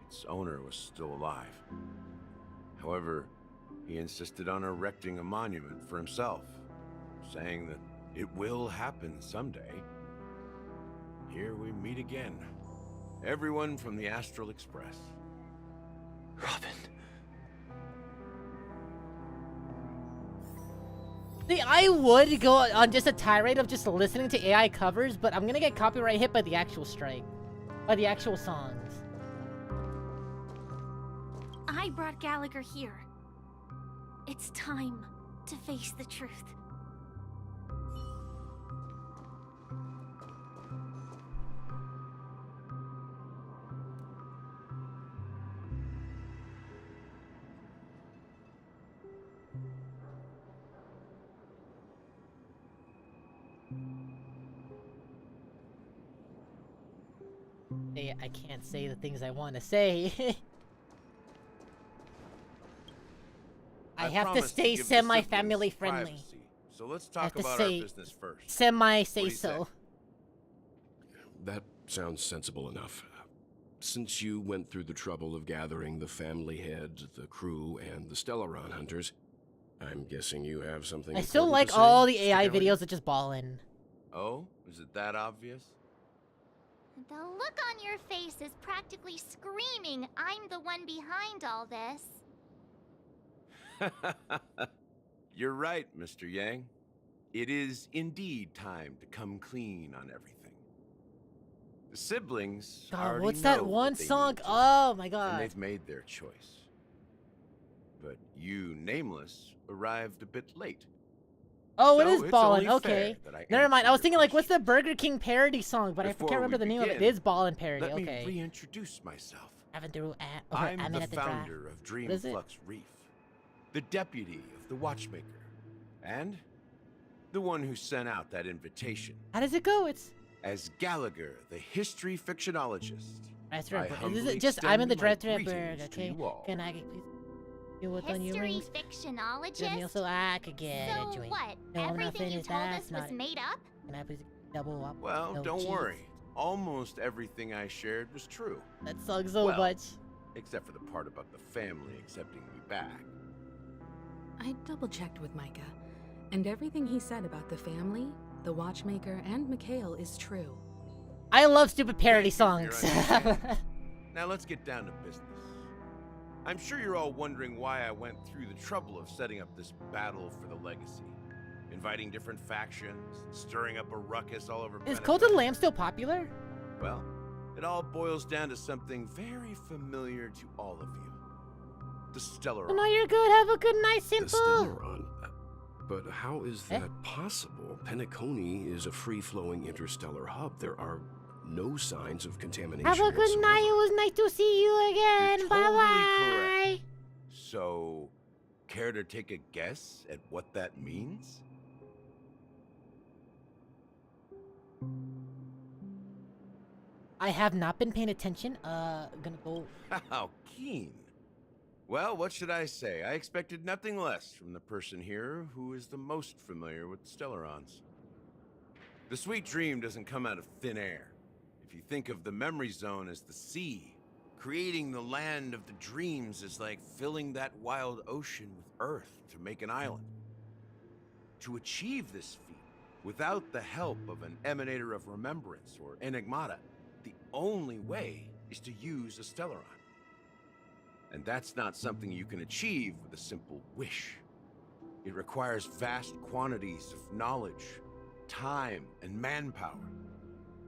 its owner was still alive. However, he insisted on erecting a monument for himself, saying that it will happen someday. Here we meet again. Everyone from the Astral Express. Robin. See, I would go on just a tirade of just listening to AI covers, but I'm gonna get copyright hit by the actual strike. By the actual songs. I brought Gallagher here. It's time to face the truth. I can't say the things I want to say. I have to promised stay give the semi-family siblings friendly. privacy, so let's I have talk to about say our business first. semi say What do you so. That sounds sensible enough. Since you went through the trouble of gathering the family heads, the crew, and the Stellaron hunters, I'm guessing you have something I still important like to say, all the AI Scalia? videos that just ball in. Oh, is it that obvious? The look on your face is practically screaming, I'm the one behind all this. You're right, Mr. Yang. It is indeed time to come clean on everything. The siblings God, already what's that know one what they song? need to, Oh my and god. they've made their choice. But you, Nameless, arrived a bit late. Oh, it So is it's ballin', only okay. fair that I Never mind, I answer was your thinking like, what's the Burger King parody song, but I Before can't remember we the name of it. It begin, is Ballin' parody, Let okay. me reintroduce myself. I'm the founder of Dreamflux Reef, the deputy of the Watchmaker, and the one who sent out that invitation. How does it go? It's as Gallagher, the history fictionologist. Is it just I'm in the director of Bird, okay? Can I please do what's on your History rings? fictionologist? So I could get So a joint. what? No, I'm not Everything you finished. told That's us was not it. made up? Can I please double up? Well, No, don't jeez. worry. Almost everything I shared was true. That sucks so Well, much. Except for the part about the family accepting me back. I double-checked with Micah, and everything he said about the family, the Watchmaker, and Mikhail is true. I love stupid parody Thank you songs. for your understanding. Now let's get down to business. I'm sure you're all wondering why I went through the trouble of setting up this battle for the legacy. Inviting different factions, stirring up a ruckus all over Is Benefit. Cult of the Lamb still popular? Well, it all boils down to something very familiar to all of you. The Stellaron. No, you're good. Have a good night, The Simple. Stellaron? But how is that possible? Penacony is a free-flowing interstellar hub. There are no signs of contamination. Have a good night. It was nice to see you again. You're Bye totally bye. correct. So, care to take a guess at what that means? I have not been paying attention. Gonna go. How keen. Well, what should I say? I expected nothing less from the person here who is the most familiar with Stellarons. The sweet dream doesn't come out of thin air. If you think of the memory zone as the sea, creating the land of the dreams is like filling that wild ocean with earth to make an island. To achieve this feat, without the help of an emanator of remembrance or enigmata, the only way is to use a Stellaron. And that's not something you can achieve with a simple wish. It requires vast quantities of knowledge, time, and manpower.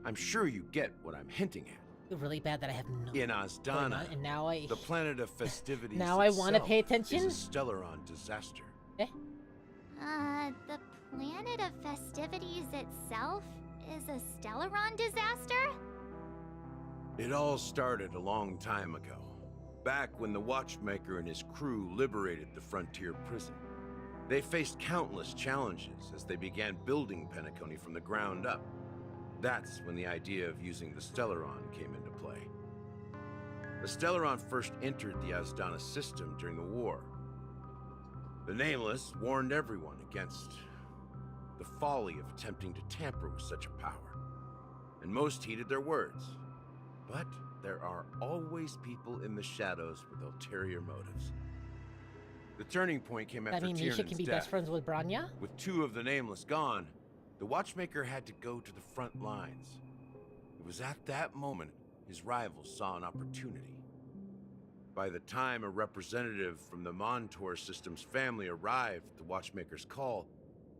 I'm sure you get what I'm hinting at. It's really bad that I have no. In Azdana, and now the planet of festivities Now I want to itself pay attention. is a Stellaron disaster. Eh? The planet of festivities itself is a Stellaron disaster? It all started a long time ago, back when the Watchmaker and his crew liberated the frontier prison. They faced countless challenges as they began building Penacony from the ground up. That's when the idea of using the Stellaron came into play. The Stellaron first entered the Azdana system during the war. The Nameless warned everyone against the folly of attempting to tamper with such a power, and most heeded their words. But there are always people in the shadows with ulterior motives. The turning point came after Nisha Tiernan's can be death. best friends with Branya? With two of the Nameless gone, the Watchmaker had to go to the front lines. It was at that moment his rivals saw an opportunity. By the time a representative from the Montour System's family arrived at the Watchmaker's call,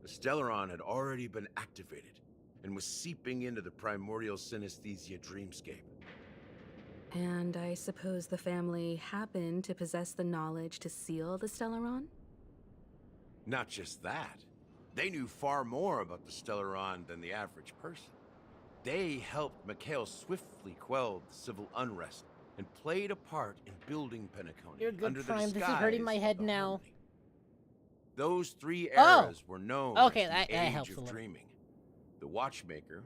the Stellaron had already been activated and was seeping into the primordial synesthesia dreamscape. And I suppose the family happened to possess the knowledge to seal the Stellaron? Not just that. They knew far more about the Stellaron than the average person. They helped Mikhail swiftly quell the civil unrest and played a part in building Penacony. You're good, under the Prime. This is disguise hurting my of head the now. Harmony. Those three Oh! eras were known Okay, as that the Age helps a of little. Dreaming. The Watchmaker,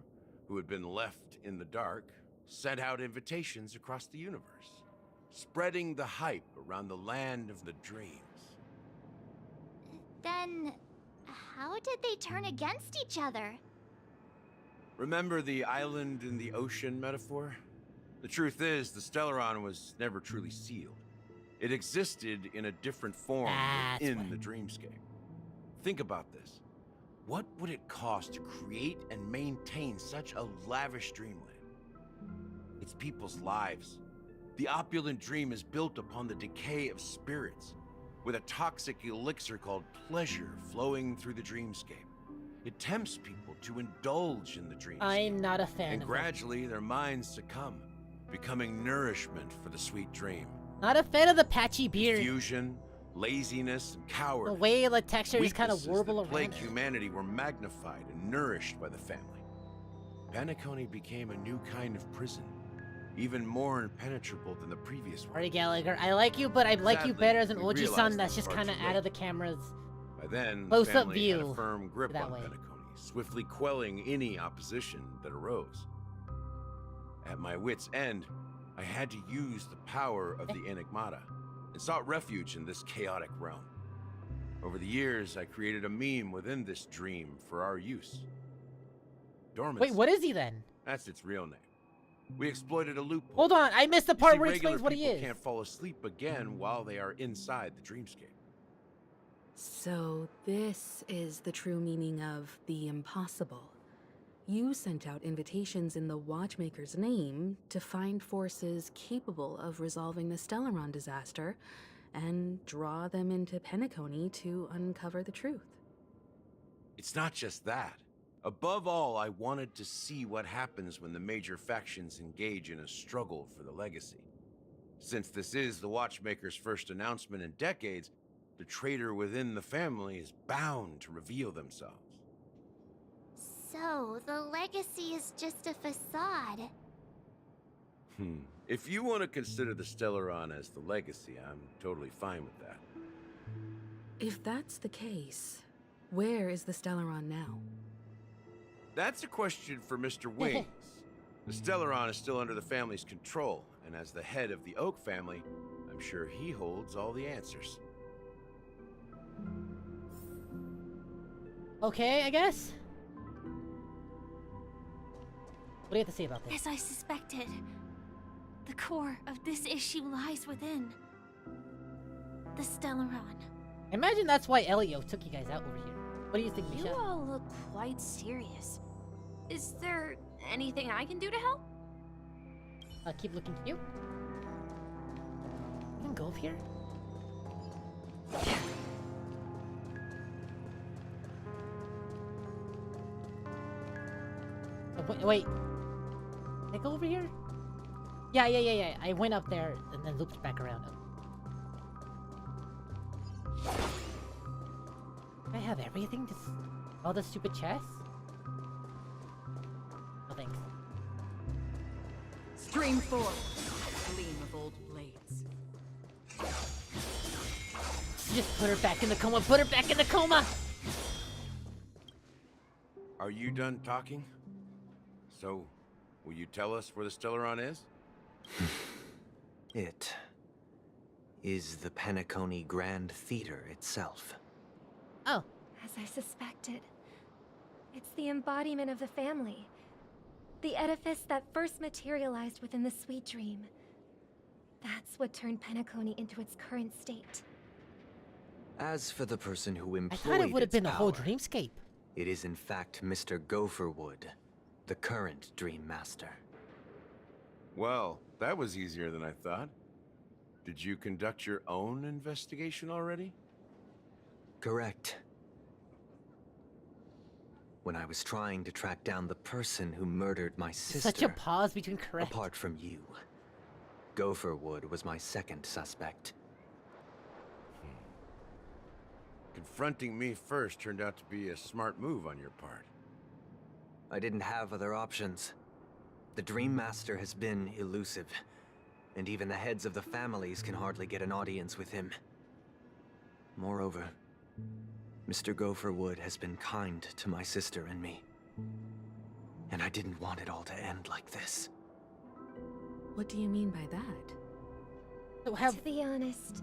who had been left in the dark, sent out invitations across the universe, spreading the hype around the land of the dreams. Then, how did they turn against each other? Remember the island in the ocean metaphor? The truth is, the Stellaron was never truly sealed. It existed in a different form within the dreamscape. Think about this. What would it cost to create and maintain such a lavish dreamland? It's people's lives. The opulent dream is built upon the decay of spirits, with a toxic elixir called pleasure flowing through the dreamscape. It tempts people to indulge in the dreamscape. I'm not a fan And of gradually their minds succumb, becoming nourishment for the sweet dream. Not a fan of the patchy beard. Confusion, laziness, and cowardice. The way the texture is kind of Weaknesses warble that around plagued it. humanity were magnified and nourished by the family. Penacony became a new kind of prison, even more impenetrable than the previous one. Alright, Gallagher, I like you, but I like you Sadly, better as an we Oji-san realized that's the just far kind of too out late. of the cameras. By then, the Close-up family had view a firm grip that on way. Penacony, swiftly quelling any opposition that arose. At my wit's end, I had to use the power of the Enigmata and sought refuge in this chaotic realm. Over the years, I created a meme within this dream for our use. Dormancy. Wait, what is he then? That's its real name. We exploited a loophole. Hold on, I missed the You part see, where he regular explains what he people is. can't fall asleep again while they are inside the dreamscape. So this is the true meaning of the impossible. You sent out invitations in the Watchmaker's name to find forces capable of resolving the Stellaron disaster and draw them into Penacony to uncover the truth. It's not just that. Above all, I wanted to see what happens when the major factions engage in a struggle for the legacy. Since this is the Watchmaker's first announcement in decades, the traitor within the family is bound to reveal themselves. So, the legacy is just a facade. If you want to consider the Stellaron as the legacy, I'm totally fine with that. If that's the case, where is the Stellaron now? That's a question for Mr. Wings. The Stellaron is still under the family's control, and as the head of the Oak family, I'm sure he holds all the answers. Okay, I guess. What do you have to say about this? As I suspected, the core of this issue lies within the Stellaron. Imagine that's why Elio took you guys out over here. What do you think, You Michelle? all look quite serious. Is there anything I can do to help? Keep looking cute. You can go up here? Oh, wait. Can I go over here? Yeah. I went up there and then looped back around. I have everything? Just all the stupid chests? No thanks. Stream forth, gleam of old blades. Just put her back in the coma. Put her back in the coma! Are you done talking? So, will you tell us where the Stellaron is? It is the Penacony Grand Theater itself. Oh. As I suspected. It's the embodiment of the family. The edifice that first materialized within the Sweet Dream. That's what turned Penacony into its current state. As for the person who I employed thought it would have its been the whole power, dreamscape. it is in fact Mr. Gopherwood, the current Dream Master. Well, that was easier than I thought. Did you conduct your own investigation already? Correct. When I was trying to track down the person who murdered my sister... Such a pause between correct. Apart from you, Gopherwood was my second suspect. Confronting me first turned out to be a smart move on your part. I didn't have other options. The Dream Master has been elusive, and even the heads of the families can hardly get an audience with him. Moreover, Mr. Gopherwood has been kind to my sister and me. And I didn't want it all to end like this. What do you mean by that? To be honest,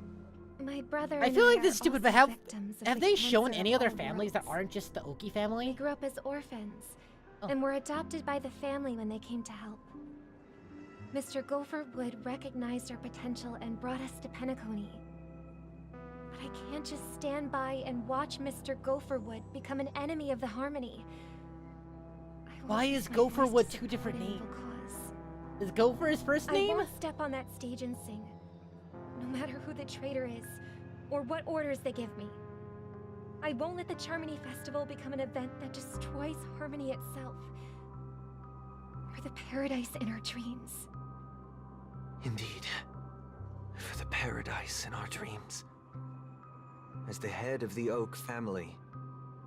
my brother I and feel like are this is stupid, but also have victims of the they shown cancer any of other all families that worlds. aren't just the Oki family? They grew up as orphans, and were adopted by the family when they came to help. Mr. Gopherwood recognized our potential and brought us to Penacony. But I can't just stand by and watch Mr. Gopherwood become an enemy of the Harmony. Why is Gopherwood two different names? Is Gopher his first name? I won't step on that stage and sing, no matter who the traitor is, or what orders they give me. I won't let the Charmony Festival become an event that destroys Harmony itself, or the paradise in our dreams. Indeed. For the paradise in our dreams. As the head of the Oak family,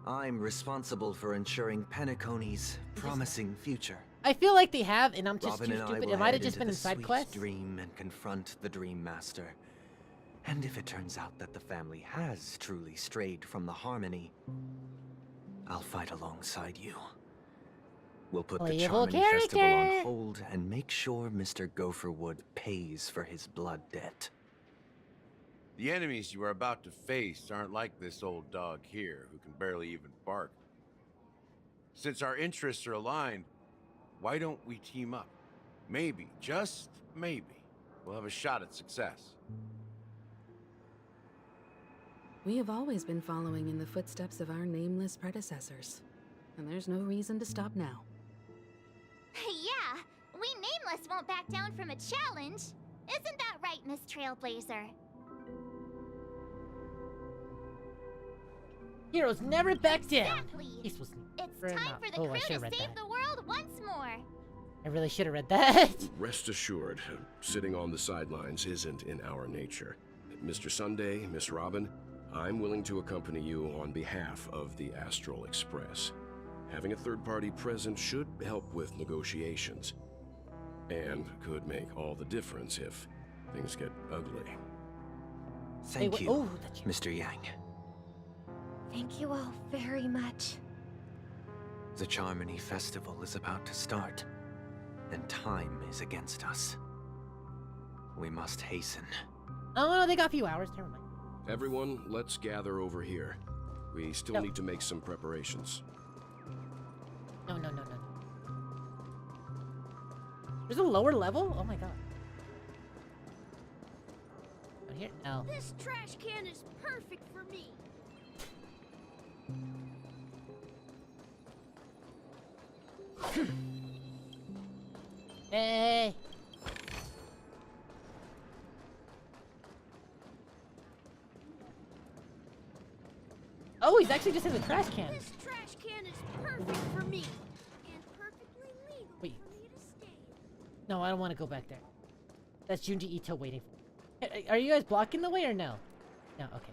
I'm responsible for ensuring Penacony's promising future. I feel like they have, and I'm just Robin too and I stupid. will It might have head just into been the in side sweet quests. dream and confront the Dream Master. And if it turns out that the family has truly strayed from the harmony, I'll fight alongside you. We'll put the Playable Charmony Festival on character. hold and make sure Mr. Gopherwood pays for his blood debt. The enemies you are about to face aren't like this old dog here, who can barely even bark. Since our interests are aligned, why don't we team up? Maybe, just maybe, we'll have a shot at success. We have always been following in the footsteps of our nameless predecessors, and there's no reason to stop now. Yeah, we Nameless won't back down from a challenge. Isn't that right, Miss Trailblazer? Heroes never back down. Exactly. This was It's never time enough. for the Oh, I crew should've to read save that. the world once more. I really should have read that. Rest assured, sitting on the sidelines isn't in our nature. Mr. Sunday, Miss Robin, I'm willing to accompany you on behalf of the Astral Express. Having a third party present should help with negotiations, and could make all the difference if things get ugly. Thank you, Mr. Yang. Thank you all very much. The Charmony Festival is about to start, and time is against us. We must hasten. Oh no, they got a few hours. Never mind. Everyone, let's gather over here. We still need to make some preparations. No. There's a lower level? Oh my god. Down here? No. This trash can is perfect for me. Hey! Oh, he's actually just in the trash can. This trash can is perfect for me. And perfectly legal Wait. for me to stay. No, I don't want to go back there. That's Junji Ito waiting for me. Are you guys blocking the way or no? No, okay.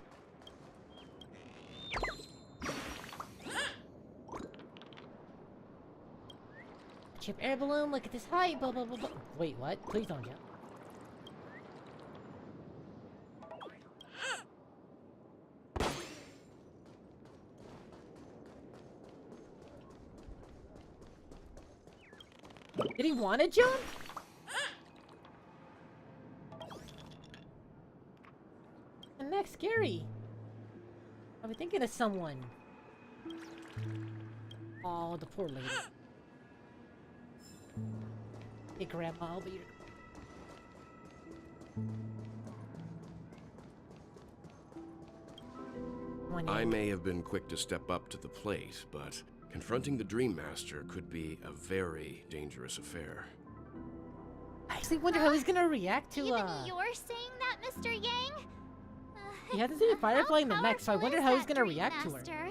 Chip air balloon, look at this height, blah blah blah blah. Wait, what? Please don't jump. Did he want to jump? And that's scary. I was thinking of someone. Oh, the poor lady. Hey, Grandma, I'll be your... I may have been quick to step up to the plate, but confronting the Dream Master could be a very dangerous affair. I actually wonder how he's gonna react to, Even you're saying that, Mr. Yang? He hasn't seen Firefly in the neck, so I wonder how he's gonna react to her.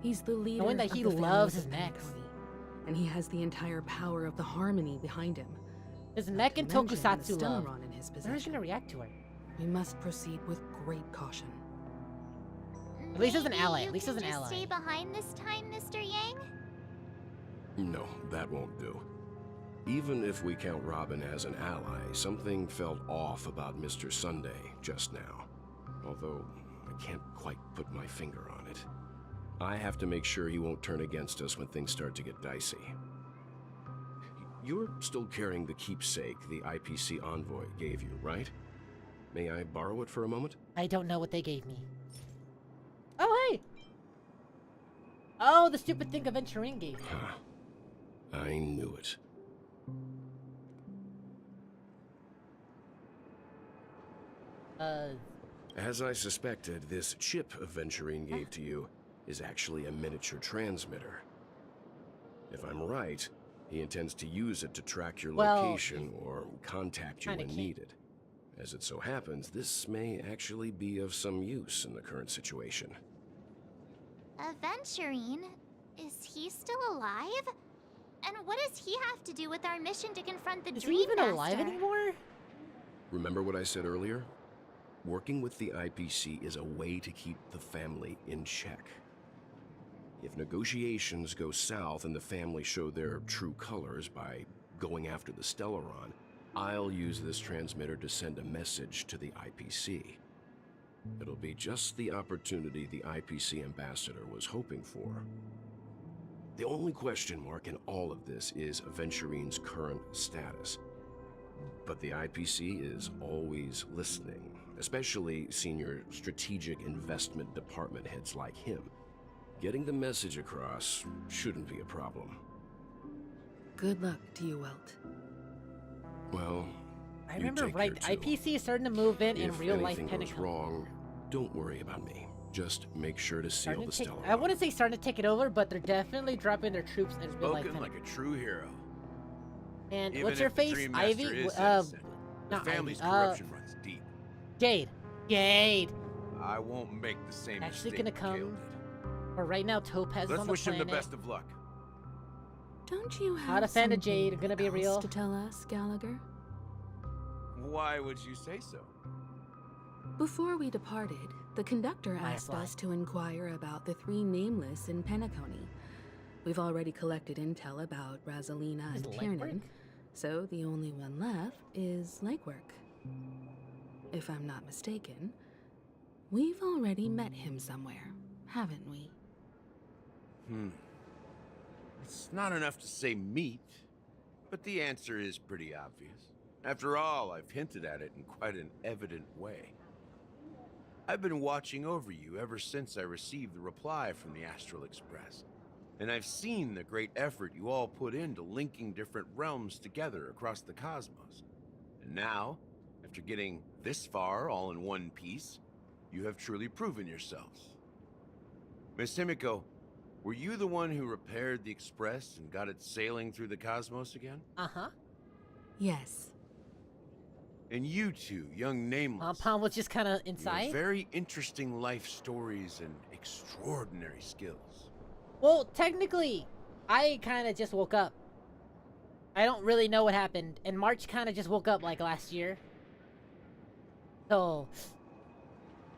He's the leader Knowing that of he the family loves of his necks. Penacony, and he has the entire power of the harmony behind him. His neck and Not to mention tokusatsu the love. Stellaron in his How's he possession. gonna react to her? We must proceed with great caution. At least as an Maybe ally. you At least as can an just ally. Stay behind this time, Mr. Yang? No, that won't do. Even if we count Robin as an ally, something felt off about Mr. Sunday just now. Although, I can't quite put my finger on it. I have to make sure he won't turn against us when things start to get dicey. You're still carrying the keepsake the IPC envoy gave you, right? May I borrow it for a moment? I don't know what they gave me. Oh, hey! Oh, the stupid thing Aventurine gave me. Huh. I knew it. As I suspected, this chip Aventurine gave to you is actually a miniature transmitter. If I'm right, he intends to use it to track your location or contact you when needed. As it so happens, this may actually be of some use in the current situation. Aventurine? Is he still alive? And what does he have to do with our mission to confront the Is Dream he even Master? alive anymore? Remember what I said earlier? Working with the IPC is a way to keep the family in check. If negotiations go south and the family show their true colors by going after the Stellaron, I'll use this transmitter to send a message to the IPC. It'll be just the opportunity the IPC ambassador was hoping for. The only question mark in all of this is Aventurine's current status. But the IPC is always listening, especially senior strategic investment department heads like him. Getting the message across shouldn't be a problem. Good luck to you, Welt. Well, I remember, right, IPC is starting to move in real life If anything goes wrong, don't worry about me. Just make sure to seal the Stellar. I wouldn't say starting to take it over, but they're definitely dropping their troops in real life. Spoken like a true hero. And Even what's your if the face? Dream Ivy? Master is innocent, the not family's Ivy, corruption runs deep. Jade. Jade. I won't make the same Actually mistake gonna come. Gale did. But right now, Topaz is Let's on the wish planet. him the best of luck. Don't you have Not a fan of something Jade, gonna be else real. to tell us, Gallagher? Why would you say so? Before we departed, the conductor asked Firefly. us to inquire about the 3 nameless in Penacony. We've already collected intel about Razelina and Is Tiernan, Lakework? so the only one left is Lakework. If I'm not mistaken, we've already met him somewhere, haven't we? It's not enough to say meet, but the answer is pretty obvious. After all, I've hinted at it in quite an evident way. I've been watching over you ever since I received the reply from the Astral Express, and I've seen the great effort you all put into linking different realms together across the cosmos. And now, after getting this far all in one piece, you have truly proven yourselves. Miss Himiko, were you the one who repaired the Express and got it sailing through the cosmos again? Uh-huh. Yes. And you two, young nameless, Pom was just kind of you have inside. very interesting life stories and extraordinary skills. Well, technically, I kind of just woke up. I don't really know what happened, and March kind of just woke up like last year. So,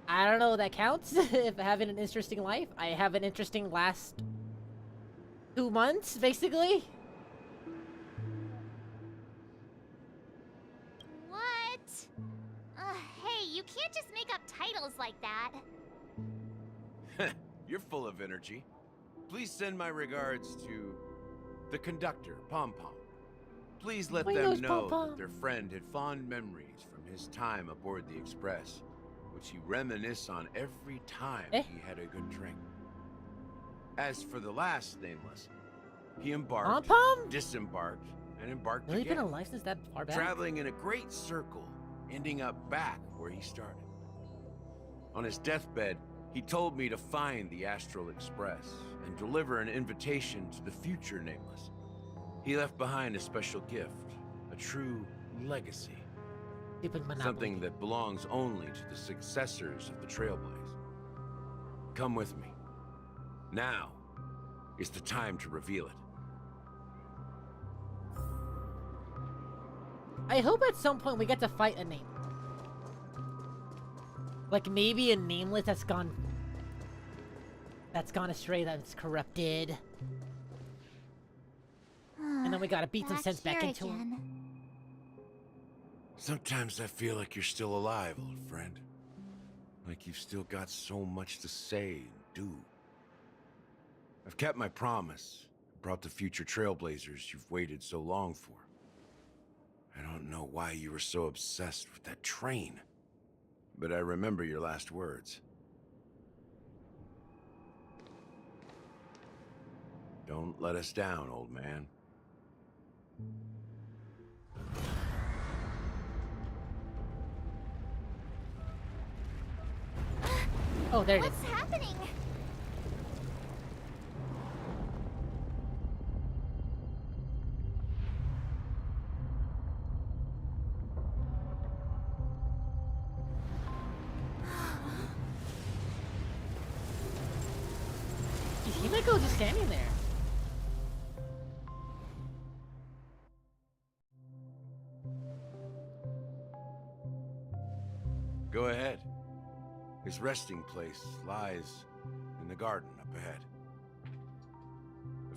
I don't know if that counts. If having an interesting life, I have an interesting last 2 months, basically. What? Hey, you can't just make up titles like that. You're full of energy. Please send my regards to the conductor, Pom Pom. Please let them know that their friend had fond memories from his time aboard the Express, which he reminisced on every time he had a good drink. As for the last nameless, he embarked, disembarked, and embarked Really again, been alive since that far back? traveling in a great circle, ending up back where he started. On his deathbed, he told me to find the Astral Express and deliver an invitation to the future nameless. He left behind a special gift, a true legacy. Something that belongs only to the successors of the Trailblaze. Come with me. Now is the time to reveal it. I hope at some point we get to fight a name. Like maybe a nameless that's gone astray, that's corrupted. And then we gotta beat some sense back into him. Sometimes I feel like you're still alive, old friend. Like you've still got so much to say and do. I've kept my promise, brought the future Trailblazers you've waited so long for. I don't know why you were so obsessed with that train, but I remember your last words. Don't let us down, old man. Oh, there it is. What's happening? Himiko's just standing there. Go ahead. His resting place lies in the garden up ahead.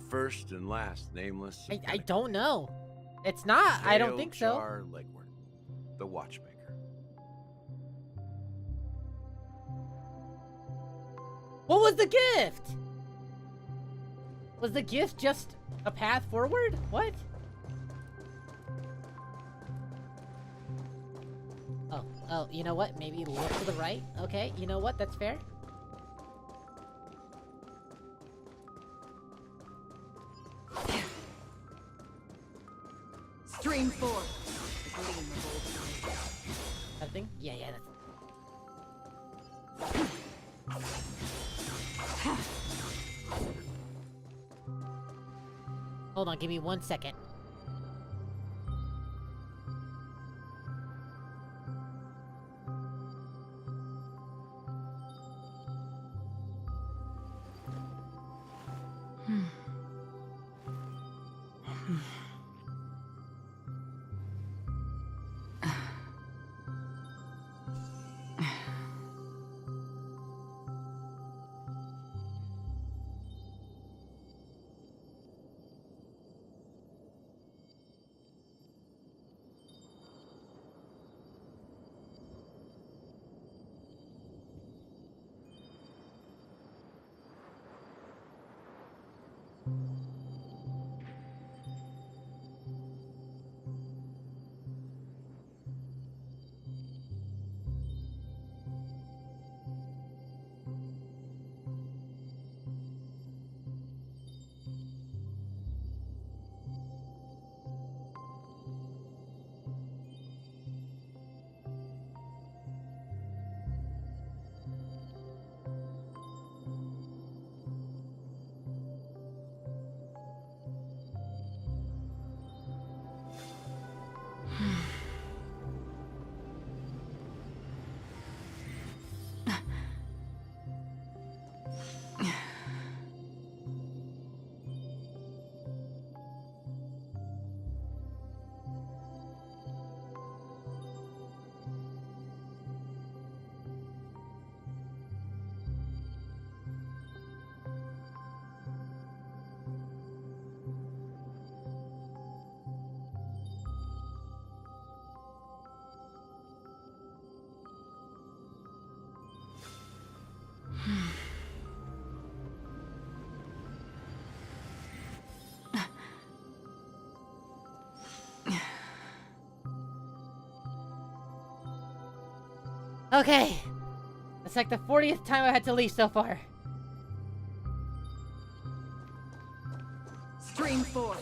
The first and last nameless. I don't know. It's not. I don't think so. Legward, the Watchmaker. What was the gift? Was the gift just a path forward? What? Oh, you know what? Maybe look to the right. Okay, you know what? That's fair. Stream 4. The gleam of old times. That thing? Yeah, that's... Hold on, give me 1 second. Okay. That's like the 40th time I had to leave so far. Stream 4.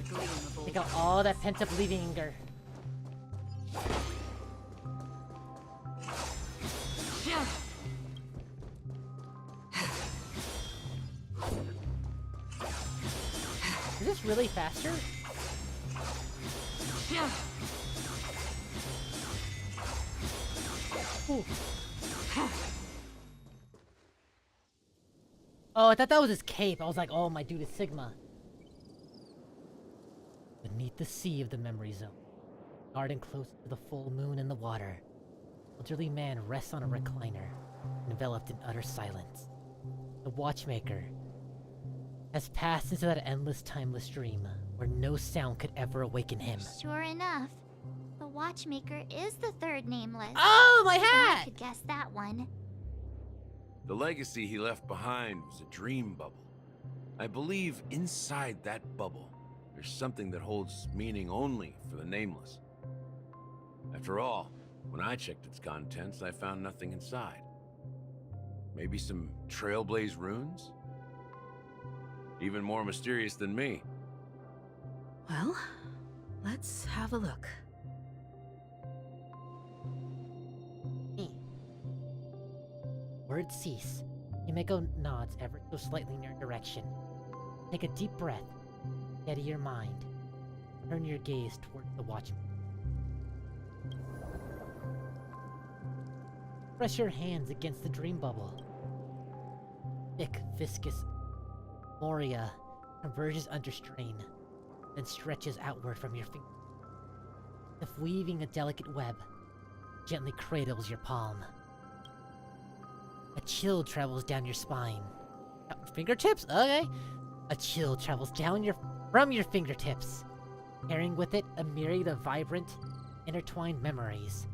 The gleam of old Take out all that pent-up leaving anger. Is this really faster? Ooh. Oh, I thought that was his cape. I was like, oh, my dude is Sigma. Beneath the sea of the memory zone, garden close to the full moon and the water, elderly man rests on a recliner, enveloped in utter silence. The Watchmaker has passed into that endless, timeless dream, where no sound could ever awaken him. Sure enough, the Watchmaker is the third nameless. Oh, my hat! I could guess that one. The legacy he left behind was a dream bubble. I believe inside that bubble, there's something that holds meaning only for the nameless. After all, when I checked its contents, I found nothing inside. Maybe some trailblaze runes? Even more mysterious than me. Well, let's have a look. Words cease. Himeko nods ever so slightly in your direction. Take a deep breath. Steady your mind. Turn your gaze towards the Watchman. Press your hands against the dream bubble. Thick, viscous moria converges under strain, then stretches outward from your fingers. As if weaving a delicate web, gently cradles your palm. A chill travels down your spine. Fingertips? Okay. A chill travels from your fingertips, carrying with it a myriad of vibrant, intertwined memories,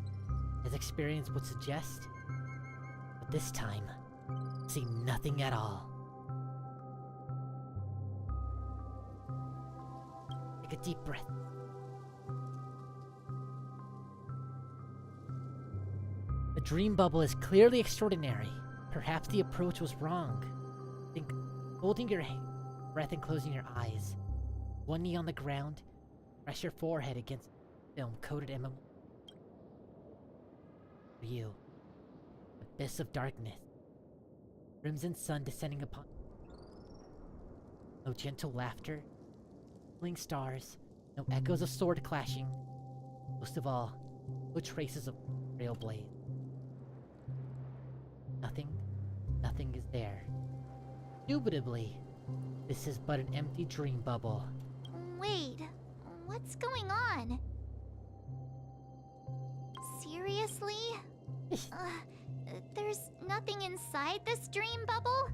as experience would suggest. But this time, see nothing at all. Take a deep breath. The dream bubble is clearly extraordinary. Perhaps the approach was wrong. Think, holding your breath and closing your eyes. One knee on the ground, press your forehead against film-coated MMO. For you, abyss of darkness. Crimson sun descending upon. No gentle laughter, twinkling stars, no echoes of sword clashing. Most of all, no traces of railblade. Nothing is there. Indubitably, this is but an empty dream bubble. Wait, what's going on? Seriously? There's nothing inside this dream bubble?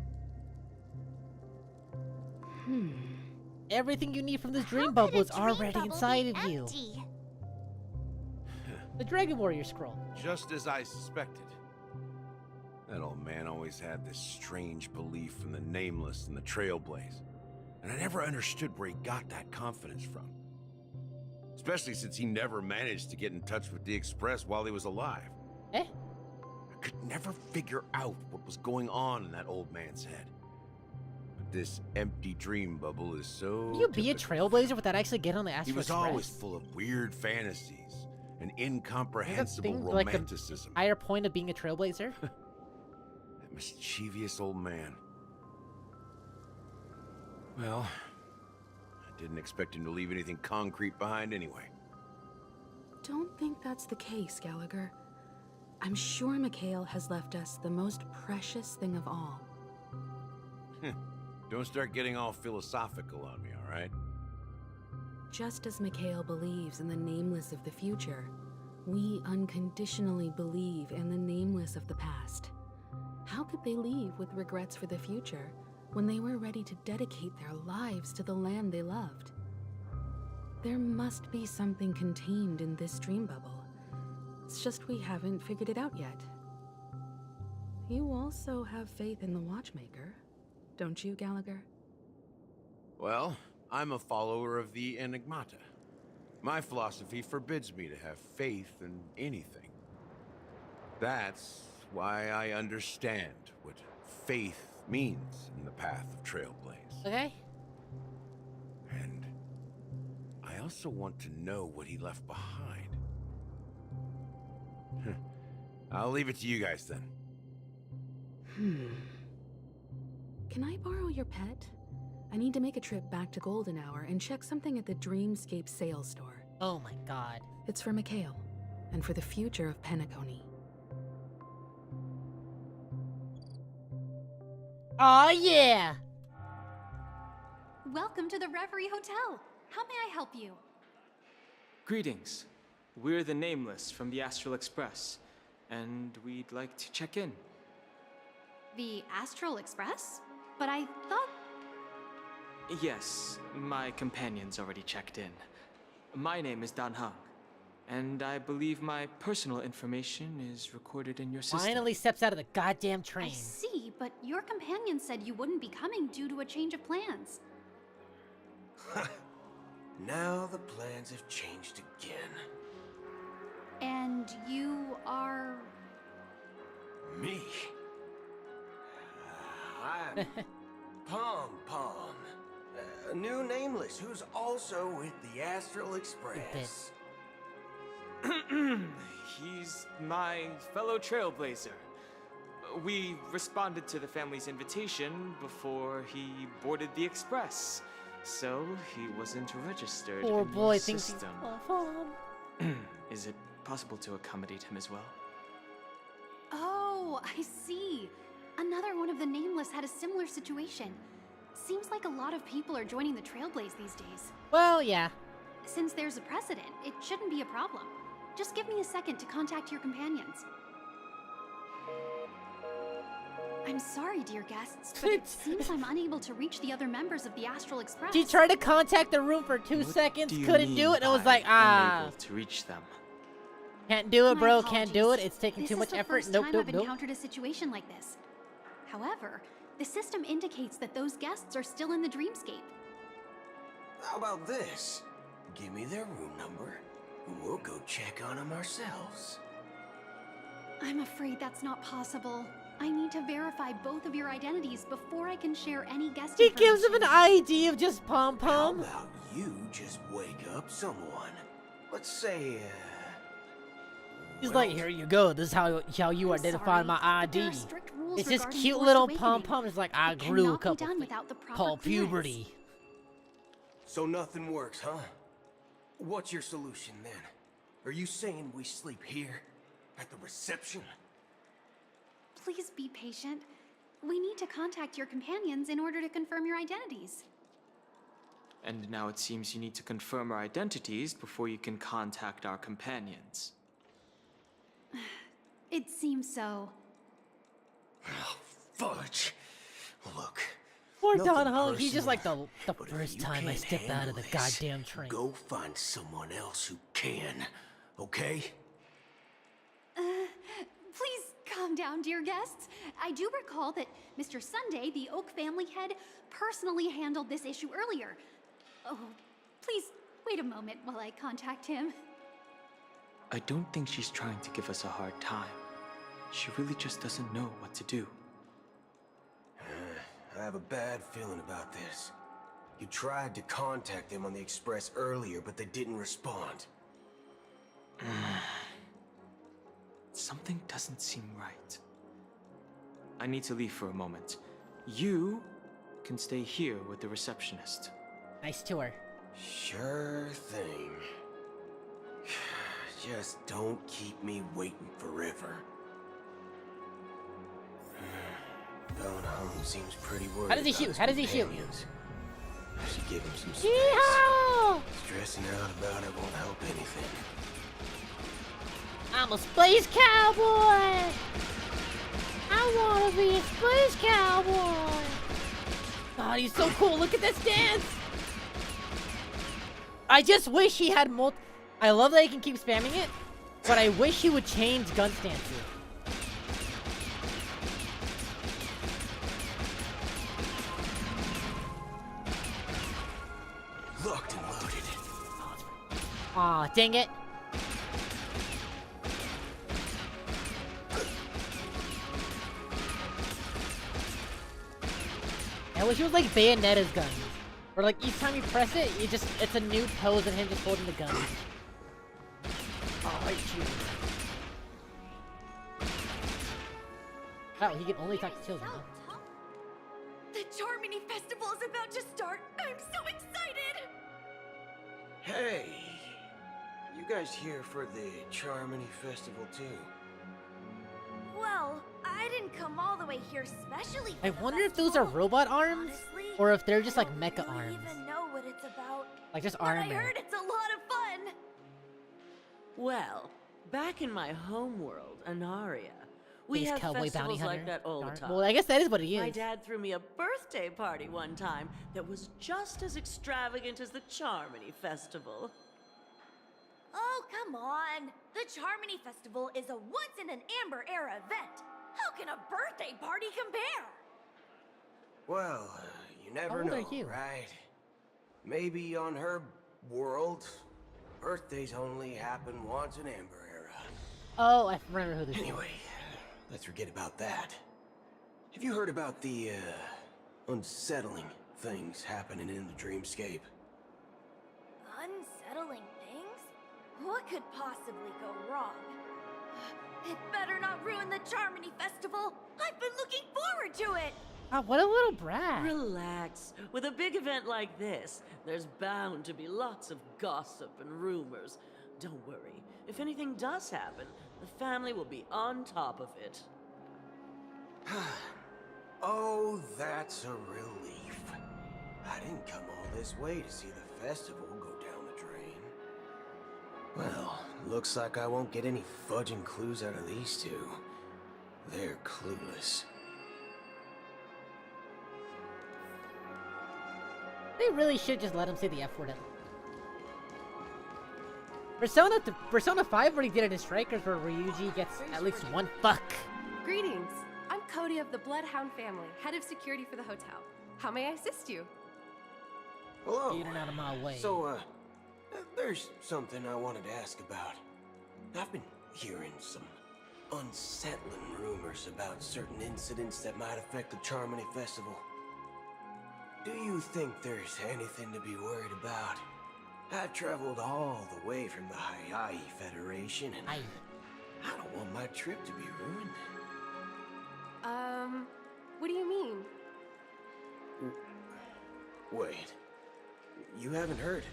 Everything you need from this dream bubble is already inside of you. The Dragon Warrior scroll. Just as I suspected. That old man always had this strange belief in the Nameless and the Trailblaze. And I never understood where he got that confidence from. Especially since he never managed to get in touch with the Express while he was alive. Eh? I could never figure out what was going on in that old man's head. But this empty dream bubble is so Can you be a trailblazer without actually getting on the Astral He was Express? always full of weird fantasies and incomprehensible Like romanticism. the higher point of being a trailblazer? That mischievous old man. Well, I didn't expect him to leave anything concrete behind anyway. Don't think that's the case, Gallagher. I'm sure Mikhail has left us the most precious thing of all. Don't start getting all philosophical on me, all right? Just as Mikhail believes in the nameless of the future, we unconditionally believe in the nameless of the past. How could they leave with regrets for the future when they were ready to dedicate their lives to the land they loved? There must be something contained in this dream bubble. It's just we haven't figured it out yet. You also have faith in the Watchmaker, don't you, Gallagher? Well, I'm a follower of the Enigmata. My philosophy forbids me to have faith in anything. That's why I understand what faith means in the path of Trailblaze. Okay. And I also want to know what he left behind. I'll leave it to you guys then. Can I borrow your pet? I need to make a trip back to Golden Hour and check something at the Dreamscape sales store. Oh my god. It's for Mikhail, and for the future of Penacony. Aw, yeah! Welcome to the Reverie Hotel. How may I help you? Greetings. We're the Nameless from the Astral Express, and we'd like to check in. The Astral Express? But I thought... Yes, my companion's already checked in. My name is Dan Hung, and I believe my personal information is recorded in your system. Finally steps out of the goddamn train. I see, but your companion said you wouldn't be coming due to a change of plans. Now the plans have changed again. And you are... Me? I'm Pom Pom, a new Nameless who's also with the Astral Express. He's my fellow trailblazer. We responded to the family's invitation before he boarded the express, so he wasn't registered Poor in boy the thinks system. Is it possible to accommodate him as well? Oh, I see. Another one of the Nameless had a similar situation. Seems like a lot of people are joining the Trailblaze these days. Well, yeah. Since there's a precedent, it shouldn't be a problem. Just give me a second to contact your companions. I'm sorry, dear guests, but it seems I'm unable to reach the other members of the Astral Express. She tried to contact the room for 2 seconds, couldn't do it, and was like, unable to reach them? Can't do it, My bro, can't do it. apologies. It's taking This too is much the effort. first Nope, time nope, I've nope. encountered a situation like this. However, the system indicates that those guests are still in the dreamscape. How about this? Give me their room number, and we'll go check on them ourselves. I'm afraid that's not possible. I need to verify both of your identities before I can share any guest He information. gives him an ID of just Pom Pom. How about you just wake up someone? Let's say, He's like, here you go. This is how you identify sorry, my but ID. there are strict rules It's this regarding cute forced little awakening. Pom Pom. It's like, I It grew a cannot be couple done feet. without the proper Called clearance. puberty. So nothing works, huh? What's your solution then? Are you saying we sleep here? At the reception? Please be patient. We need to contact your companions in order to confirm your identities. And now it seems you need to confirm our identities before you can contact our companions. It seems so. Oh, fudge. Look. Poor nothing Don Hong, he's just personal, like the but if first you time I can't stepped out of handle the this, goddamn train. Go find someone else who can, okay? Please calm down, dear guests. I do recall that Mr. Sunday, the Oak family head, personally handled this issue earlier. Oh, please wait a moment while I contact him. I don't think she's trying to give us a hard time. She really just doesn't know what to do. I have a bad feeling about this. You tried to contact them on the Express earlier, but they didn't respond. Something doesn't seem right. I need to leave for a moment. You can stay here with the receptionist. Nice tour. Sure thing. Just don't keep me waiting forever. Don Hung seems pretty worried. How does he about shoot? his How does he shoot? companions. I should give him some space. Yeehaw! Stressing out about it won't help anything. I'm a space cowboy! I wanna be a space cowboy! God, he's so cool. Look at this dance! I just wish he had I love that he can keep spamming it, but I wish he would change gun stances. Locked and loaded. Aw, dang it. I wish it was like Bayonetta's guns. Where like each time you press it, it's a new pose of him just holding the gun. Oh, I shoot. Wow, he can only talk to children, huh? The Charmony Festival is about to start. I'm so excited! Hey, you guys here for the Charmony Festival too? Well, I didn't come all the way here specially for I the wonder if those are robot arms, honestly, or if they're just like mecha I don't arms. even know what it's about. Like just But I armor. heard it's a lot of fun. Well, back in my home world, Anaria, we Space have cowboy bounty festivals like hunter. that all the Darn- time. Well, I guess that is what he My is. dad threw me a birthday party one time that was just as extravagant as the Charmony Festival. Oh, come on. The Charmony Festival is a once-in-an-amber era event. How can a birthday party compare? Well, you never old know, are you? right? Maybe on her world, birthdays only happen once in Amber Era. Oh, I remember who this is. Anyway, let's forget about that. Have you heard about the, unsettling things happening in the dreamscape? Unsettling things? What could possibly go wrong? It better not ruin the Charmony Festival. I've been looking forward to it. What a little brat. Relax. With a big event like this, there's bound to be lots of gossip and rumors. Don't worry. If anything does happen, the family will be on top of it. Oh, that's a relief. I didn't come all this way to see the festival go down the drain. Well, looks like I won't get any fudging clues out of these two. They're clueless. They really should just let him say the F word. Persona 5 already did it in Strikers where Ryuji gets at least one fuck. Greetings. I'm Cody of the Bloodhound family, head of security for the hotel. How may I assist you? Hello. Get out of my way. So, there's something I wanted to ask about. I've been hearing some unsettling rumors about certain incidents that might affect the Charmony Festival. Do you think there's anything to be worried about? I've traveled all the way from the Hayai Federation, and I don't want my trip to be ruined. What do you mean? Wait, you haven't heard?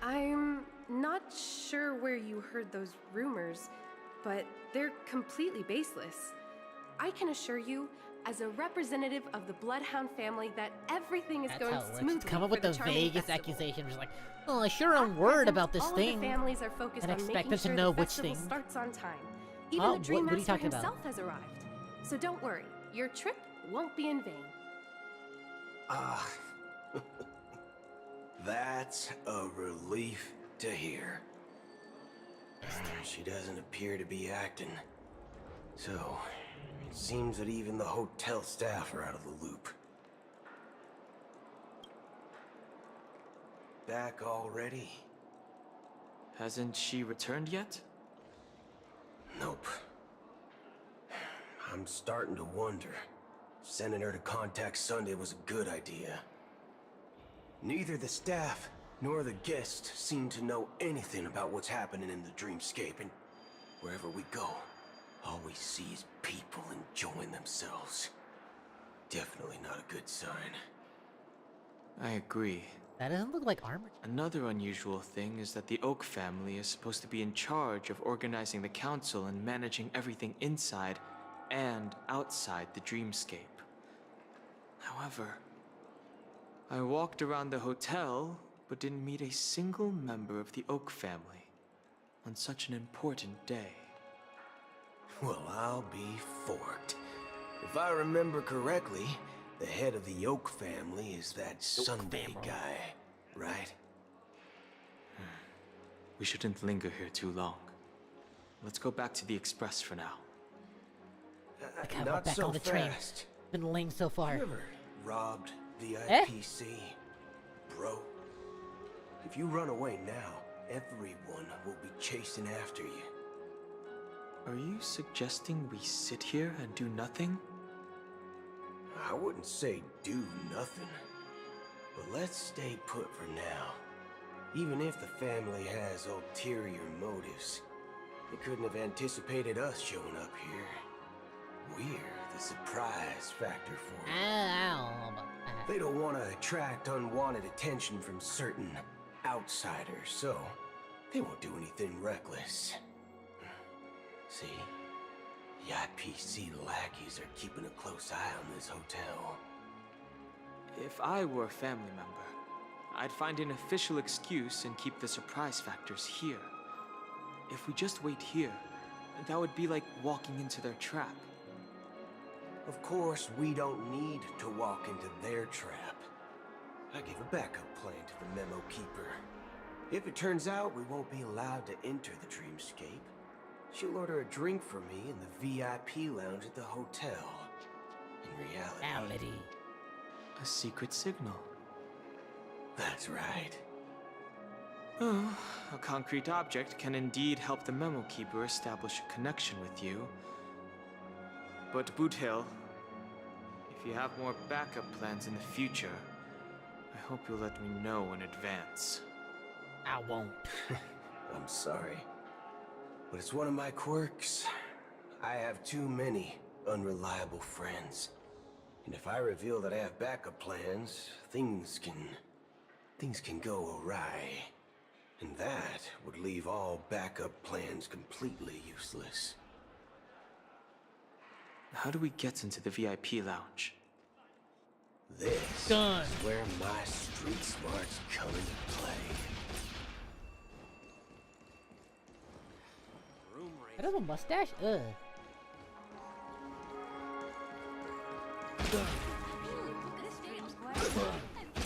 I'm not sure where you heard those rumors, but they're completely baseless. I can assure you, as a representative of the Bloodhound family, that everything is going smoothly. Come up with for the the Charmony vaguest Festival. accusations, like, "Oh, sure, I'm worried about this all thing," of the families are focused and on expect making them to sure know the which festival thing. starts on time. Even Oh, the what Dream are you Master talking about? himself has arrived. So don't worry, your trip won't be in vain. Ah, that's a relief to hear. She doesn't appear to be acting. So, it seems that even the hotel staff are out of the loop. Back already? Hasn't she returned yet? Nope. I'm starting to wonder. Sending her to contact Sunday was a good idea. Neither the staff nor the guests seem to know anything about what's happening in the dreamscape, and wherever we go, all we see is people enjoying themselves. Definitely not a good sign. I agree. That doesn't look like armor. Another unusual thing is that the Oak family is supposed to be in charge of organizing the council and managing everything inside and outside the dreamscape. However, I walked around the hotel, but didn't meet a single member of the Oak family on such an important day. Well, I'll be forked. If I remember correctly, the head of the Oak family is that Sunday guy, right? We shouldn't linger here too long. Let's go back to the express for now. Like how we're Not back so on the train. fast. Been lame so far. You ever robbed VIPC, bro? If you run away now, everyone will be chasing after you. Are you suggesting we sit here and do nothing? I wouldn't say do nothing, but let's stay put for now. Even if the family has ulterior motives, they couldn't have anticipated us showing up here. We're the surprise factor for them. I don't know about that. They don't want to attract unwanted attention from certain outsiders, so they won't do anything reckless. See? The IPC lackeys are keeping a close eye on this hotel. If I were a family member, I'd find an official excuse and keep the surprise factors here. If we just wait here, that would be like walking into their trap. Of course, we don't need to walk into their trap. I gave a backup plan to the memo keeper. If it turns out we won't be allowed to enter the dreamscape, she'll order a drink for me in the VIP lounge at the hotel. In reality. A secret signal. That's right. Oh, a concrete object can indeed help the memo keeper establish a connection with you. But Boot Hill, if you have more backup plans in the future, I hope you'll let me know in advance. I won't. I'm sorry, but it's one of my quirks. I have too many unreliable friends. And if I reveal that I have backup plans, things can go awry. And that would leave all backup plans completely useless. How do we get into the VIP lounge? This Done. is where my street smarts come into play. That has a mustache? Ugh.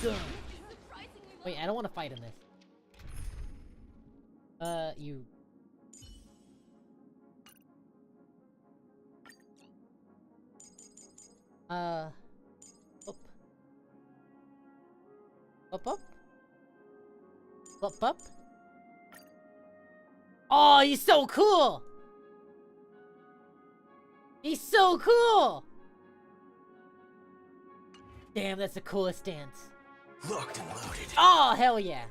Go. Wait, I don't want to fight in this. You. Up. Up, up. Up, up. Oh, he's so cool! He's so cool! Damn, that's the coolest dance. Locked and loaded. Oh, hell yeah.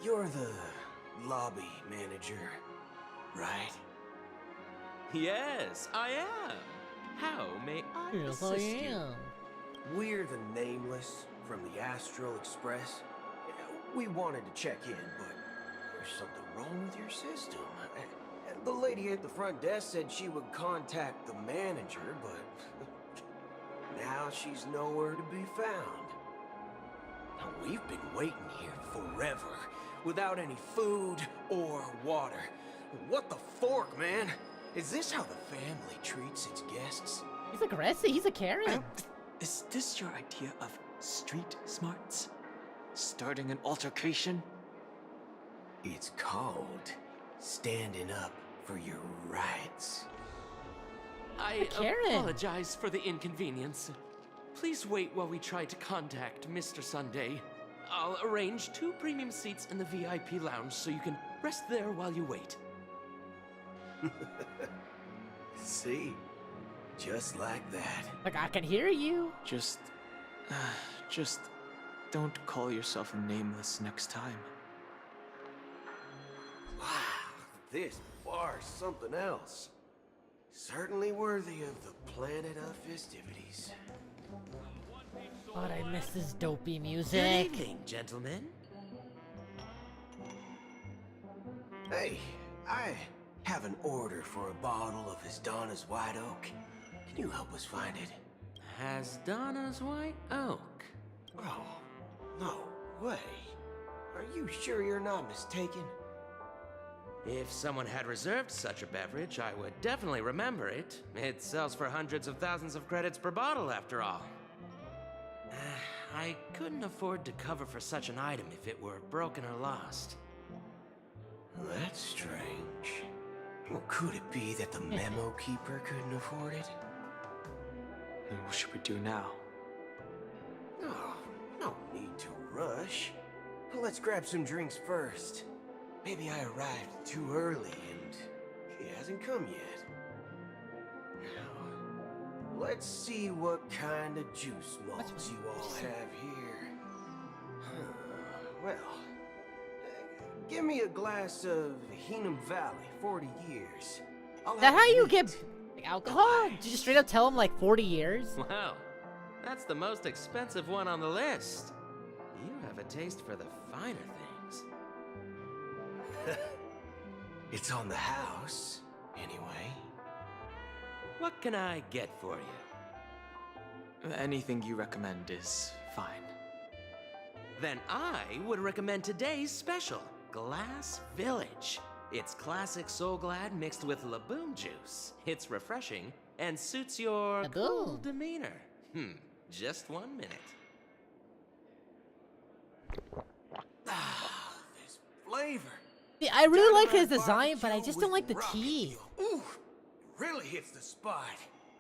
You're the lobby manager, right? Yes, I am. How may I Yes, I assist you? am. We're the Nameless from the Astral Express. We wanted to check in, but there's something wrong with your system. The lady at the front desk said she would contact the manager, but now she's nowhere to be found. Now, we've been waiting here forever, without any food or water. What the fork, man? Is this how the family treats its guests? He's aggressive. He's a Karen. Is this your idea of street smarts? Starting an altercation? It's called standing up for your rights. I Karen. apologize for the inconvenience. Please wait while we try to contact Mr. Sunday. I'll arrange 2 premium seats in the VIP lounge so you can rest there while you wait. See? Just like that. Like, I can hear you. Just don't call yourself Nameless next time. Wow, this bar's something else. Certainly worthy of the planet of festivities. God, I miss this dopey Good music. evening, gentlemen. Hey, I have an order for a bottle of Hasdana's White Oak. Can you help us find it? Hasdana's White Oak. Oh, no way. Are you sure you're not mistaken? If someone had reserved such a beverage, I would definitely remember it. It sells for hundreds of thousands of credits per bottle, after all. I couldn't afford to cover for such an item if it were broken or lost. That's strange. Well, could it be that the memo keeper couldn't afford it? Then what should we do now? Oh, no need to rush. Let's grab some drinks first. Maybe I arrived too early and he hasn't come yet. Now, let's see what kind of juice malts you all have here. Well, give me a glass of Heenum Valley, 40 years. Is that how you get alcohol? Did you just straight up tell him like 40 years? Wow, that's the most expensive one on the list. You have a taste for the finer things. It's on the house, anyway. What can I get for you? Anything you recommend is fine. Then I would recommend today's special, Glass Village. It's classic Soul Glad mixed with Laboon juice. It's refreshing and suits your cool demeanor. Just 1 minute. Ah, this flavor. See, I really like his design, but I just don't like the tea. Ooh, really hits the spot.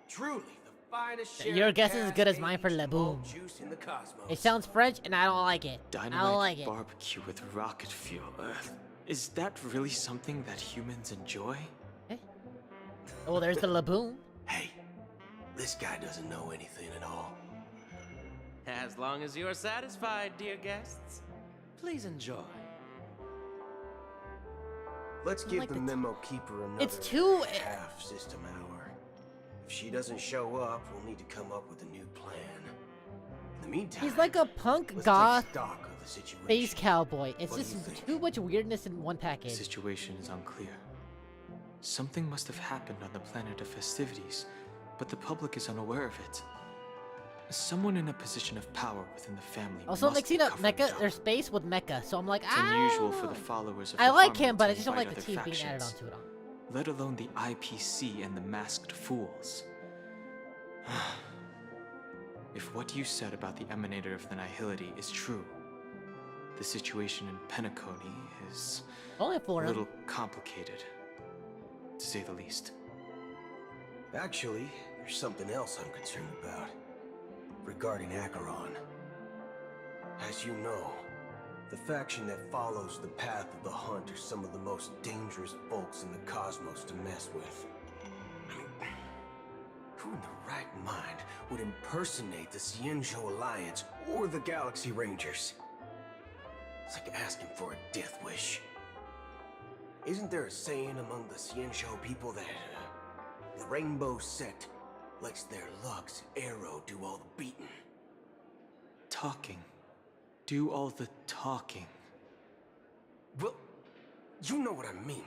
Truly, the finest Your guess is as good as mine for Laboon. juice in the cosmos. It sounds French, and I don't like it. I don't like it. Barbecue with rocket fuel. Is that really something that humans enjoy? Oh, there's the Laboon. Hey, this guy doesn't know anything at all. As long as you're satisfied, dear guests, please enjoy. Let's give the memo keeper another It's too- half system hour. If she doesn't show up, we'll need to come up with a new plan. In the meantime, He's like a punk let's goth take stock of the situation. space cowboy. It's What do just you think? too much weirdness in one The package. situation is unclear. Something must have happened on the planet of festivities, but the public is unaware of it. Someone in a position of power within the family Also, must like, see be that covering Mecha, there's space with Mecha, so I'm like, It's unusual for the followers of I the like Harmony him, but I to just don't invite like the other teeth being added factions, onto it. let alone the IPC and the masked fools. If what you said about the Emanator of the Nihility is true, the situation in Penacony is a little complicated, to say the least. Actually, there's something else I'm concerned about. Regarding Acheron. As you know, the faction that follows the path of the hunt are some of the most dangerous folks in the cosmos to mess with. I mean, who in the right mind would impersonate the Xianzhou Alliance or the Galaxy Rangers? It's like asking for a death wish. Isn't there a saying among the Xianzhou people that the Rainbow Sect lets their luck's arrow do all the beating? Talking. Do all the talking. Well, you know what I mean.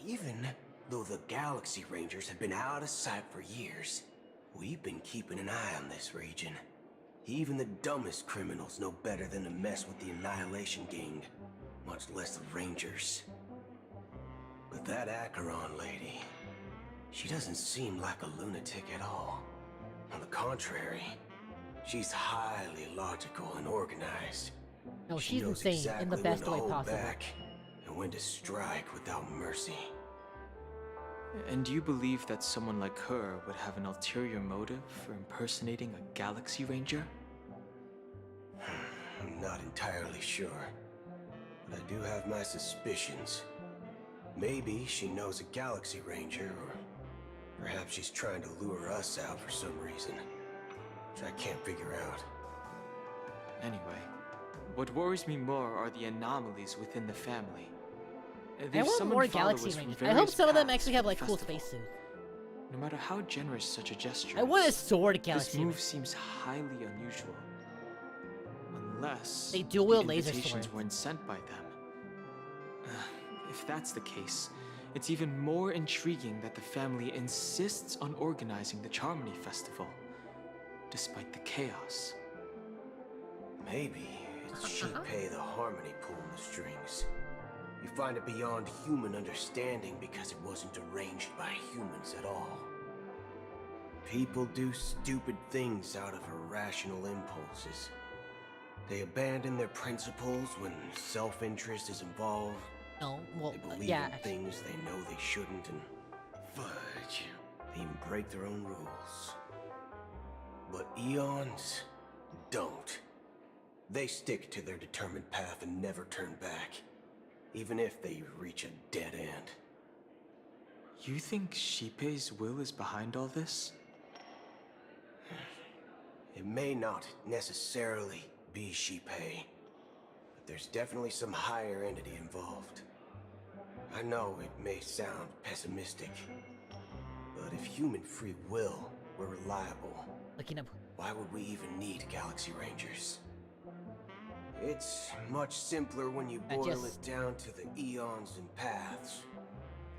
Even though the Galaxy Rangers have been out of sight for years, we've been keeping an eye on this region. Even the dumbest criminals know better than to mess with the Annihilation Gang, much less the Rangers. But that Acheron lady, she doesn't seem like a lunatic at all. On the contrary, she's highly logical and organized. No, She she's knows insane exactly in the best when way to hold possible. back and when to strike without mercy. And you believe that someone like her would have an ulterior motive for impersonating a Galaxy Ranger? I'm not entirely sure, but I do have my suspicions. Maybe she knows a Galaxy Ranger, or perhaps she's trying to lure us out for some reason, which I can't figure out. Anyway, what worries me more are the anomalies within the family. I They've want summoned more followers Galaxy from Rangers. I hope various some of them paths actually to have the like cool festival. spacesuits. No matter how generous such a gesture I want a is, sword this Galaxy move Ranger. seems highly unusual. Unless They dual wield the laser invitations swords. weren't sent by them. If that's the case, it's even more intriguing that the family insists on organizing the Charmony Festival, despite the chaos. Maybe it's Shleepin the Harmony pulling the strings. You find it beyond human understanding because it wasn't arranged by humans at all. People do stupid things out of irrational impulses. They abandon their principles when self-interest is involved. No, well, they believe yeah. in things they know they shouldn't, and fudge, they even break their own rules. But eons don't. They stick to their determined path and never turn back, even if they reach a dead end. You think Shleepin's will is behind all this? It may not necessarily be Shleepin, but there's definitely some higher entity involved. I know it may sound pessimistic, but if human free will were reliable, why would we even need Galaxy Rangers? It's much simpler when you boil it down to the eons and paths.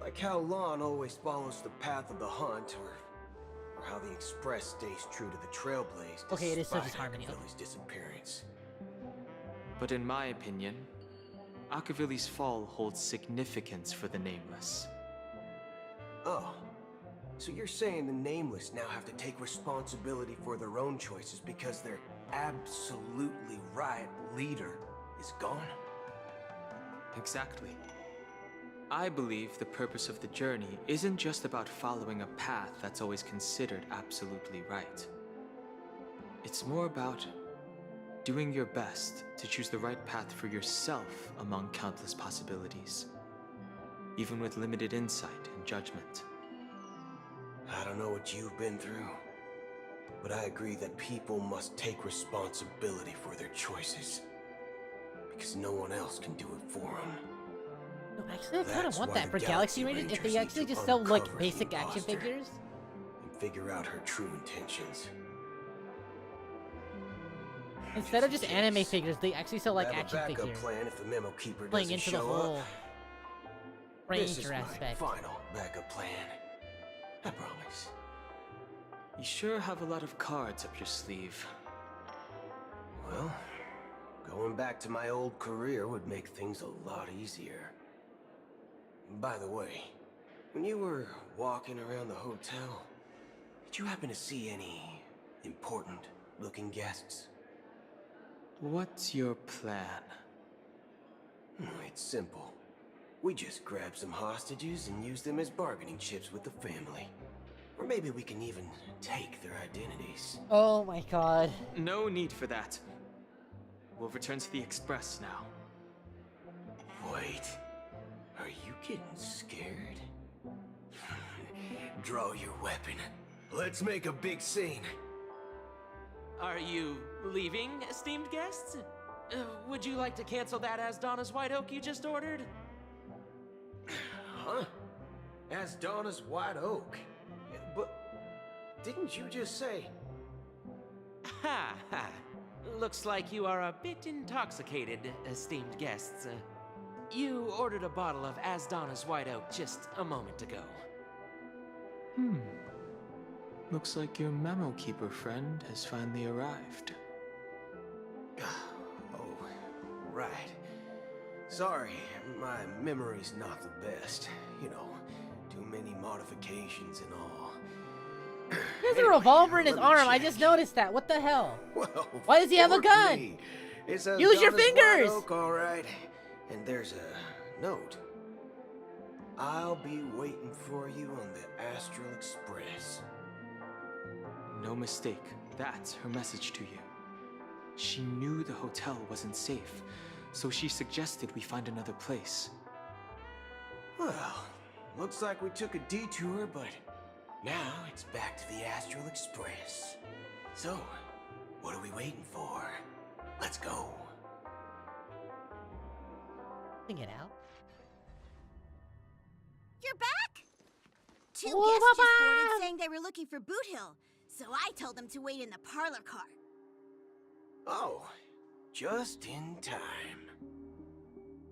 Like how Lon always follows the path of the hunt, or how the Express stays true to the Trailblaze Okay, it is such despite as harmony. Acheron's disappearance. But in my opinion, Acheron's fall holds significance for the Nameless. Oh, so you're saying the Nameless now have to take responsibility for their own choices because their absolutely right leader is gone? Exactly. I believe the purpose of the journey isn't just about following a path that's always considered absolutely right. It's more about doing your best to choose the right path for yourself among countless possibilities, even with limited insight and judgment. I don't know what you've been through, but I agree that people must take responsibility for their choices, because no one else can do it for them. No, actually, I kind of That's want why that the for Galaxy Rangers. If they need actually to just sell like uncover the basic action imposter figures. and figure out her true intentions. Instead of just anime figures, they actually sell like I have action a backup figures. plan if the memo keeper Playing doesn't into the show whole up. This is Ranger my aspect. final backup plan. I promise. You sure have a lot of cards up your sleeve. Well, going back to my old career would make things a lot easier. By the way, when you were walking around the hotel, did you happen to see any important-looking guests. What's your plan? It's simple. We just grab some hostages and use them as bargaining chips with the family. Or maybe we can even take their identities. Oh my god. No need for that. We'll return to the Express now. Wait. Are you getting scared? Draw your weapon. Let's make a big scene. Are you leaving, esteemed guests? Would you like to cancel that As Donna's White Oak you just ordered? Huh? As Donna's White Oak? But didn't you just say... Ha ha. Looks like you are a bit intoxicated, esteemed guests. You ordered a bottle of As Donna's White Oak just a moment ago. Looks like your memo keeper friend has finally arrived. Oh, right. Sorry, my memory's not the best. You know, too many modifications and all. He has a revolver in his arm. I just noticed that. What the hell? Well, why does he have a gun? Use Use your fingers! All right. And there's a note. I'll be waiting for you on the Astral Express. No mistake. That's her message to you. She knew the hotel wasn't safe, so she suggested we find another place. Well, looks like we took a detour, but now it's back to the Astral Express. So, what are we waiting for? Let's go. Bring it out. You're back? Two Whoa, guests just Papa! boarded saying they were looking for Boot Hill, so I told them to wait in the parlor car. Oh, just in time.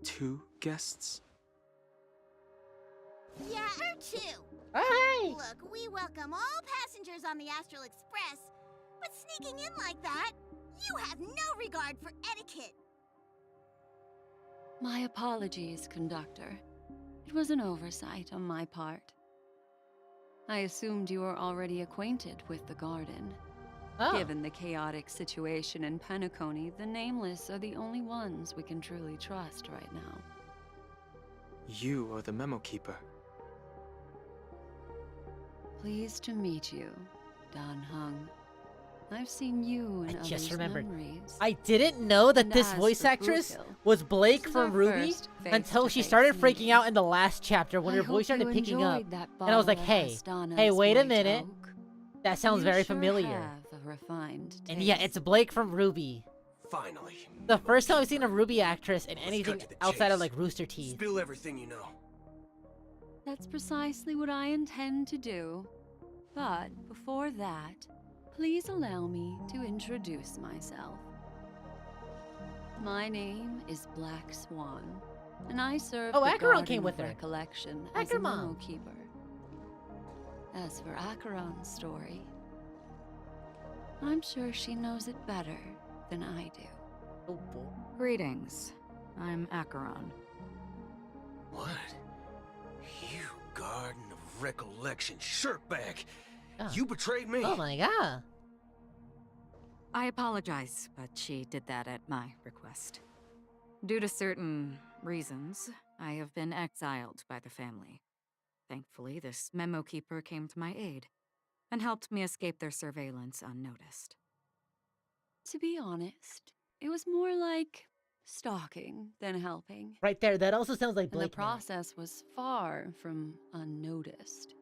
2 guests? Yeah, or 2. Hey! Look, we welcome all passengers on the Astral Express, but sneaking in like that, you have no regard for etiquette. My apologies, conductor. It was an oversight on my part. I assumed you were already acquainted with the garden. Oh. Given the chaotic situation in Penacony, the Nameless are the only ones we can truly trust right now. You are the memo keeper. Pleased to meet you, Dan Hung. I've seen you in I just others' remembered. memories. I didn't know that And this as voice for actress Boot Hill, was Blake this is from our Ruby first until she face-to-face started freaking meeting. out in the last chapter when I her voice hope you started picking up. enjoyed that And I was like, bottle of hey, Astana's hey, wait a White minute. Oak. That sounds You very sure familiar. have a refined And yeah, taste. it's Blake from Ruby. Finally. The first time I've seen a Ruby actress in Let's anything cut to the outside of chase. like Rooster Teeth. Spill everything you know. That's precisely what I intend to do. But before that, please allow me to introduce myself. My name is Black Swan, and I serve Oh, the Acheron Garden came of with her. Recollection as a Acheron. memo keeper. As for Acheron's story, I'm sure she knows it better than I do. Oh, boy. Greetings. I'm Acheron. What? You Garden of Recollection shirtbag! Oh. You betrayed me! Oh my god. I apologize, but she did that at my request. Due to certain reasons, I have been exiled by the family. Thankfully, this memo keeper came to my aid and helped me escape their surveillance unnoticed. To be honest, it was more like stalking than helping. Right there, that also sounds like And the Blake. now. process was far from unnoticed.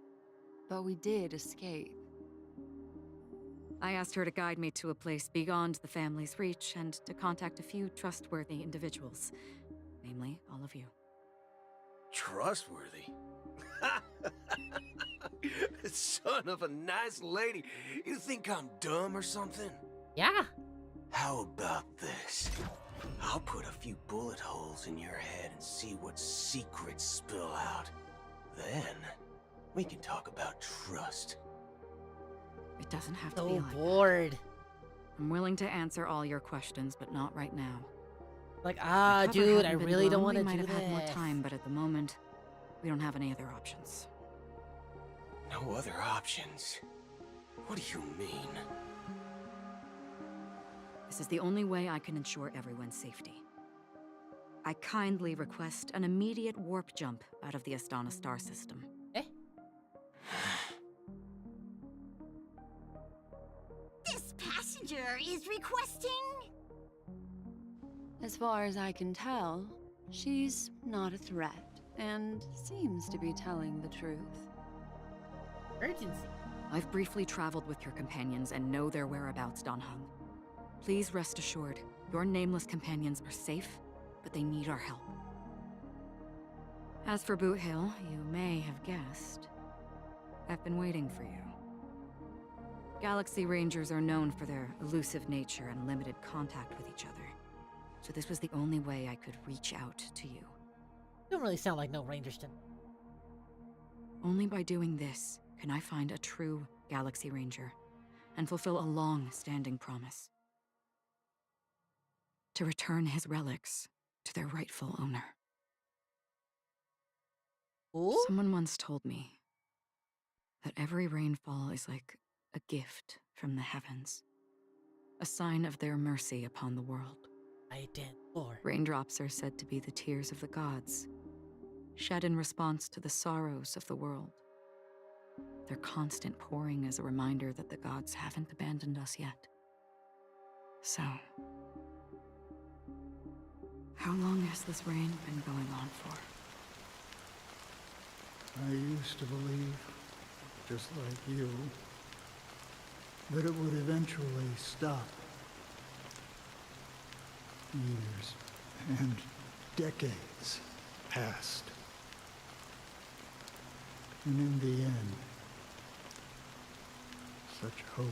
But we did escape. I asked her to guide me to a place beyond the family's reach and to contact a few trustworthy individuals, namely all of you. Trustworthy? Son of a nice lady. You think I'm dumb or something? Yeah. How about this? I'll put a few bullet holes in your head and see what secrets spill out. Then, we can talk about trust. It doesn't have to So be like bored. that. I'm willing to answer all your questions, but not right now. Like, If ah, the cover dude, I hadn't been really don't blown, want to we do might have had more this. time, but at the moment, we don't have any other options. No other options? What do you mean? This is the only way I can ensure everyone's safety. I kindly request an immediate warp jump out of the Astana star system. Eh? This passenger is requesting... As far as I can tell, she's not a threat and seems to be telling the truth. Urgency. I've briefly traveled with your companions and know their whereabouts, Dan Heng. Please rest assured, your nameless companions are safe, but they need our help. As for Boot Hill, you may have guessed, I've been waiting for you. Galaxy Rangers are known for their elusive nature and limited contact with each other, so this was the only way I could reach out to you. Don't really sound like no Rangers to... Only by doing this can I find a true Galaxy Ranger and fulfill a long-standing promise. To return his relics to their rightful owner. Ooh? Someone once told me that every rainfall is like a gift from the heavens, a sign of their mercy upon the world. I did, Lord. Raindrops are said to be the tears of the gods, shed in response to the sorrows of the world. Their constant pouring is a reminder that the gods haven't abandoned us yet. So, how long has this rain been going on for? I used to believe, just like you, that it would eventually stop. Years and decades passed. And in the end, such hope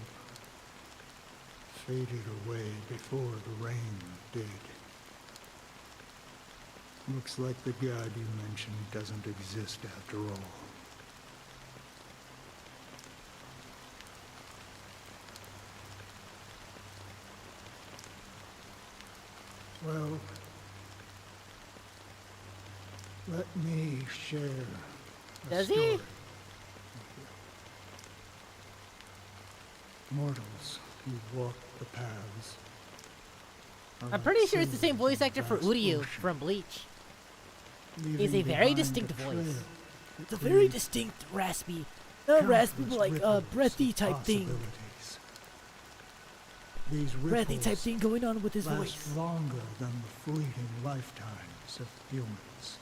faded away before the rain did. Looks like the god you mentioned doesn't exist after all. Well, let me share a Does story he? with you. Mortals who walk the paths. I'm pretty sure it's the same voice actor for Uryu from Bleach. He's a very distinct voice. It's a very distinct, raspy, not raspy, but like breathy type thing. These Breathy type ripples thing going on with his last voice. longer than the fleeting lifetimes of humans.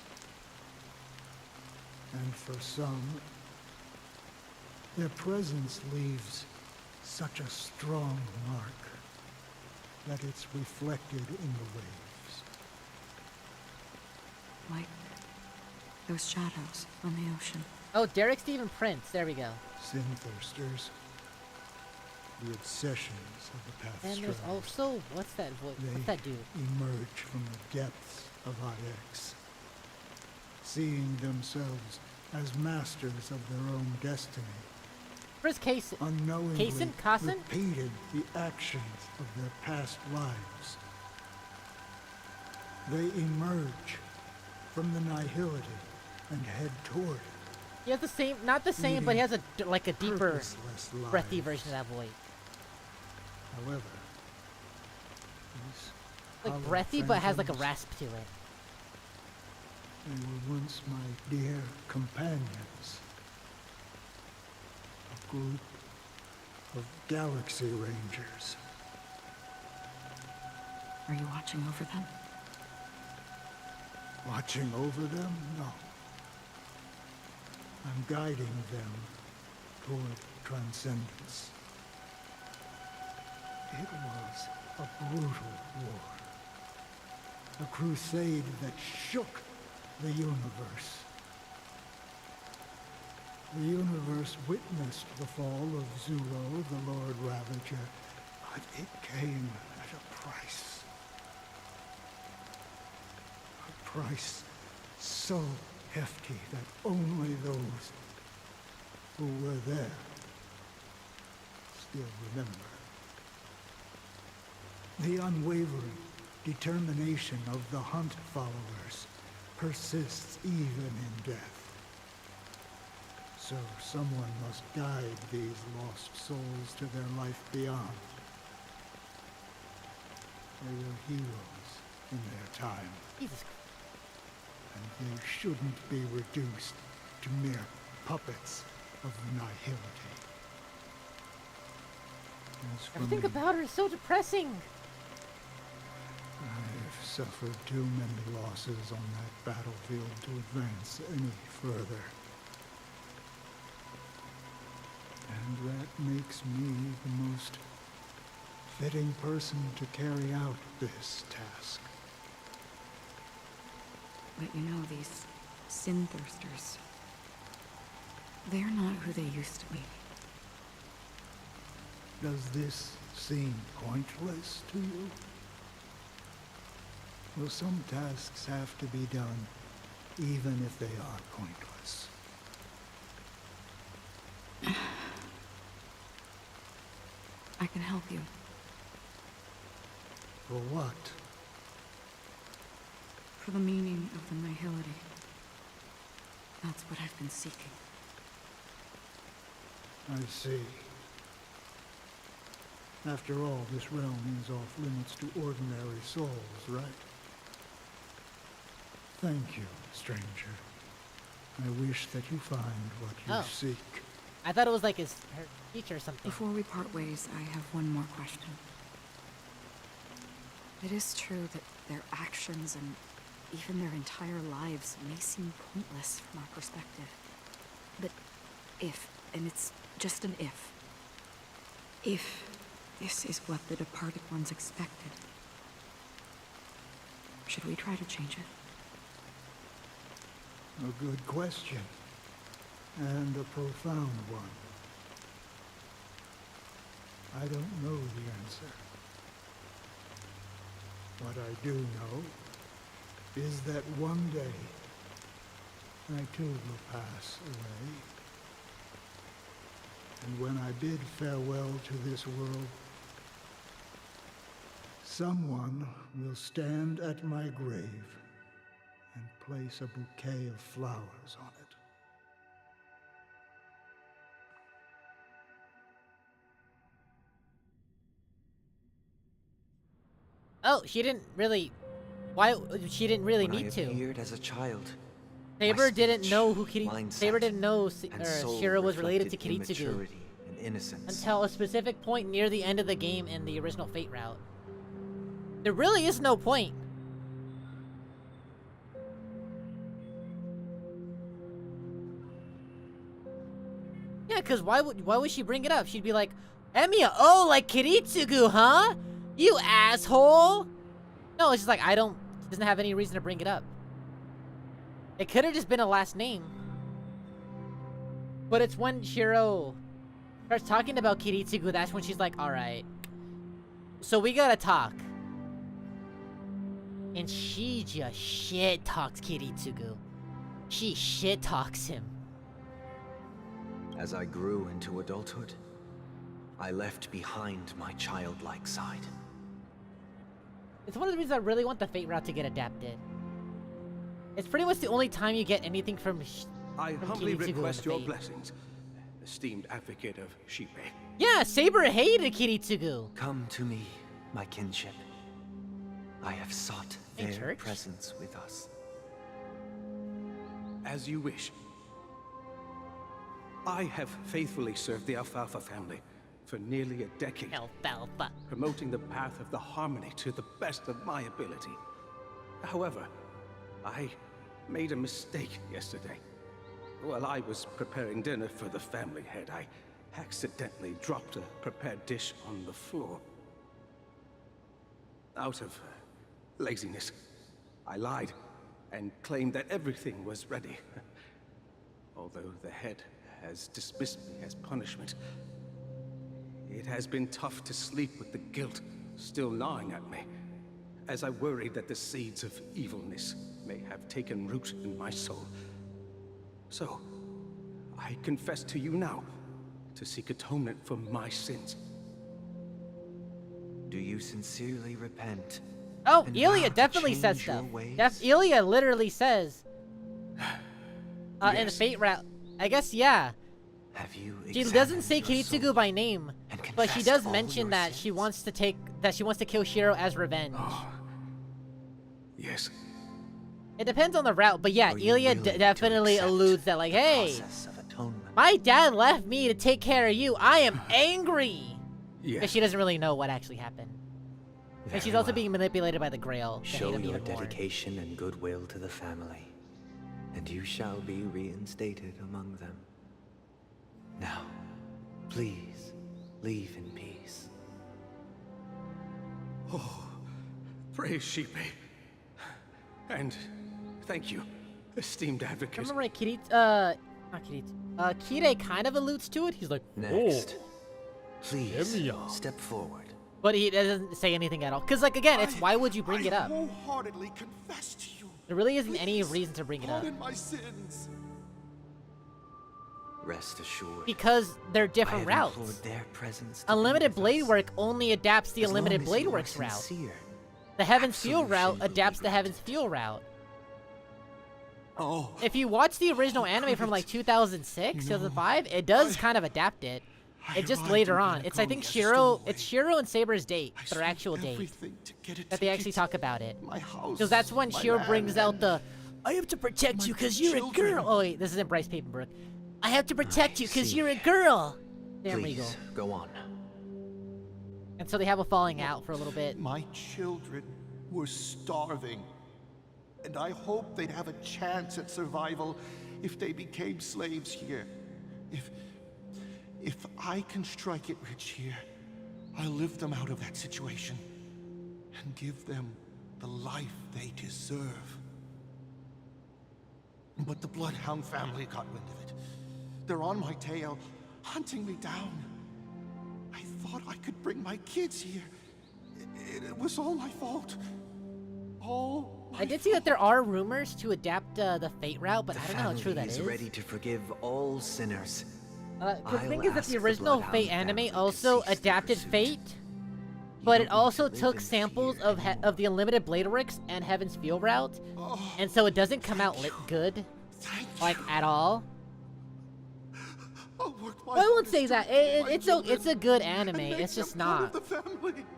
And for some, their presence leaves such a strong mark that it's reflected in the waves. Like those shadows on the ocean. Oh, Derek Stephen Prince. There we go. Sin-thirsters, the obsessions of the path's And there's travelers. also, what's that voice? What's that dude? Emerge from the depths of IX, seeing themselves as masters of their own destiny. Where's Kaysen? Unknowingly Kaysen? Kassen? repeated the actions of their past lives. They emerge from the nihility and head toward it. He has the same, not the same, but he has a like a deeper, purposeless breathy lives. version of that voice. However, these Like hollow breathy, but has like a phantoms, rasp to it. They were once my dear companions. A group of Galaxy Rangers. Are you watching over them? Watching over them? No. I'm guiding them toward transcendence. It was a brutal war. A crusade that shook the universe. The universe witnessed the fall of Zuro, the Lord Ravager, but it came at a price. A price so hefty that only those who were there still remember. The unwavering determination of the Hunt followers persists even in death. So someone must guide these lost souls to their life beyond. They were heroes in their time. Jesus. And they shouldn't be reduced to mere puppets of the nihility. As for Everything me, about her is so depressing. I've suffered too many losses on that battlefield to advance any further. And that makes me the most fitting person to carry out this task. But you know, these sin thirsters, they're not who they used to be. Does this seem pointless to you? Well, some tasks have to be done, even if they are pointless. I can help you. For what? For the meaning of the nihility. That's what I've been seeking. I see. After all, this realm is off limits to ordinary souls, right? Thank you, stranger. I wish that you find what you seek. I thought it was like her teacher or something. Before we part ways, I have one more question. It is true that their actions and even their entire lives may seem pointless from our perspective. But if, and it's just an if this is what the departed ones expected, should we try to change it? A good question. And a profound one. I don't know the answer. What I do know is that one day, I too will pass away. And when I bid farewell to this world, someone will stand at my grave and place a bouquet of flowers on it. Oh, she didn't really... Why? She didn't really When need I to. appeared as a child, Saber my didn't speech, know who Kiri... mindset, Saber didn't know and soul Shiro was related to reflected Kiritsugu immaturity and innocence. until a specific point near the end of the game in the original Fate route. There really is no point. Yeah, because why would she bring it up? She'd be like, Emiya, oh, like Kiritsugu, huh? You asshole! No, it's just like, she doesn't have any reason to bring it up. It could have just been a last name. But it's when Shiro starts talking about Kiritsugu, that's when she's like, alright. So we gotta talk. And she just shit talks Kiritsugu. She shit talks him. As I grew into adulthood, I left behind my childlike side. It's one of the reasons I really want the Fate route to get adapted. It's pretty much the only time you get anything from I from humbly Kiritsugu in the request your Fate. blessings, esteemed advocate of Shleepin. Yeah, Saber hated Kiritsugu. Come to me, my kinship. I have sought Hey, their church? presence with us. As you wish. I have faithfully served the Alfalfa family for nearly a decade. Alfalfa. Promoting the path of the harmony to the best of my ability. However, I made a mistake yesterday. While I was preparing dinner for the family head, I accidentally dropped a prepared dish on the floor. Out of laziness, I lied and claimed that everything was ready. Although the head has dismissed me as punishment, it has been tough to sleep with the guilt still gnawing at me, as I worried that the seeds of evilness may have taken root in my soul. So, I confess to you now, to seek atonement for my sins. Do you sincerely repent? Oh, and Ilya vow to definitely change says your stuff. ways? Ilya literally says. In the Yes. Fate route. I guess, yeah. Have you She doesn't examined say your soul Kiritsugu by name, and but she confessed does all mention your that she sins? wants to take that she wants to kill Shiro as revenge. Yes. It depends on the route, but yeah, Ilya definitely alludes that like, hey, process of atonement. my dad left me to take care of you. I am angry. Yeah. But she doesn't really know what actually happened. And she's also being manipulated by the Grail. to hate Show him your even more. dedication and goodwill to the family, and you shall be reinstated among them. Now, please, leave in peace. Oh, praise Shleepin. And thank you, esteemed advocate. Remember right, not Kirito. Kire kind of alludes to it. He's like, Next, oh. please step forward. But he doesn't say anything at all. Because, like, again, it's why would you bring it up? wholeheartedly confess to you. There really isn't any reason to bring it up. Pardon my sins. Rest assured. Because they're different I have routes. implored their presence to Unlimited be with Blade us. Work only adapts the As long Unlimited as Blade you are Works route. sincere, The Heaven's Feel route absolution adapts the Heaven's Feel route. Oh. If you watch the original anime from like 2006, 2005, it does kind of adapt it. It just later on. It's I think Shiro and Saber's date, their actual date, that they actually talk about it. Because that's when Shiro brings out the, I have to protect you because you're a girl. Oh wait, this isn't Bryce Papenbrook. I have to protect you because you're a girl. There we go. Please, go on. And so they have a falling out for a little bit. My children were starving, and I hoped they'd have a chance at survival if they became slaves here. If I can strike it rich here, I'll lift them out of that situation and give them the life they deserve. But the Bloodhound family got wind of it. They're on my tail, hunting me down. I thought I could bring my kids here. It was all my fault. I did see that there are rumors to adapt the Fate route, but I don't know how true that is. Ready to forgive all sinners. The thing is that the original Fate anime also adapted Fate, but it also took samples of the Unlimited Blade Works and Heaven's Feel route, and so it doesn't come out good, like at all. Well, I won't say that. It's a good anime. It's just not.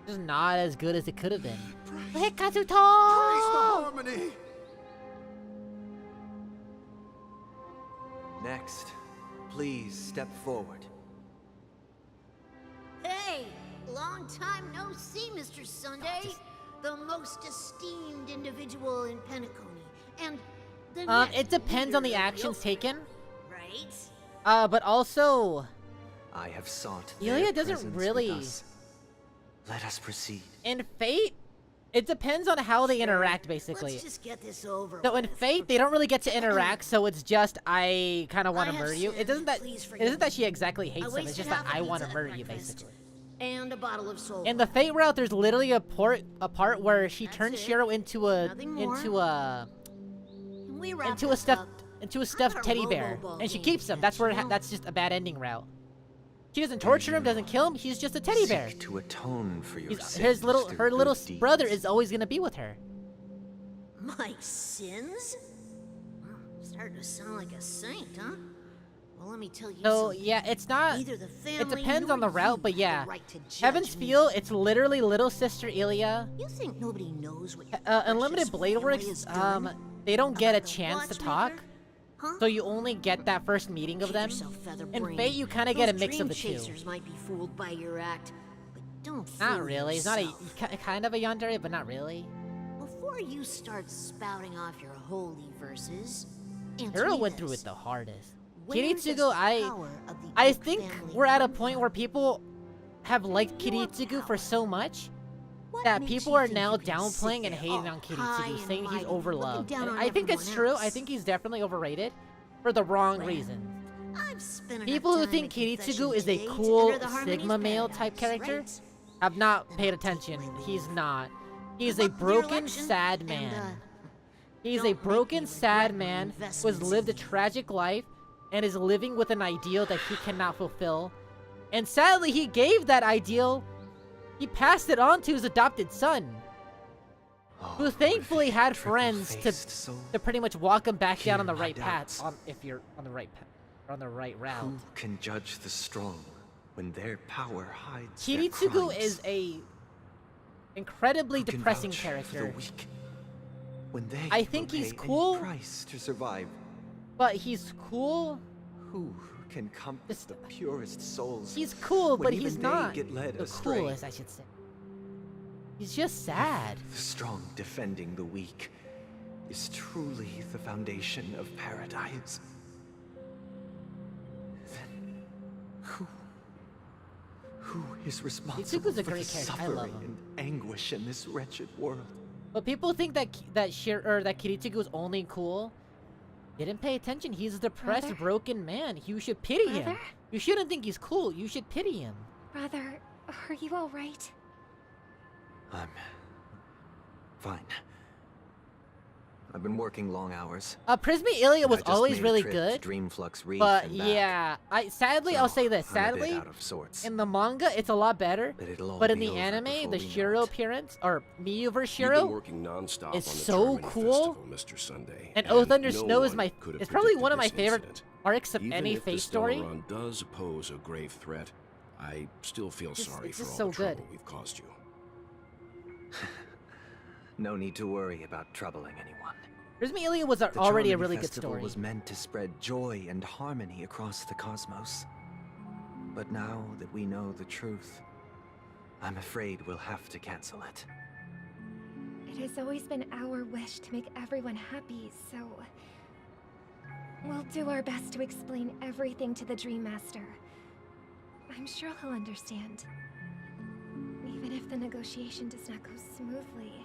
Just not as good as it could have been. Hey, Kazuto! Next, please step forward. Hey, long time no see, Mr. Sunday. The most esteemed individual in Penacony. And the It depends on the actions taken. Right? But also, I have sought Ilya their doesn't presence really. with us. Let us proceed. In Fate, it depends on how they interact, basically. Let's just get this over So in Fate, they don't really get to interact, so it's just, I kind of want to murder you. It isn't that she exactly hates him, it's just that I want to murder you, basically. And a bottle of soul. In the Fate route, there's literally a part where she turns Shiro into a stuffed teddy bear, and she keeps him. That's where that's just a bad ending route. She doesn't torture him, doesn't kill him. He's just a teddy bear. Seek to atone for your sins Her through little good deeds. brother is always gonna be with her. My sins? Well, starting to sound like a saint, huh? Well, let me tell you So something. yeah, it's not. Neither the It family depends nor on the route, you but have yeah. the right to judge Heaven's me. Feel, it's literally little sister Ilya. You think nobody knows what your Unlimited precious Blade family Works, has done? they don't get a About the chance to watchmaker? talk. Huh? So you only get that first meeting of Keep them. yourself In featherbrained. Fate, you kind of get a Those mix of dream the two. chasers might be fooled by your act, but don't fool Not really. It's not a yourself. kind of a yandere, but not really. Before you start spouting off your holy verses, answer Hero me went through this. it the hardest. Where does the Kiritsugu, power of the I Oak think family we're at a come point from? where people have liked Kiritsugu for so much What that makes people you are think now you can downplaying sit and there hating all on high Kiritsugu, and saying he's mighty, looking overloved. down And on I think it's everyone true. else? I think he's definitely overrated for the wrong reasons. I've spent enough People who time think in confession Kiritsugu is a today to cool enter the Harmony's Sigma male type paradise, character right? have not paid attention. He's not. He's a broken, sad man. He's a broken, sad man who has lived a tragic life and is living with an ideal that he cannot fulfill. And sadly, he gave that ideal, he passed it on to his adopted son, who thankfully had friends to pretty much walk him back down on the right path, if you're on the right path, or on the right route. Who can judge the strong when their power hides their Kiritsugu crimes? is a incredibly Who can depressing vouch for the character. weak when they I think will he's pay cool, any price to survive. but he's cool. Who can comfort the purest souls? He's cool, when but even he's they not get led the astray? coolest, I should say. He's just sad. The strong defending the weak is truly the foundation of paradise. Then who is responsible Izuku's a for great the character. I suffering love him. and anguish in this wretched world? But people think that that KiriKiito is only cool. Didn't pay attention. He's a depressed, Brother? broken man. You should pity him. Brother? You shouldn't think he's cool. You should pity him. Brother, are you alright? I'm fine. I've been working long hours. Prismy Ilia was I just always made a really trip good. to Dreamflux Reef But and back. yeah, sadly, I'll say this. I'm a bit Sadly, out of sorts. in the manga, it's a lot better. But it'll all But in be the over anime, before the we know Shiro it. appearance, or Miyu vs. You've been Shiro, working non-stop is on the so Charmony cool. Festival, Mr. Sunday, And Oath Under no Snow is one my. could have It's probably predicted one of my this favorite incident. arcs of Even any if the Fate story. Stellaron does pose a grave threat, I still feel sorry it's for just all so the good. trouble we've caused you. No need to worry about troubling anyone. Prismy Ilia was The already a Charmony really good Festival story. was meant to spread joy and harmony across the cosmos. But now that we know the truth, I'm afraid we'll have to cancel it. It has always been our wish to make everyone happy, so... we'll do our best to explain everything to the Dream Master. I'm sure he'll understand. Even if the negotiation does not go smoothly,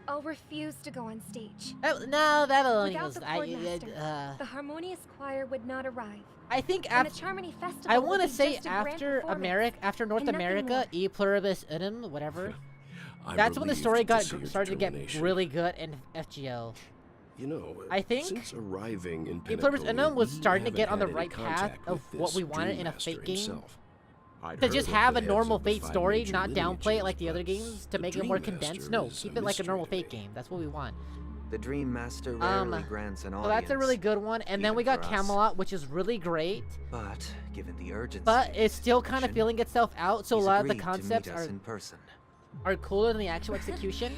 I'll refuse to go on stage. No, that only Without was. the Chordmaster, the Harmonious Choir would not arrive. I think and after. the Charmony Festival I would want to be say just a grand after performance, after North and nothing America, more. E Pluribus Unum, whatever. I'm That's when the relieved story to got see your started to get determination. really good in FGO. You know, I think since arriving in E Pluribus Pinnacle, Unum was we starting to haven't get on the had any right path contact of with what we this wanted in a Dream fake Master game. himself. I'd To heard just of have the a heads normal of the Fate five story, major not downplay it like the lineages, other but games to the make it Dream more Master condensed. No, is keep a it like a normal mystery to Fate me. game. That's what we want. The Dream Master rarely grants an So audience. that's a really good one. And then even we got for us. Camelot, which is really great. But given the urgency, But it's still kind of feeling itself out, so a he's lot of the agreed to concepts meet us in person. are cooler than the actual execution.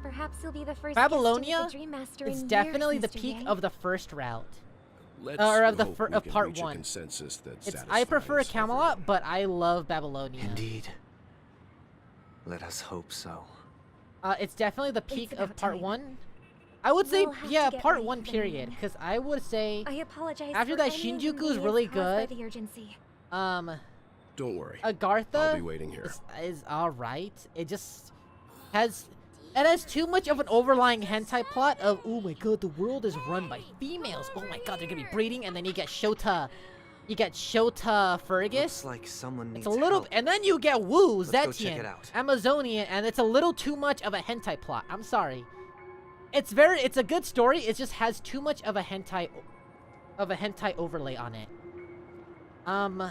Perhaps you'll be the first Babylonia guest to meet the Dream Master is in definitely years, the Mr. peak Yang. of the first route. Let's Or of the hope we can part reach a 1. consensus that I prefer satisfies Camelot, but I love Babylonia. Indeed. Let us hope so. It's definitely the peak about of part time. 1. I would say, We'll have to yeah, get part ready 1 for the period, meeting. because I would say I apologize after for that any Shinjuku is inconvenience really caused by good. the urgency. Don't worry. Agartha I'll be waiting here. is alright. It just has... It has too much of an overlying hentai plot of, oh my god, the world is run by females. Oh my god, they're gonna be breeding, and then you get Shota. You get Shota Fergus. Looks like someone needs It's a little, help. and then you get Wu Let's go check Zetian, it out. Amazonian, and it's a little too much of a hentai plot. I'm sorry. It's a good story. It just has too much of a hentai overlay on it. And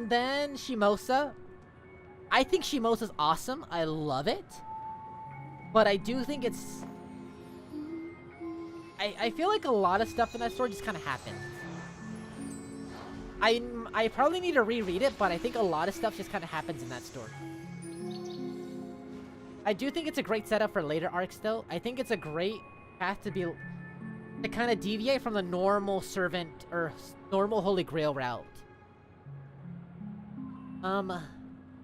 then Shimosa. I think Shimosa's awesome. I love it. But I do think it's... I feel like a lot of stuff in that story just kind of happened. I probably need to reread it, but I think a lot of stuff just kind of happens in that story. I do think it's a great setup for later arcs, though. I think it's a great path to kind of deviate from the normal servant or normal Holy Grail route.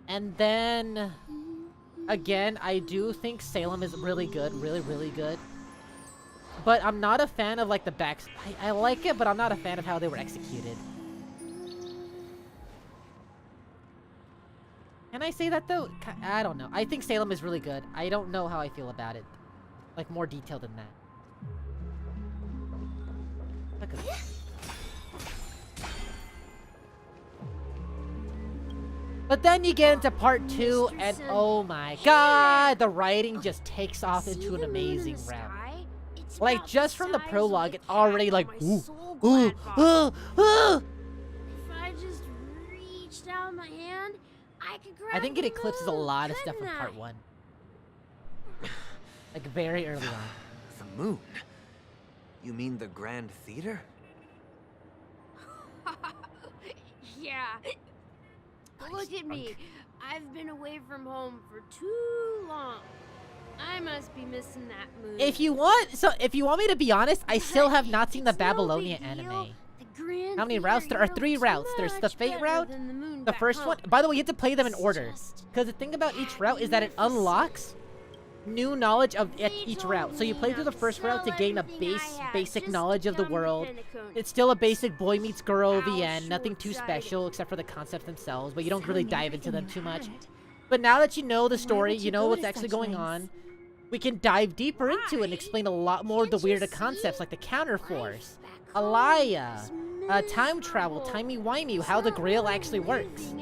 And then again, I do think Salem is really good, really good. But I'm not a fan of like the backs. I like it, but I'm not a fan of how they were executed. Can I say that though? I don't know. I think Salem is really good. I don't know how I feel about it. Like more detailed than that. Look at this. But then you get into part 2, and oh my god, the writing just takes off into an amazing route. Like, just from the prologue, it's already like, ooh. If I just reached out my hand, I could grab I think it the eclipses a moon, lot of stuff from couldn't part I? 1. Like, very early on. The moon? You mean the Grand Theater? Yeah. Look at me. I've been away from home for too long. I must be missing that movie. If you want me to be honest, I still have not seen the Babylonia anime. How many routes? There are 3 routes. There's the Fate route, the first one. By the way, you have to play them in order. Because the thing about each route is that it unlocks new knowledge of each route. So you play through the first route to gain a basic knowledge of the world. It's still a basic boy meets girl VN, nothing too special except for the concepts themselves, but you don't really dive into them too much. But now that you know the story, you know what's actually going on, we can dive deeper into it and explain a lot more of the weirder concepts like the Counterforce, Alaya, time travel, timey-wimey, how the Grail actually works.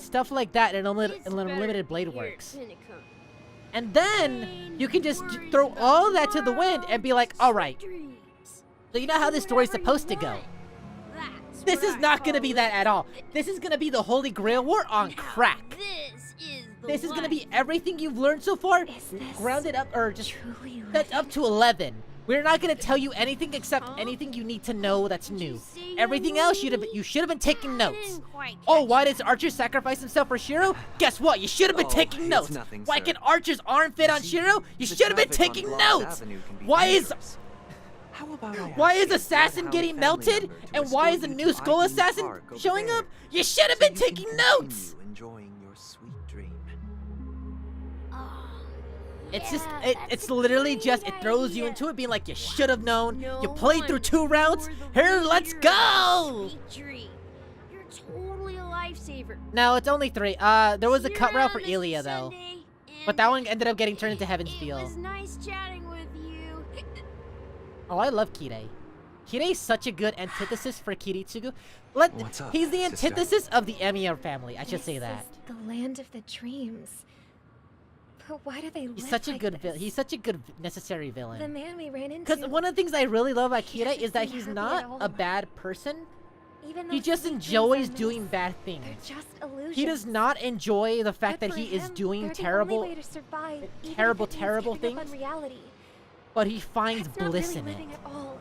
Stuff like that and Unlimited Blade works. And then, you can just throw all that to the wind and be like, alright, so you know how this story's supposed to go. This is not gonna be that at all. This is gonna be the Holy Grail War on crack. This is gonna be everything you've learned so far, grounded up, or just set up to 11. We're not gonna tell you anything except anything you need to know that's new. Everything else, you should have been taking notes. Oh, why does Archer sacrifice himself for Shiro? Guess what? You should have been taking notes. Why can Archer's arm fit on Shiro? You should have been taking notes. Why is Assassin getting melted? And why is a new Skull Assassin showing up? You should have been taking notes. Enjoying your sweet dream. It's just, it's literally just, it throws you into it being like, you should have known. You played through 2 routes. Here, let's go. You're totally a lifesaver. No, it's only 3. There was a cut route for Ilya though. But that one ended up getting turned into Heaven's Feel. It was nice chatting with you. Oh, I love Kirei. Kirei's such a good antithesis for Kiritsugu. What's up, He's the sister? antithesis of the Emiya family, I should say that. The land of the dreams. But why do they live He's such a like good this? He's such a good necessary villain. The man we ran into. Because one of the things I really love about Kirei is that seem he's happy not at all. a bad person. Even He those just sweet dreams enjoys are doing missed. bad things. They're just illusions. He does not enjoy the fact that But he for is him, doing they're the terrible, only way to survive, even if terrible, it means terrible giving up things. on reality. But he finds That's not bliss really in it. living at all.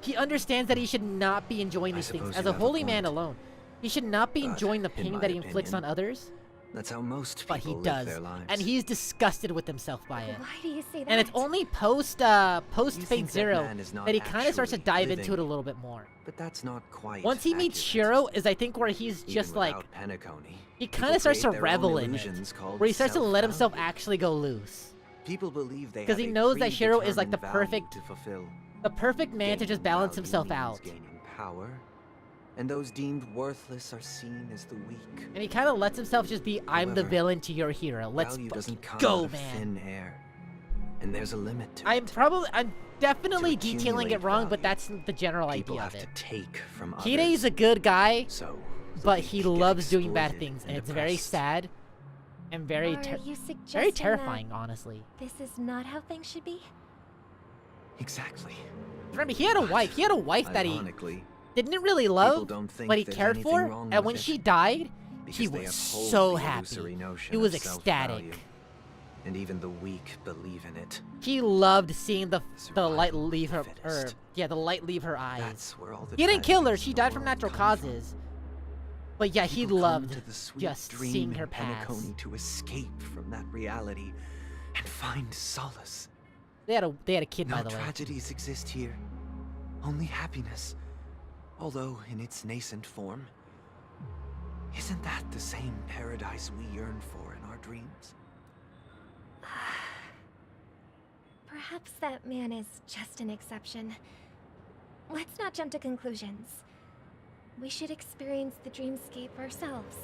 He understands that he should not be enjoying these things. suppose As you a have a holy man point. alone, he should not be But enjoying the in pain my that he inflicts on opinion, others. That's how most But people he live does, their lives. and he's disgusted with himself by it. Why do you say that? And it's only post think Fate that Zero man is not that he kind of starts to actually dive into living. it a little bit more. But that's not quite Once he meets Shiro, is I think where he's Even just like, without Penacony, he people kind of starts to create their own revel in it, illusions called where he starts to let himself self-bounty. actually go loose. People believe they Because have he a knows that Shiro is like the predetermined perfect, value to fulfill. man to just balance Value himself means out. Gaining power, and those deemed worthless are seen as the weak. And he kind of lets himself just be, I'm the However, villain to your hero. Let's Value fucking doesn't come go, out of man. thin air, and there's a limit to I'm definitely To detailing it accumulate wrong, but value, that's the general people idea have of it. to take from Kirei is others. a good guy, So but he loves doing bad exploited things, and and it's very oppressed. sad and very, Are you very suggesting terrifying, that honestly. This is not how things should be? Exactly. Remember, he had a wife. He had a wife that he Ironically, didn't really people love, don't think but he there's cared anything for. wrong And with when it she died, he because they was uphold so the happy. illusory notion He was of ecstatic. self-value. And even the weak believe in it. He loved seeing the light leave her, the light leave her eyes. That's where all the He didn't kill her. tragedies She in the died from world natural come from. causes. But yeah, he People come loved to the sweet just dream seeing her in pass. Penacony to escape from that reality and find solace. They had a kid, No by the way. tragedies exist here, only happiness. Although in its nascent form, isn't that the same paradise we yearn for in our dreams? Perhaps that man is just an exception. Let's not jump to conclusions. We should experience the dreamscape ourselves.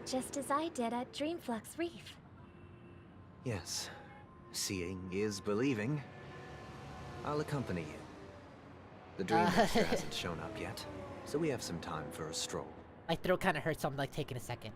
Just as I did at Dreamflux Reef. Yes, seeing is believing. I'll accompany you. The Dream Master hasn't shown up yet, so we have some time for a stroll. My throat kind of hurts, so I'm like taking a second.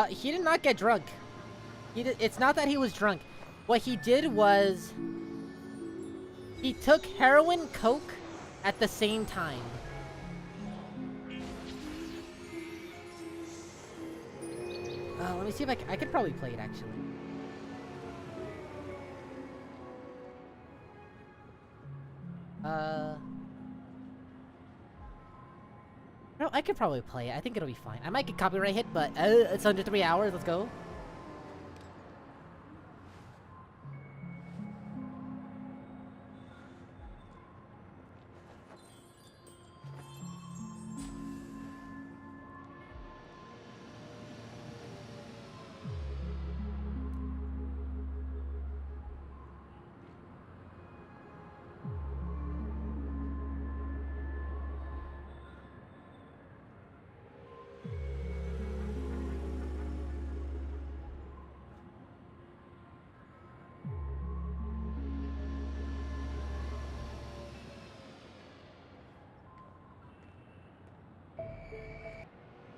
He did not get drunk. It's not that he was drunk. What he did was... he took heroin, coke, at the same time. Let me see if I could probably play it, actually. No, I could probably play it. I think it'll be fine. I might get copyright hit, but it's under 3 hours. Let's go.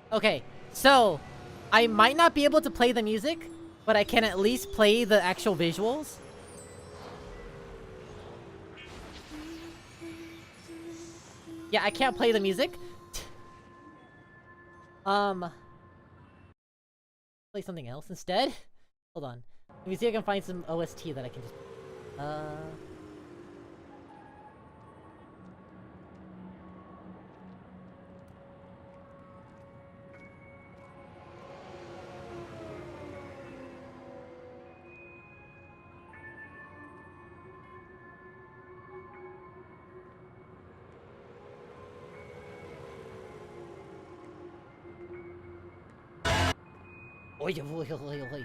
Okay, so I might not be able to play the music, but I can at least play the actual visuals. Yeah, I can't play the music. Play something else instead? Hold on. Let me see if I can find some OST that I can just... Oi, oi, oi, oi.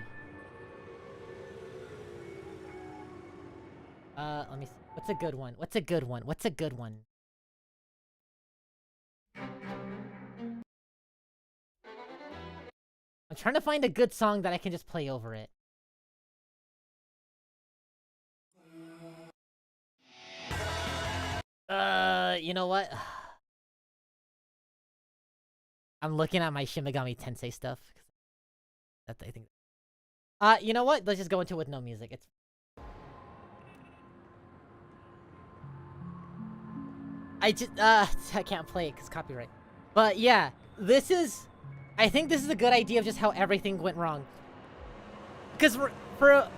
Let me see. What's a good one? What's a good one? What's a good one? I'm trying to find a good song that I can just play over it. You know what? I'm looking at my Shin Megami Tensei stuff. That I think. You know what? Let's just go into it with no music. It's. I can't play it because copyright. But yeah, this is. I think this is a good idea of just how everything went wrong. Because for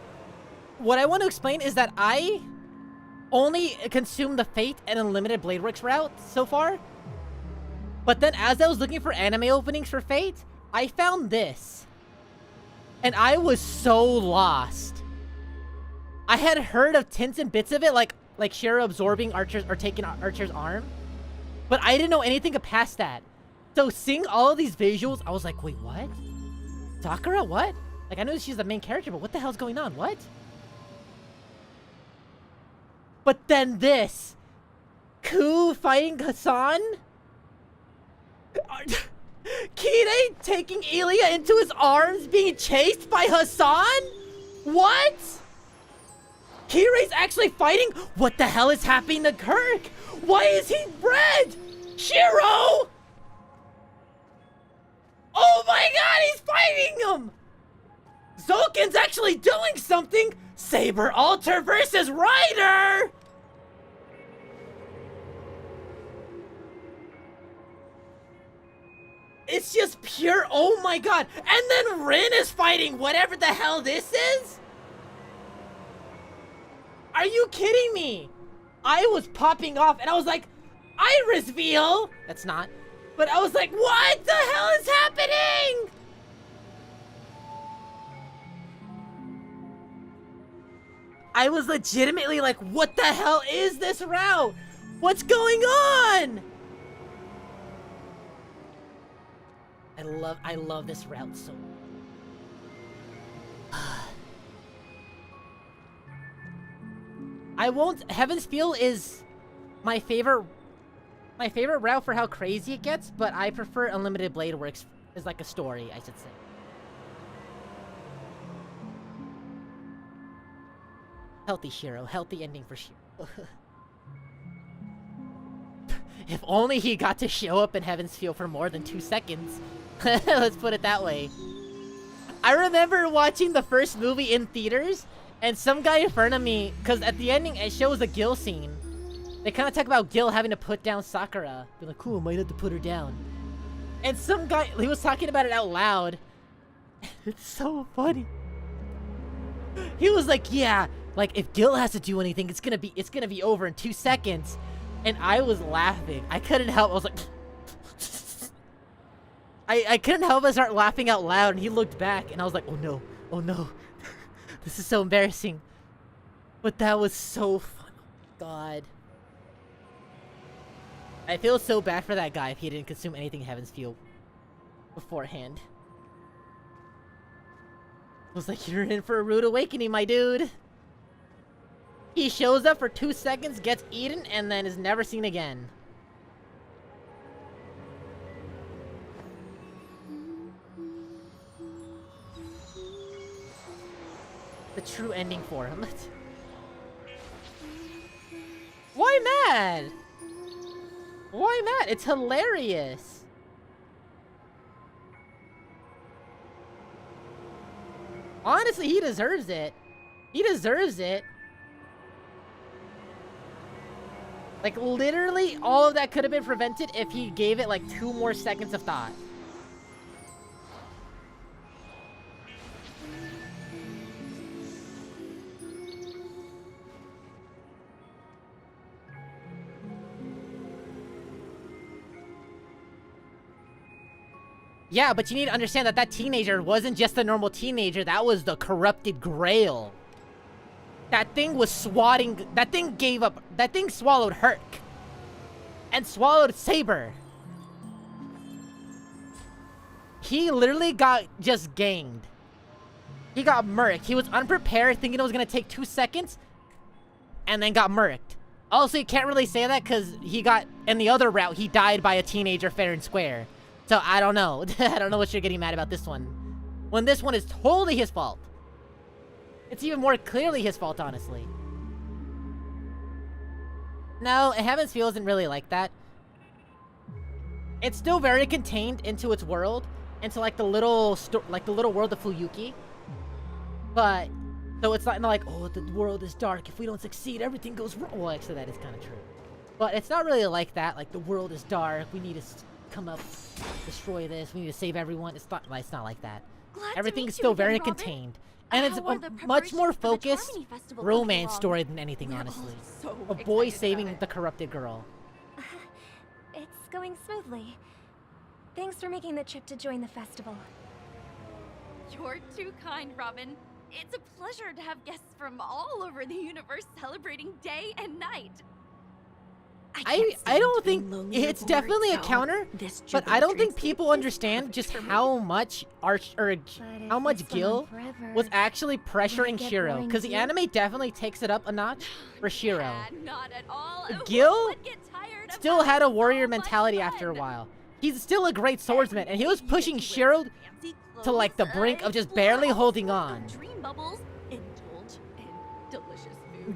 what I want to explain is that I only consumed the Fate and Unlimited Blade Works route so far. But then as I was looking for anime openings for Fate, I found this. And I was so lost. I had heard of tints and bits of it, like Shiro absorbing Archer's or taking Archer's arm. But I didn't know anything past that. So seeing all of these visuals, I was like, wait, what? Sakura, what? Like, I know she's the main character, but what the hell's going on? What? But then this. Ku fighting Hassan? Kide taking Ilya into his arms, being chased by Hassan? What? Kirei's actually fighting? What the hell is happening to Kirk? Why is he red? Shiro! Oh my god, he's fighting him! Zoken's actually doing something! Saber Alter versus Ryder! It's just pure, oh my god! And then Rin is fighting whatever the hell this is? Are you kidding me? I was popping off and I was like, Iris Veal! That's not. But I was like, what the hell is happening? I was legitimately like, what the hell is this route? What's going on? I love this route so I won't. Heaven's Feel is my favorite route for how crazy it gets, but I prefer Unlimited Blade Works as like a story, I should say. Healthy Shiro, healthy ending for Shiro. If only he got to show up in Heaven's Feel for more than 2 seconds. Let's put it that way. I remember watching the first movie in theaters, and some guy in front of me, because at the ending it shows a Gil scene. They kind of talk about Gil having to put down Sakura. Be like, cool, might have to put her down. And some guy, he was talking about it out loud. It's so funny. He was like, yeah, like if Gil has to do anything, it's gonna be over in 2 seconds. And I was laughing. I couldn't help. I was like, I couldn't help but start laughing out loud. And he looked back, and I was like, oh no, oh no, this is so embarrassing. But that was so fun. God. I feel so bad for that guy if he didn't consume anything Heaven's Feel beforehand. I was like, you're in for a rude awakening, my dude. He shows up for 2 seconds, gets eaten, and then is never seen again. The true ending for him. Why mad? Why mad? It's hilarious. Honestly, he deserves it. He deserves it. Like, literally, all of that could have been prevented if he gave it, like, 2 more seconds of thought. Yeah, but you need to understand that that teenager wasn't just a normal teenager. That was the corrupted Grail. That thing was swatting. That thing gave up. That thing swallowed Herc. And swallowed Saber. He literally got just ganged. He got murked. He was unprepared, thinking it was going to take 2 seconds. And then got murked. Also, you can't really say that because he got, in the other route, he died by a teenager fair and square. So, I don't know. I don't know what you're getting mad about this one. When this one is totally his fault. It's even more clearly his fault, honestly. No, Heaven's Feel isn't really like that. It's still very contained into its world. Into, like, the little world of Fuyuki. But, so it's not like, oh, the world is dark. If we don't succeed, everything goes wrong. Well, actually, that is kind of true. But it's not really like that. Like, the world is dark. We need to come up, destroy this, we need to save everyone. It's not like that. Everything is still very contained. And it's a much more focused romance story than anything, honestly. A boy saving the corrupted girl. It's going smoothly. Thanks for making the trip to join the festival. You're too kind, Robin. It's a pleasure to have guests from all over the universe celebrating day and night. I don't think it's definitely a counter, but I don't think people understand just how much Gil was actually pressuring Shiro, because the anime definitely takes it up a notch for Shiro. Not at all. Gil still had a warrior mentality after a while. He's still a great swordsman, and he was pushing Shiro to like the brink of just barely holding on.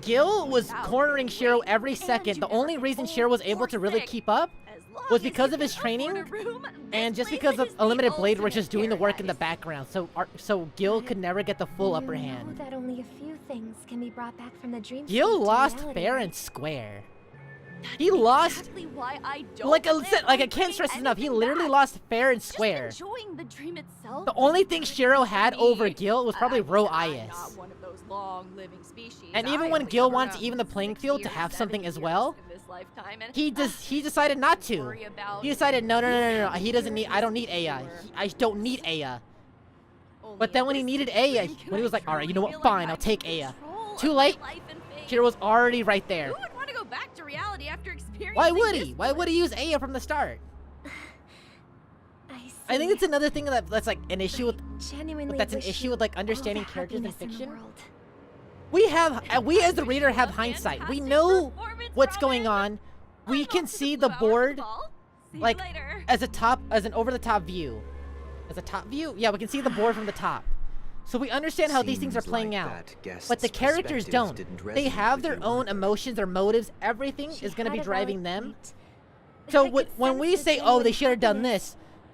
Gil was cornering Shiro every second. The only reason Shiro was able to really keep up was because of his training and just because of a limited blade were just doing the work in the background. So Gil could never get the full upper hand. That only a few things can be brought back from the dream. Gil lost fair and square. He lost, like I can't stress enough, he literally lost fair and square. The only thing Shiro had over Gil was probably Ro-Ayas. And even when Gil wanted to even the playing field to have something as well, he decided not to. He decided, no, he doesn't need, I don't need Aya. I don't need Aya. But then when he needed Aya, when he was like, alright, you know what, fine, I'll take Aya. Too late, Shiro was already right there. Go back to reality after experiencing Why would he? Why would he use Aya from the start? I think it's another thing that's like an issue with like understanding characters in fiction. We as the reader have hindsight. We know what's going on. We can see the board like as an over the top view. As a top view? Yeah, we can see the board from the top. So we understand how these things are playing out, but the characters don't. They have their own emotions, their motives, everything is going to be driving them. So when we say, oh, they should have done this,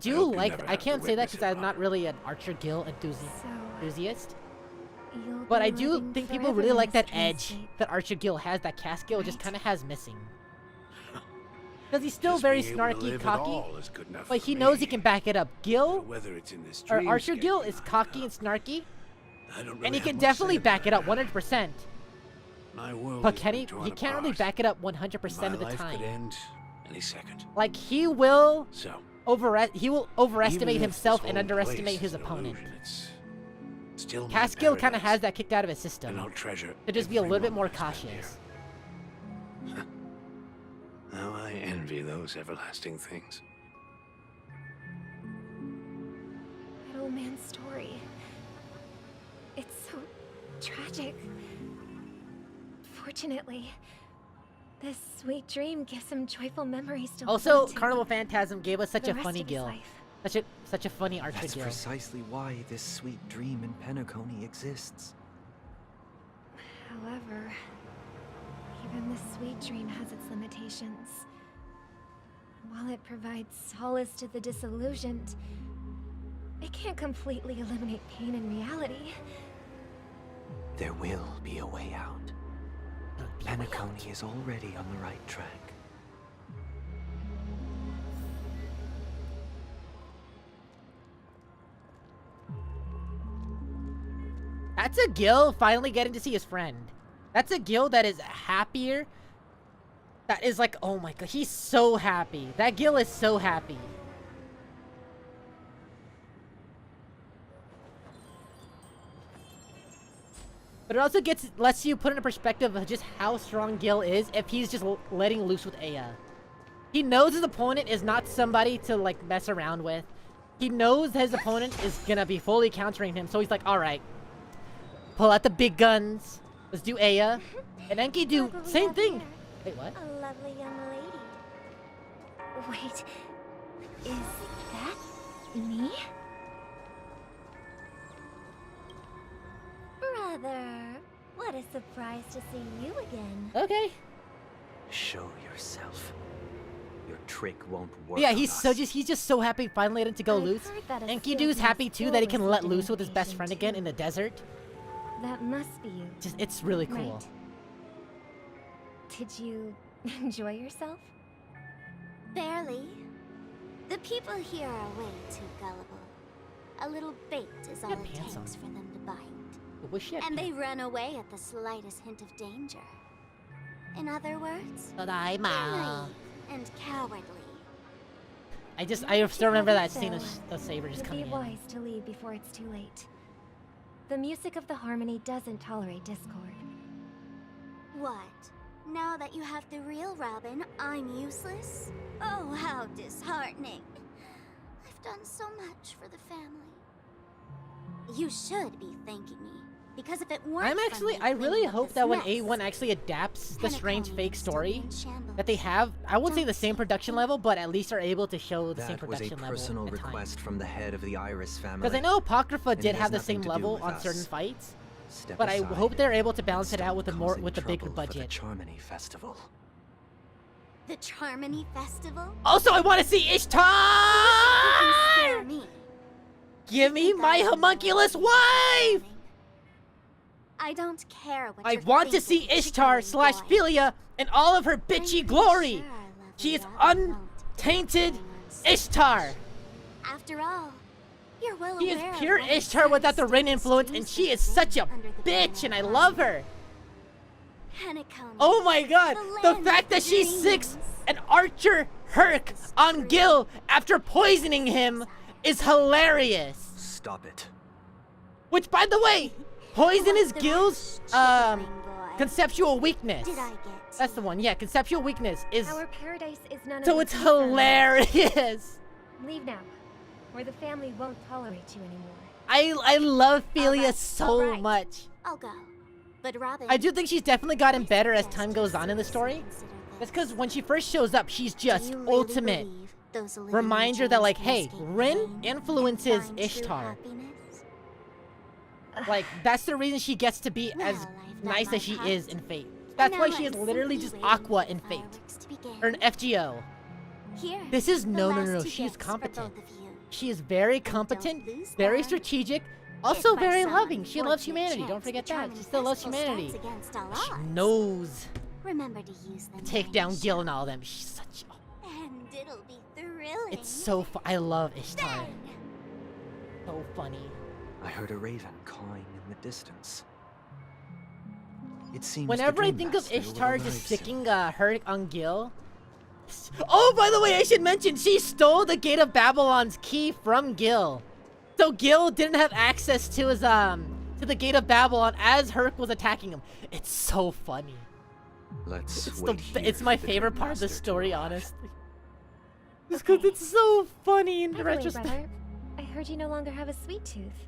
do hope you like. never I have to can't say that witness because it, I'm not Mom. really an Archer Guild enthusiast. You'll But be I do living think people forever really in like this that edge dreamscape. that Archer Guild has, that Caskill just kind of has missing. Because he's still Just very being able to snarky, live at cocky, all is good enough but for he knows me. he can back it up. Gil, Whether it's in this or Archer dreamscape Gil or is not, cocky and snarky, I don't and really he can have much definitely say back it about up 100%. My world But has can been he torn can't really apart. back it up 100% My of the life time. could end any second. Like he will So overestimate even if himself this and whole underestimate place his is an opponent. illusion, it's still my Caskill kind of paradise, has that kicked out of his system. and I'll treasure To just be a every little bit more moment I spend cautious. here. Now I envy those everlasting things. That old man's story. It's so tragic. Fortunately, this sweet dream gives him joyful memories to Also, hold on to Carnival Phantasm gave us for such the a rest funny of his Gil. life. Such a funny Archer That's Gil. precisely why this sweet dream in Penacony exists. However, even the sweet dream has its limitations. While it provides solace to the disillusioned, it can't completely eliminate pain in reality. There will be a way out. Penacony is already on the right track. That's a Gil finally getting to see his friend. That's a Gil that is happier. That is like, oh my god, he's so happy. That Gil is so happy. But it also lets you put into perspective of just how strong Gil is if he's just letting loose with Aya. He knows his opponent is not somebody to like mess around with. He knows his opponent is gonna be fully countering him, so he's like, alright. Pull out the big guns. Let's do Aya. And Enkidu, same thing. Wait, what? A lovely young lady. Wait, is that me? Brother, what a surprise to see you again. Okay. Show yourself. Your trick won't work. Yeah, on he's us. just so happy finally letting to go I've loose. heard that a Enkidu's skilled happy too that he can master let was loose with his best invasion friend again too. in the desert. That must be you. It's really cool. Right. Did you enjoy yourself? Barely. The people here are way too gullible. A little bait is all Got it pants takes on. for them to bite. I wish she had And they pants. run away at the slightest hint of danger. In other words, Tadaima. naive and cowardly. I still remember that scene of So, the saber just It'd coming be in. wise to leave before it's too late. The music of the harmony doesn't tolerate discord. What? Now that you have the real Robin, I'm useless? Oh, how disheartening. I've done so much for the family. You should be thanking me. Because if it weren't I really hope that when A1 actually adapts the strange fake story that they have, I won't say the same production level, but at least are able to show the same That was a production level. personal at times. request from the head of the Iris family. Because I know Apocrypha and did it has have the nothing same to do level with on us. certain fights, Step but I aside hope they're able to balance and it out stop with a bigger causing trouble for budget. the Charmony Festival. The Charmony Festival? Also, I want to see You can Ishtar! spare me. Give me my homunculus wife! I don't care what I you're want to see thinking, Ishtar tickling / boy. Philia in all of her bitchy glory. Sure, I love She you, is Robin, won't untainted I? Ishtar. After all, you're well She is aware of pure what Ishtar without the Rin Sarah's influence, and dreams she is were such a under the bitch, and banner I of love her. Penacony. Oh my god, The the land fact of that she dreams. sicks an Archer Herc on Gil after poisoning him is hilarious. Stop it. Which, by the way, poison is The Gil's chickering boy. conceptual weakness. Did I get That's the one. Yeah, conceptual weakness is. Our paradise is none of So the it's peace on earth. hilarious. Leave now, or the family won't tolerate you anymore. I love Philia Alright, so alright. much. I'll go. But Robin, I do think she's definitely gotten better as time goes on in the seriously story. consider That's this. because when she first shows up, she's Do just you really ultimate believe those living reminder that legends like, can hey, escape Rin pain and influences find true Ishtar. happiness? Like that's the reason she gets to be Well, as I've done nice my as she part. is in Fate. That's why Now she is I'm literally simply just waiting Aqua for in the Fate. fireworks to begin. Or an FGO. Here, This is the no. last two She is gifts for competent. both of you. She is very don't competent, lose very that. strategic, also If by very some loving. She loves unfortunate humanity. Don't chance forget the that. Charming She still loves Festival humanity. stands against all She odds, knows remember to use them to take when down you Gil should. and all them. She's such. And it'll be thrilling. It's so fun. I love Ishtar. Then, So funny. I heard a raven cawing in the distance. It seems Whenever the I think of Dream Master Ishtar will just arrive soon. sticking her on Gil. Oh, by the way, I should mention she stole the Gate of Babylon's key from Gil. So Gil didn't have access to his to the Gate of Babylon as Herc was attacking him. It's so funny. It's my favorite part of the story, honestly. Just because it's so funny in By the way, retrospect. brother, I heard you no longer have a sweet tooth.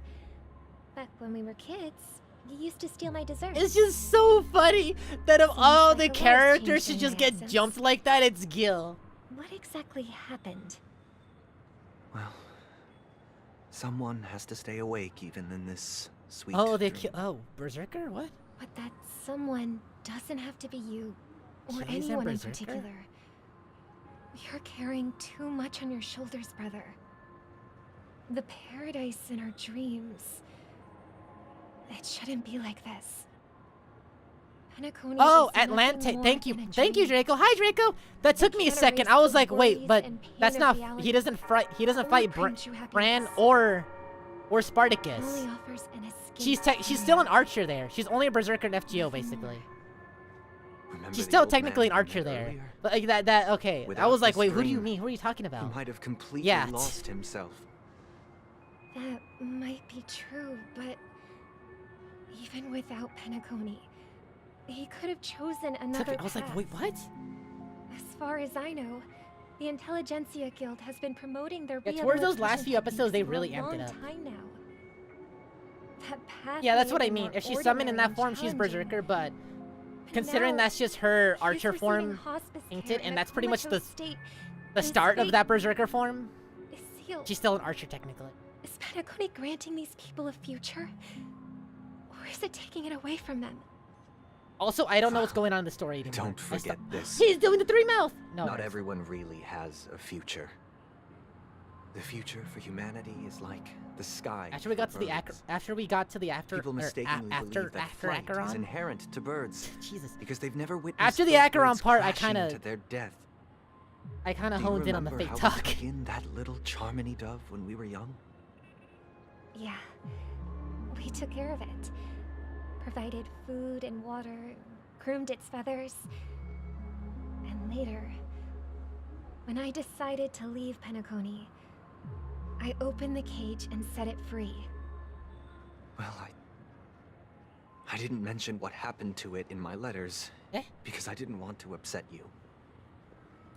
Back when we were kids, you used to steal my dessert. It's just so funny that of all the like the world's characters to changed in just my get absence. jumped like that, it's Gil. What exactly happened? Well, someone has to stay awake even in this sweet Oh, they dream. oh, Berserker? What? But that someone doesn't have to be you, or Shall I say anyone in Berserker? particular. You're carrying too much on your shoulders, brother. The paradise in our dreams. It shouldn't be like this. Penacony Oh, is nothing Atlante. more Thank you. than a Thank you, dream. Draco. Hi, Draco. That took me a can't second. erase I was the like, wait, worries but and pain that's of not. reality. He doesn't fight. He doesn't Only fight brings you Bran happiness. or Spartacus. Only offers an escape. She's still an archer there. She's only a berserker in FGO basically. Remember She's the still old technically an man we archer met there. earlier? But like that okay. I Without was like, this wait, who do you dream, mean? Who are you talking about? He might have completely Yeah. lost himself. That might be true, but even without Penacony, he could have chosen another I was like, path. wait, what? As far as I know, the Intelligentsia Guild has been promoting their Yeah, towards those last few episodes, they really for a amped it long up. time now. That path Yeah, that's may what I be mean. more If she's summoned in ordinary that form, and she's challenging. berserker. But considering now, that's just her she's archer receiving form hospice painted, care in and a that's pretty much comatose state, the and start of fate that berserker form. is sealed. She's still an archer technically. Is Penacony granting these people a future? Or is it taking it away from them? Also, I don't know what's going on in the story anymore. Don't forget this. He's doing the three mouth. No. Not everyone really has a future. The future for humanity is like the sky. After we got to the People mistakenly believe that flight is Acheron. inherent to birds. Jesus. Because they've never witnessed After the those Acheron birds part, I crashing kinda- to their death. I kind of Do you honed in on the remember fake how we talk. took in that little Charmony dove when we were young? Yeah. We took care of it. Provided food and water, groomed its feathers. And later, when I decided to leave Penacony, I opened the cage and set it free. Well, I didn't mention what happened to it in my letters because I didn't want to upset you.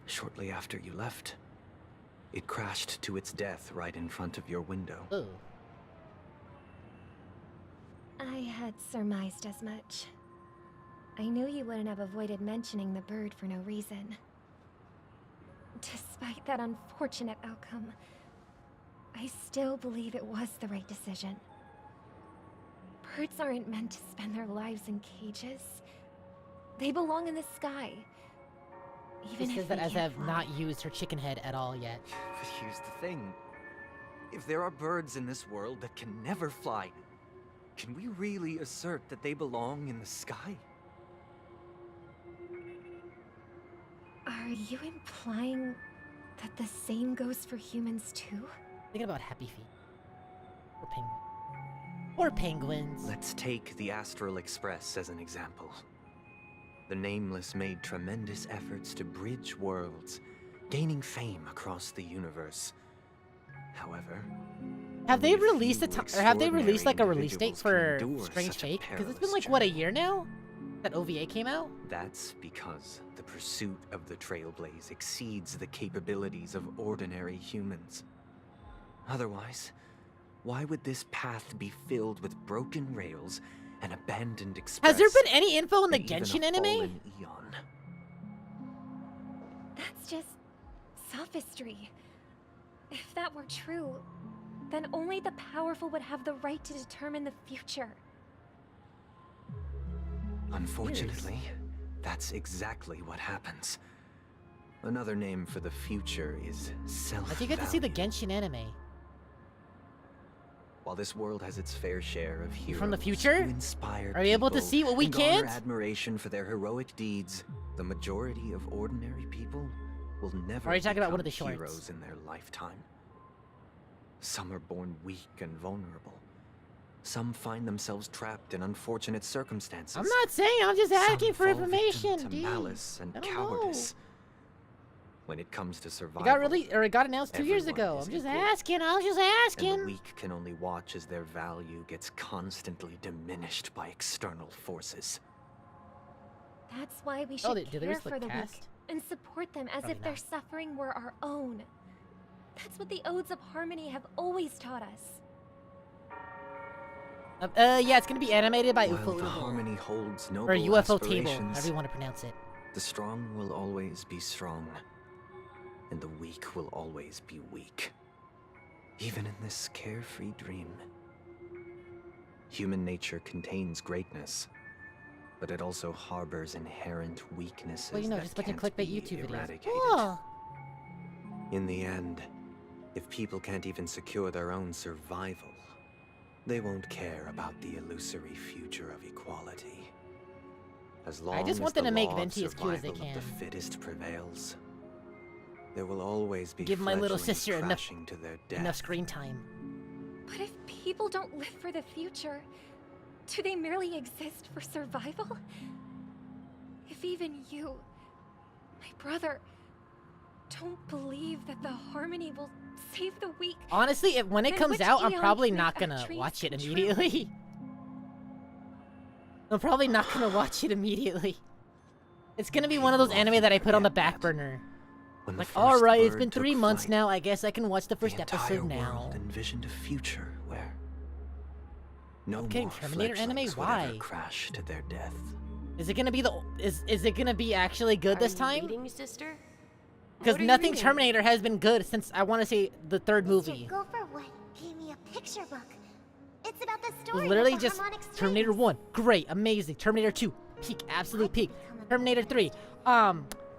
Shortly after you left, it crashed to its death right in front of your window. Oh. I had surmised as much. I knew you wouldn't have avoided mentioning the bird for no reason. Despite that unfortunate outcome, I still believe it was the right decision. Birds aren't meant to spend their lives in cages. They belong in the sky. Even She if says they that as can't I've fly. not used her chicken head at all yet. But here's the thing. If there are birds in this world that can never fly, can we really assert that they belong in the sky? Are you implying that the same goes for humans too? Thinking about Happy Feet. Or penguins. Or penguins. Let's take the Astral Express as an example. The Nameless made tremendous efforts to bridge worlds, gaining fame across the universe. However, Have they only a released a few or have they released extraordinary like a release date individuals for can endure Strange such a Fate? Because it's been perilous like what, a journey. year now that OVA came out? That's because the pursuit of the Trailblaze exceeds the capabilities of ordinary humans. Otherwise, why would this path be filled with broken rails and abandoned express? Has there been any info in the and even a Genshin anime? fallen eon? That's just sophistry. If that were true, then only the powerful would have the right to determine the future. Unfortunately, that's exactly what happens. Another name for the future is self-value. I think you get to see the Genshin anime. While this world has its fair share of heroes From the future? who inspire Are you able to people see what we and garner can't? admiration for their heroic deeds, the majority of ordinary people will never Or are you talking about one of the become shorts? heroes in their lifetime. Some are born weak and vulnerable. Some find themselves trapped in unfortunate circumstances. I'm not saying, I'm just asking for Some fall victim information, to dude. malice and I don't cowardice. When it comes to survival, It got announced 2 years everyone ago. is I'm just equal. asking, I was just And asking. the weak can only watch as their value gets constantly diminished by external forces. That's why we Oh, should did they care just, like, for the weak cast? and support them as Probably if their not. suffering were our own. That's what the Odes of Harmony have always taught us. Yeah, it's gonna be animated by While UFO the Table. harmony holds noble Or UFO Table, aspirations, however you want to pronounce it. the strong will always be strong, and the weak will always be weak. Even in this carefree dream. Human nature contains greatness, but it also harbors inherent weaknesses Well, you know, that just a bunch of can't clickbait be YouTube videos. eradicated. Oh. In the end, if people can't even secure their own survival, they won't care about the illusory future of equality. As long I just as want the them to make law of Venti as cute as they survival of can. the fittest prevails, there will always be Give my little fledglings sister enough, crashing to their death. enough screen time. But if people don't live for the future, do they merely exist for survival? If even you, my brother, don't believe that the Harmony will save the weak. Honestly, when it then comes which out, I'm eon probably can not make our gonna dreams watch it come true? immediately. I'm probably not gonna watch it immediately. It's gonna be one of those anime that I put on the back burner. When the Like, first alright, it's bird been took 3 months flight, now, I guess I can watch the first the entire episode now. world envisioned a future where no I'm kidding, more Terminator anime? fledglings would Why? ever crash to their death. Is it gonna be is it gonna be actually good this time? Reading, sister? Because What are you nothing reading? Terminator has been good since, I want to say, the third movie. Mr. Gopherwood gave me a picture book. It's about the It story was literally of the just harmonic strings. Terminator 1, great, amazing. Terminator 2, peak, absolute peak. Terminator 3,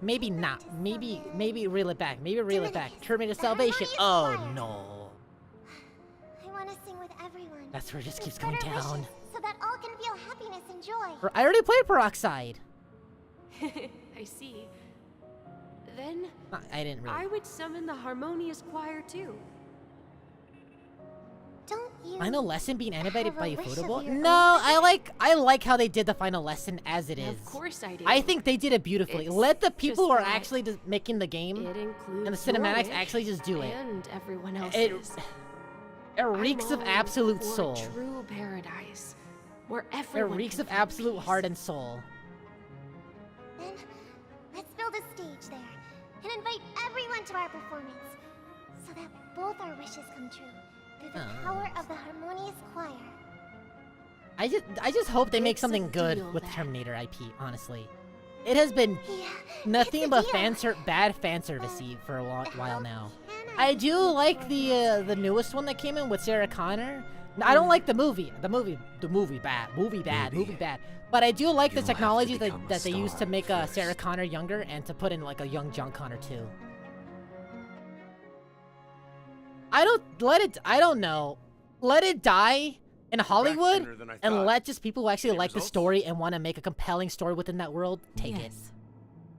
maybe not. Maybe reel it back. Maybe reel it back. Terminator Salvation, oh no. I want to sing with everyone. That's where it just with keeps going better wishes, down. So that all can feel happiness and joy. I already played Peroxide. I see. Then I didn't really. I would summon the harmonious choir too. Don't you Final Lesson being animated have by a wish of Ufotable? your No, own? I like how they did the Final Lesson as it is. Of course I do. I think they did it beautifully. It's Let the people who just are that actually just making the game It includes and the cinematics your actually just do it. and everyone It else's. it reeks of I'm absolute longing soul. for a true paradise, where It everyone reeks can of find absolute peace. heart and soul. Then let's build a stage there and invite everyone to our performance so that both our wishes come true through the power of the harmonious choir. I just hope they make It's a something good deal with the then. Terminator IP, honestly. It has been nothing but bad fan servicey for a while now. I do like the newest one that came in with Sarah Connor. I don't like the movie. The movie bad. But I do like the technology that they used to make Sarah Connor younger and to put in like a young John Connor too. I don't know. Let it die in Hollywood sooner than I and thought. let just people who actually Any like the results? story and want to make a compelling story within that world take it. Yes.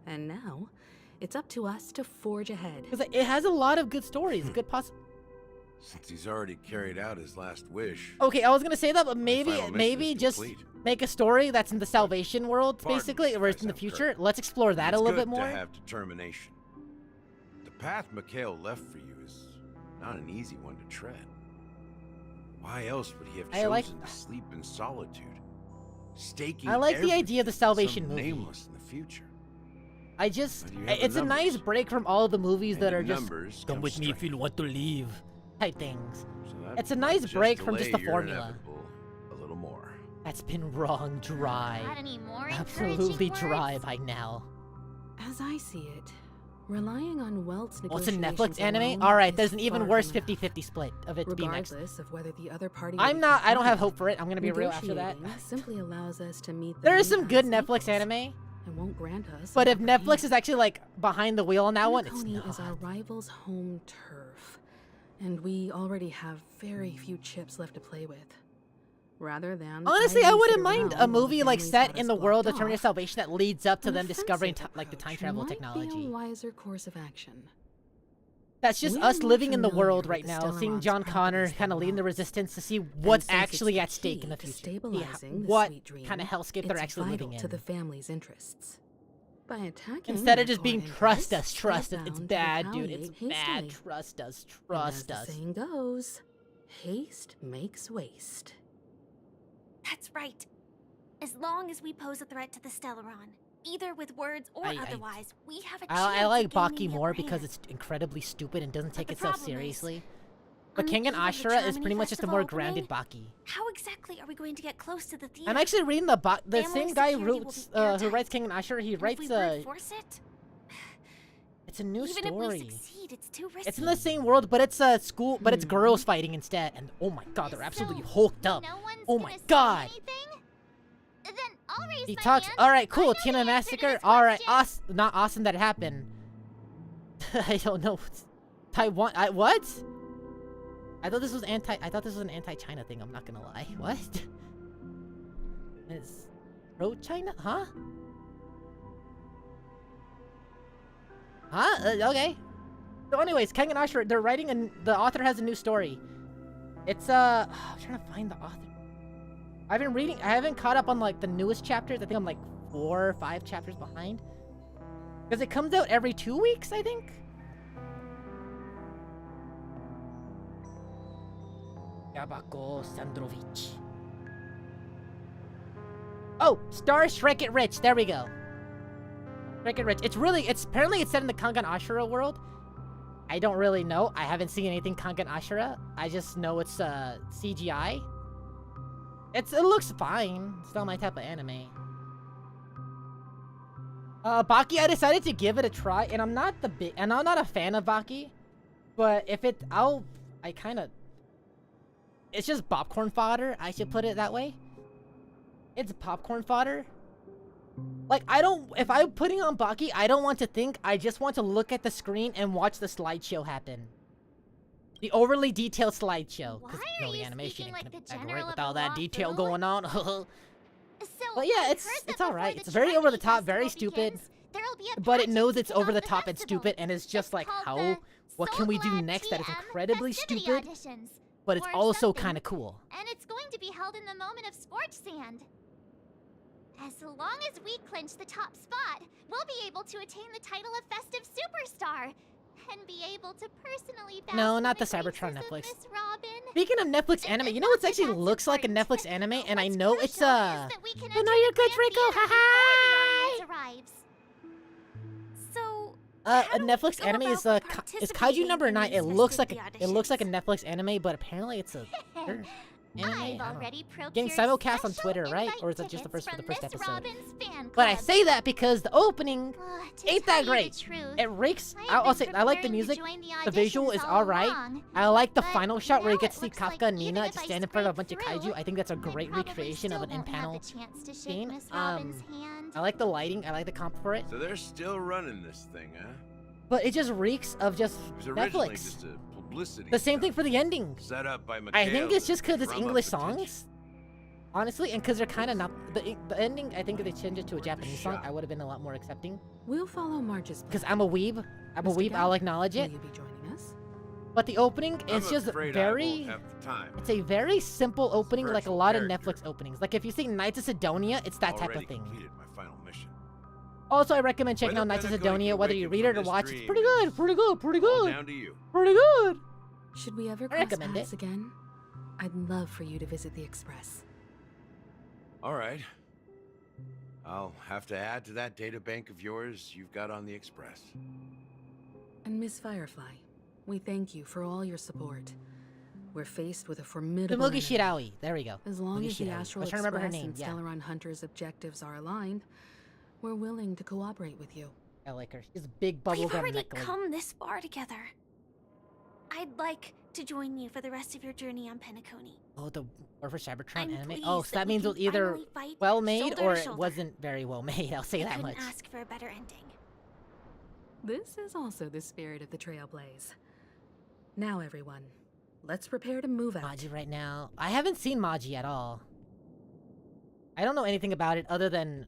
And now, it's up to us to forge ahead. Because it has a lot of good stories, good Since he's already carried out his last wish. Okay, I was gonna say that, but maybe final mission is just complete. make a story that's in the Salvation world, Pardon basically, me or if it's in I the sound future. curt. Let's explore that It's a little good bit more. to have determination. The path Mikhail left for you is not an easy one to tread. Why else would he have I chosen like- to sleep in solitude, staking I like the idea of the everything Salvation some movie. nameless in the future? I just, But you have the it's a nice numbers. break from all the movies And that the are just numbers come come with me if you want to leave type things. So that It's a might nice just break from just the delay your formula. inevitable a little more. That's been wrong dry. Got any more Absolutely encouraging dry words? by now. As I see it, relying on Welt's Oh, it's a negotiations Netflix anime? alone Alright, is there's an even far worse from enough. 50-50 split of it to be next. Regardless of whether the other party I don't have hope for it. I'm gonna be real after that. Negotiating simply allows us to meet There them is some good as Netflix equals anime, and won't grant us but if an upper Netflix is actually like behind the wheel on that one, it's Honey not. is our rival's home turf, and we already have very few chips left to play with. Rather than Honestly, I idly wouldn't sit mind around a while movie the like family's set got in us the world of blocked Terminator off, Salvation that leads up to an them discovering offensive like the time approach travel might be technology. a wiser course of action. That's just We're us more living in the familiar world with right the now, seeing Stellaron's John Connor properties kind of than leading the most. resistance to see And what's since it's actually the at stake key in the to future. stabilizing the What sweet dream, kind of hellscape they're it's actually vital living to the in. family's interests. By attacking Instead of our just being core trust interests, us, trust we're us. It's bound to bad, dude. It's retaliate bad. hastily. Trust us, And trust as us. the saying goes, haste makes waste. That's right. As long as we pose a threat to the Stellaron, either with words or otherwise, we have a chance I like of gaining Baki the more upper because hand. it's incredibly stupid and doesn't take the itself problem is, seriously. But on the King and eve of the Ashura is Charmony pretty much just a Festival more opening, grounded Baki. How exactly are we going to get close to the theater? I'm actually reading the Family same guy security who writes King and Ashura. He And if writes we brute force it, it's a new even story. if we succeed, it's too risky. It's in the same world, but it's a school, but it's girls fighting instead. And oh my god, they're absolutely hulked up. Oh my god. He talks. All right, cool. Tina Massacre. All right, not awesome that it happened. I don't know. Taiwan. What? I thought this was I thought this was an anti-China thing. I'm not gonna lie. What? It's pro-China? Huh? Huh? Okay. So, anyways, King and Ashura, they're writing the author has a new story. It's I'm trying to find the author. I've been reading. I haven't caught up on like the newest chapters. I think I'm like 4 or 5 chapters behind. Because it comes out every 2 weeks, I think. Yabako Sandrovich. Oh, Star Strike It Rich. There we go. Strike It Rich. Apparently it's set in the Kangan Ashura world. I don't really know. I haven't seen anything Kangan Ashura. I just know it's CGI. It looks fine. It's not my type of anime. Baki, I decided to give it a try, and I'm not a fan of Baki, but if it's just popcorn fodder. I should put it that way. It's popcorn fodder. Like, if I'm putting on Baki, I don't want to think. I just want to look at the screen and watch the slideshow happen. The overly detailed slideshow. Because, the animation ain't gonna be that great with all that detail going on. But yeah, it's alright. It's very over the top, very stupid. But it knows it's over the top and stupid, and it's just like, what can we do next that is incredibly stupid? But it's also kind of cool. And it's going to be held in the moment of Scorch Sand. As long as we clinch the top spot, we'll be able to attain the title of Festive Superstar. And be able to personally bask No, in not the graces Cybertron of Netflix. Miss Robin. Speaking of Netflix anime, you know what's actually looks like a Netflix anime? And I know it's, Oh, no, you're good, Draco! Hi! Arrives. So, a Netflix anime is Kaiju number 9. It looks like a Netflix anime, but apparently it's a anime. I've already Getting procured simulcast on special Twitter, right? invite Or is that just the tickets first from Miss episode? Robin's fan But I club. say that because the opening To ain't tell that you great. the truth, It reeks. I've I'll been say I like the preparing to music. join the The visual auditions is all alright. along, I like the but final shot where you now get to it see looks like Kafka and even Nina if just I stand in front of a bunch scrape of kaiju. through, I think that's a I great probably recreation of still an won't have in-panel the chance to shake scene. Miss Robin's hand. I like the lighting. I like the comp for it. So they're still running this thing, huh? But it just reeks of just It was originally Netflix. just a publicity The same thing for the ending. set up by I think Mikhail it's just because to it's drum up English attention. songs. Honestly, and because they're kind of not... The ending, I think if they changed it to a Japanese song, I would have been a lot more accepting. We'll follow Marge's Because I'm a weeb. I'll acknowledge it. Will you be joining us? But the opening is I'm just afraid I very... won't have the time. It's a very simple opening, like a lot of character. Netflix openings. Like if you see Knights of Sidonia, it's that type Already of thing. completed my final mission. Also, I recommend checking When out Knights of Benedict Sidonia, whether you awakened read it from or this watch. It's dream pretty good, pretty good, pretty All good. down to you. Pretty good. Should we ever I cross recommend paths it. again? I'd love for you to visit the Express. All right. I'll have to add to that data bank of yours you've got on the Express. And Miss Firefly, we thank you for all your support. We're faced with a formidable Mugi enemy. Shirawi. There we go. As long Mugi as the Shirawi. I Astral was trying to remember her Express name. and Yeah, Stellaron Hunter's objectives are aligned, we're willing to cooperate with you. I like her. She's a big we've bubblegum already necklace. come this far together. I'd like to join you for the rest of your journey on Penacony. Oh, the War for Cybertron I'm anime? pleased Oh, so that we means it can was either finally fight well made shoulder or to it shoulder. wasn't very well made. I'll say I that couldn't much. ask for a better ending. This is also the spirit of the Trailblaze. Now, everyone, let's prepare to move out. Maji right now. I haven't seen Maji at all. I don't know anything about it other than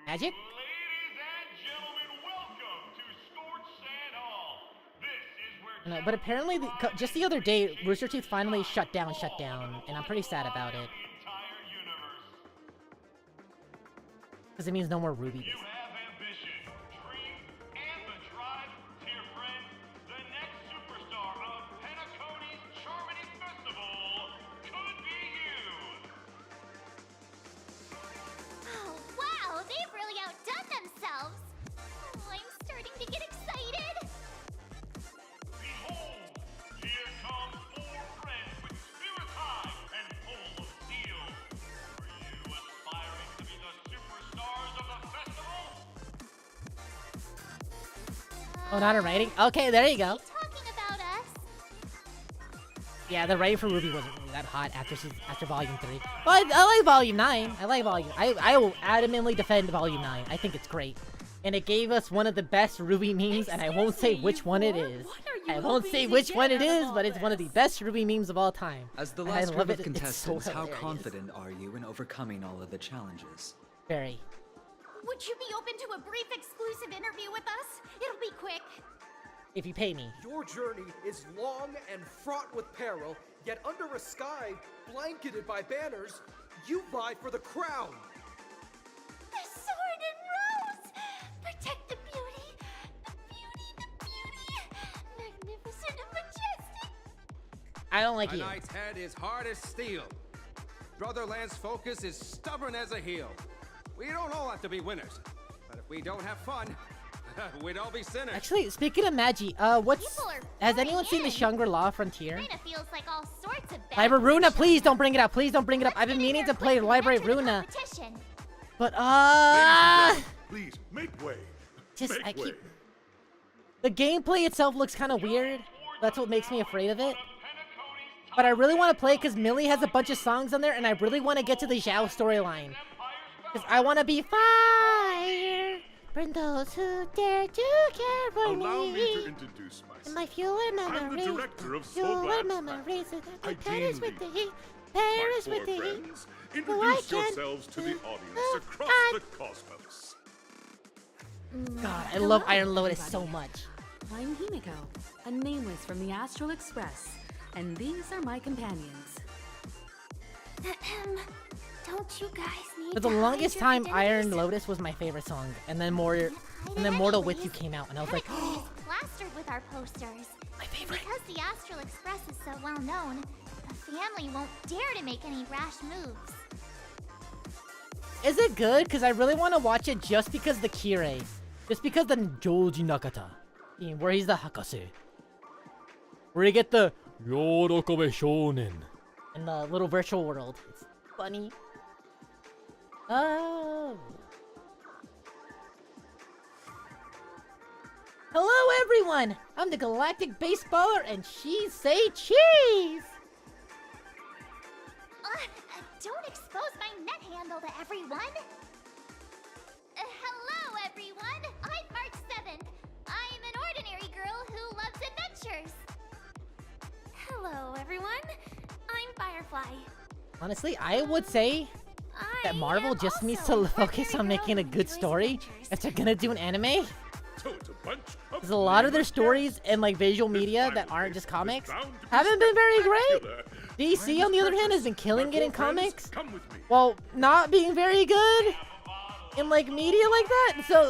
magic. Ladies and gentlemen, welcome to Scorch Sand Hall. This No, but apparently, just the other day, Rooster Teeth finally shut down, and I'm pretty sad about it. Because it means no more Ruby. Oh, wow, they've really outdone themselves. Oh, I'm starting to get excited. Behold, here come 4 friends with spirits high and full of steel. Are you aspiring to be the superstars of the festival? Oh, not a writing? Okay, there you go. Talking about us. Yeah, the writing for Ruby wasn't really that hot after Volume 3. Well, I like Volume 9. I will adamantly defend Volume 9. I think it's great. And it gave us one of the best Ruby memes, and I won't say which one it is. I won't say which one it is, but it's one of the best Ruby memes of all time. As the And last I group love of it. It's so contestants, how hilarious. confident are you in overcoming all of the challenges? Very. Would you be open to a brief exclusive interview with us? It'll be quick. If you pay me. Your journey is long and fraught with peril, yet under a sky blanketed by banners, you vie for the crown. The sword and rose! Protect the beauty! The beauty! Magnificent and majestic! I don't like A you. knight's head is hard as steel. Brotherland's focus is stubborn as a heel. We don't all have to be winners, but if we don't have fun, we'd all be sinners. Actually, speaking of Magi, has anyone seen the Shangri-La Frontier? Kinda feels like all sorts of bad Library Runa, please don't bring it up. Please don't bring it up. I've been meaning to play Library Runa. competition. But, Please, make way. I keep... The gameplay itself looks kind of weird. That's what makes me afraid of it. But I really want to play because Millie has a bunch of songs on there, and I really want to get to the Zhao storyline. Because I want to be fire. Burn those who dare to care for Allow me. me to introduce myself. And my fewer memories. I'm the director of fewer Soul Blast memories. I Perish deem with thee. thee. Perish My with 4 thee. friends, Who I introduce can yourselves to the audience across the cosmos. God, I love Iron Lotus so much. I'm Himiko, a nameless from the Astral Express, and these are my companions. Don't you guys need For the to hide longest your time, identities? Iron Lotus was my favorite song, and then Mortal With You came out, and I was like, It's plastered with our posters. My favorite. Because the Astral Express is so well known, the family won't dare to make any rash moves. is it good? Because I really want to watch it just because the Kirei. Just because the Joji Nakata. Where he's the Hakase. Where you get the Yorokobe Shonen. In the little virtual world. It's funny. Oh. Hello everyone! I'm the Galactic Baseballer and she say cheese! Don't expose my net handle to everyone. Hello, everyone. I'm March 7th. I'm an ordinary girl who loves adventures. Hello, everyone. I'm Firefly. Honestly, I would say that Marvel just needs to focus on making a good story if they're gonna do an anime. There's a lot of their stories and like visual media that aren't just comics haven't been very great. DC, on the other hand, has been killing it in comics, while not being very good in like media like that. So,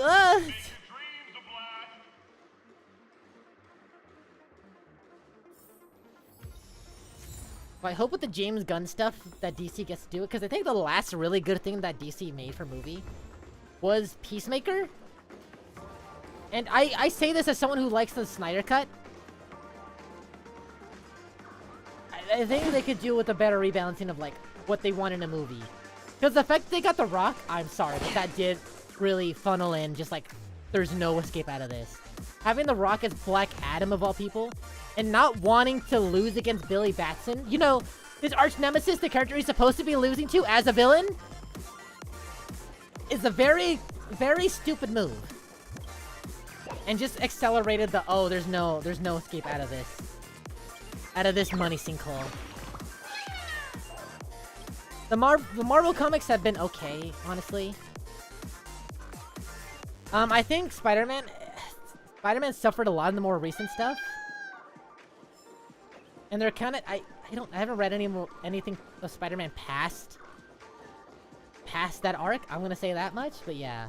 I hope with the James Gunn stuff that DC gets to do it, because I think the last really good thing that DC made for movie was Peacemaker. And I say this as someone who likes the Snyder Cut. I think they could do with a better rebalancing of like what they want in a movie. Because the fact they got The Rock, I'm sorry, but that did really funnel in just like there's no escape out of this. Having The Rock as Black Adam of all people, and not wanting to lose against Billy Batson, you know, his arch nemesis, the character he's supposed to be losing to as a villain, is a very, very stupid move. And just accelerated the, oh, there's no escape out of this money sinkhole. The Marvel comics have been okay, honestly. I think Spider-Man suffered a lot in the more recent stuff. And they're kind of I haven't read anything of Spider-Man past that arc. I'm gonna say that much, but yeah.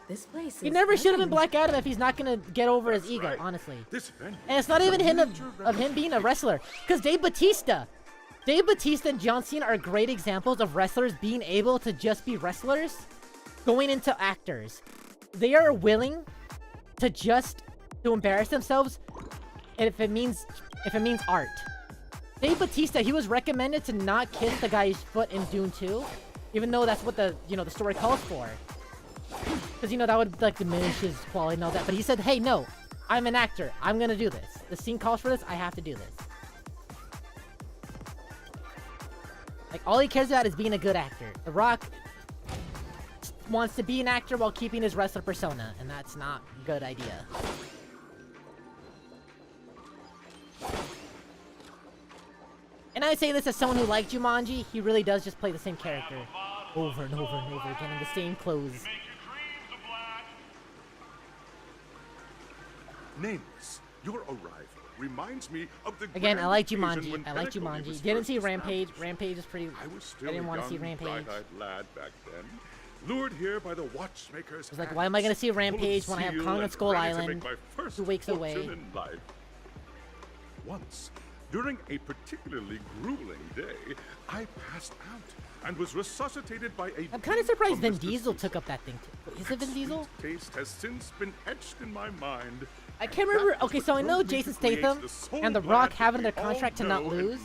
This place He never should have been Black Adam if he's not gonna get over his ego, honestly. And it's not even him of him being a wrestler, because Dave Bautista and John Cena are great examples of wrestlers being able to just be wrestlers, going into actors. They are willing to embarrass themselves, and if it means art. Dave Bautista, he was recommended to not kiss the guy's foot in Dune 2, even though that's what the story calls for. Because, that would, like, diminish his quality and all that. But he said, hey, no, I'm an actor. I'm gonna do this. The scene calls for this. I have to do this. Like, all he cares about is being a good actor. The Rock wants to be an actor while keeping his wrestler persona, and that's not a good idea. And I say this as someone who liked Jumanji. He really does just play the same character over and over and over again in the same clothes. Nameless, your arrival reminds me of the Again, I like grand Jumanji. occasion I like when Pinnacle Jumanji. was Didn't first see Rampage. established. Rampage is pretty. I was still I didn't want to see young, Rampage. bright-eyed lad back then, lured here by the watchmaker's I was like, why am I gonna see Rampage when I have Kong on Skull Island 2 weeks away? in life. Once, during a particularly grueling day, I passed out and was resuscitated by a. I'm kind of surprised Vin Diesel took up that thing too. Is it Vin Diesel? Taste has since been etched in my mind. I can't remember. Okay, so I know Jason Statham and The Rock have in their contract to not lose,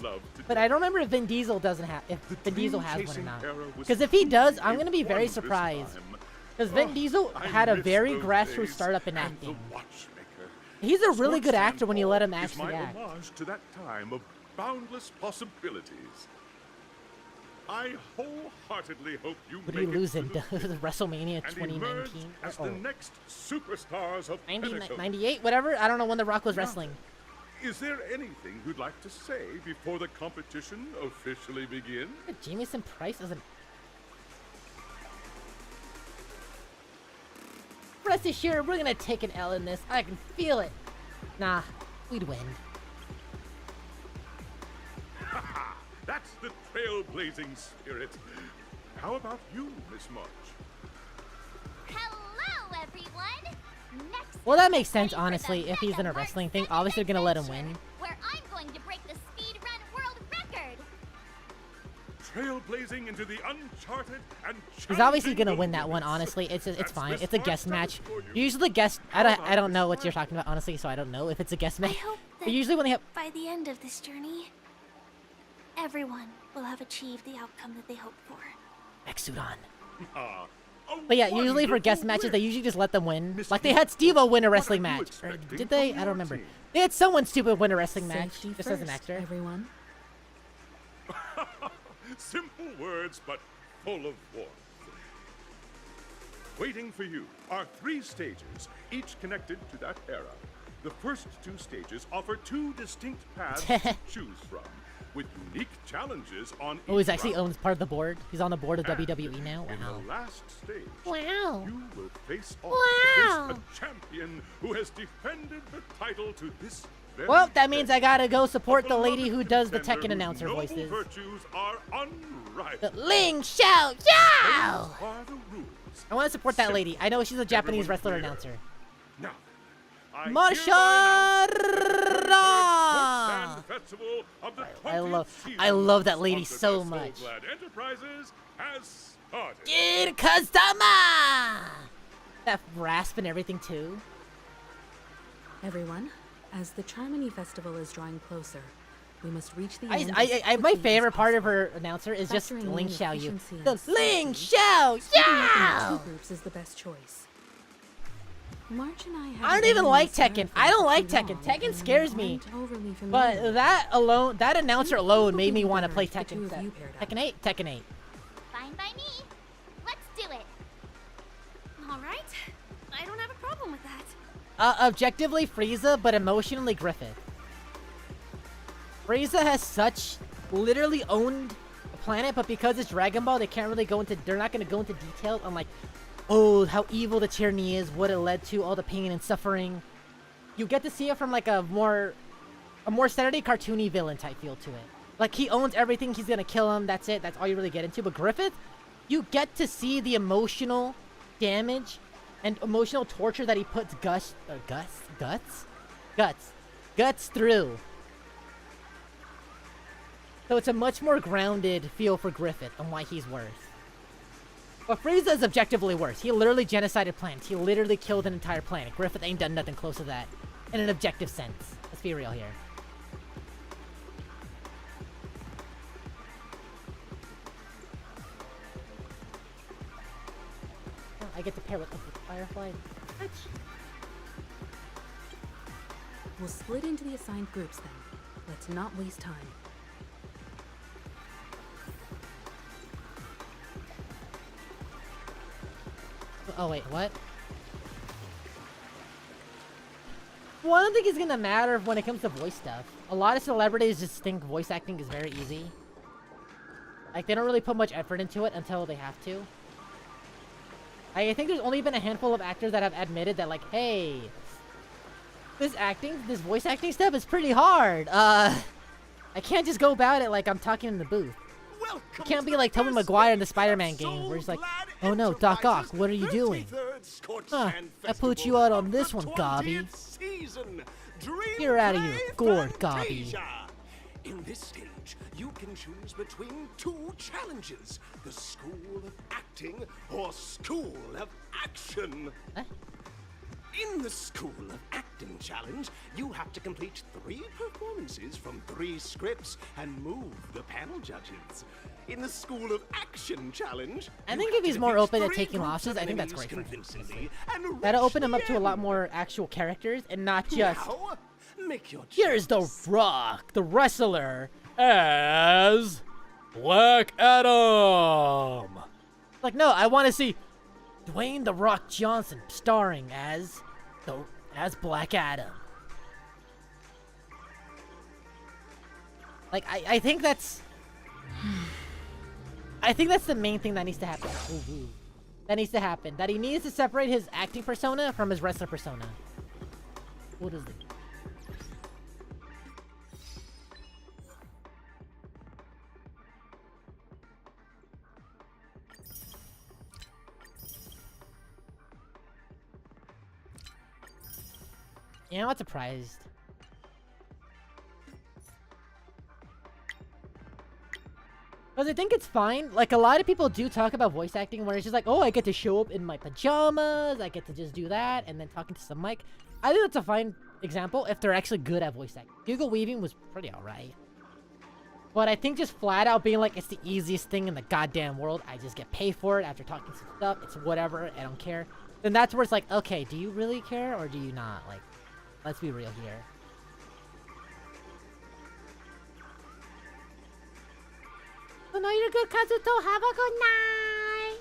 but I don't remember if Vin Diesel doesn't have. If Vin Diesel has one or not. Because if he does, I'm gonna be very surprised. Because Vin Diesel had a very grassroots startup in acting. He's a really good actor when you let him actually act. Homage to that time of boundless possibilities. I wholeheartedly hope you What did he lose in WrestleMania 2019? as the next superstars of 98, whatever. I don't know when The Rock was wrestling. Is there anything you'd like to say before the competition officially begins? Jamieson Price doesn't. Rest assured, we're gonna take an L in this. I can feel it. Nah, we'd win. That's the trailblazing spirit. How about you, Miss March? Hello, everyone. Next, Well, that makes sense, honestly. If he's in a wrestling thing, obviously they're gonna let him win. where I'm going to break the speed run world record. Trailblazing into the uncharted and He's obviously gonna win that one. Honestly, it's fine. It's a guest match. Usually, guest. I don't know what you're talking about, honestly. So I don't know if it's a guest match. But usually when they have. By the end of this journey, everyone will have achieved the outcome that they hoped for. Mech suit on. But yeah, usually for guest matches, they usually just let them win. Like they had Steve-O win a wrestling match. Or did they? I don't remember. They had someone stupid win a wrestling match. Just as an actor. Everyone. Simple words, but full of warmth. Waiting for you are 3 stages, each connected to that era. The first 2 stages offer 2 distinct paths to choose from, with unique challenges on each Oh, he's actually route. owns part of the board. He's on the board of WWE now. In Wow. the last stage, Wow. you will face off Wow. against a champion who has defended the title to this very Well, that day. means I gotta go support the lady who does the Tekken announcer Noble voices. virtues are unrivaled. The Ling Xiao Yao! Those are the rules. I want to support that lady. I know she's a Japanese wrestler announcer. Now, Marsha! Festival of the I love that lady so much. Glad Enterprises has started. Kid Kazama! That rasp and everything too. Everyone, as the Charmony Festival is drawing closer, we must reach the end. My favorite part of her announcer is just Factoring Ling in Xiao Yu. efficiency and The Ling safety, Xiao splitting up into Yao! 2 groups is the best choice. March and I have I don't even like Tekken. I don't like Tekken. Tekken scares me. But that alone, that announcer alone made me want to play Tekken. Tekken 8? Tekken 8. Fine by me. Let's do it. All right. I don't have a problem with that. Objectively Frieza, but emotionally Griffith. Frieza has such literally owned the planet, but because it's Dragon Ball, they can't really go into. They're not going to go into details on like, oh, how evil the tyranny is, what it led to, all the pain and suffering. You get to see it from like a more a more Saturday cartoony villain type feel to it. Like, he owns everything, he's gonna kill him, that's it, that's all you really get into. But Griffith, you get to see the emotional damage and emotional torture that he puts guts through. So it's a much more grounded feel for Griffith and why he's worse. But Frieza is objectively worse. He literally genocided planets. He literally killed an entire planet. Griffith ain't done nothing close to that in an objective sense. Let's be real here. Oh, I get to pair with Firefly. We'll split into the assigned groups then. Let's not waste time. Oh wait, what? Well, I don't think it's gonna matter when it comes to voice stuff. A lot of celebrities just think voice acting is very easy. Like, they don't really put much effort into it until they have to. I think there's only been a handful of actors that have admitted that, like, hey, this voice acting stuff is pretty hard. I can't just go about it like I'm talking in the booth. It can't be like Tobey Maguire in the Spider-Man game, where he's like, oh no, Doc Ock, what are you doing? Huh, I put you out on this one, Gobby. You're out of your gourd, Gobby. In this stage, you can choose between two challenges. The School of Acting or School of Action. Huh? In the School of Acting challenge, you have to complete 3 performances from 3 scripts and move the panel judges. In the School of Action challenge, I think if he's more open to taking losses, I think that's great for him. That'll open him up to a lot more actual characters and not just, here's The Rock, the wrestler, as Black Adam. Like, no, I want to see Dwayne The Rock Johnson starring as Black Adam. Like, I think that's the main thing that needs to happen. Ooh. That needs to happen. That he needs to separate his acting persona from his wrestler persona. What is it? Yeah, I'm not surprised. Because I think it's fine. Like, a lot of people do talk about voice acting where it's just like, oh, I get to show up in my pajamas, I get to just do that, and then talking to some mic. I think that's a fine example if they're actually good at voice acting. Hugo Weaving was pretty alright. But I think just flat out being like, it's the easiest thing in the goddamn world, I just get paid for it after talking some stuff, it's whatever, I don't care. Then that's where it's like, okay, do you really care or do you not? Like, let's be real here. Oh no, you're good, Kazuto. Have a good night.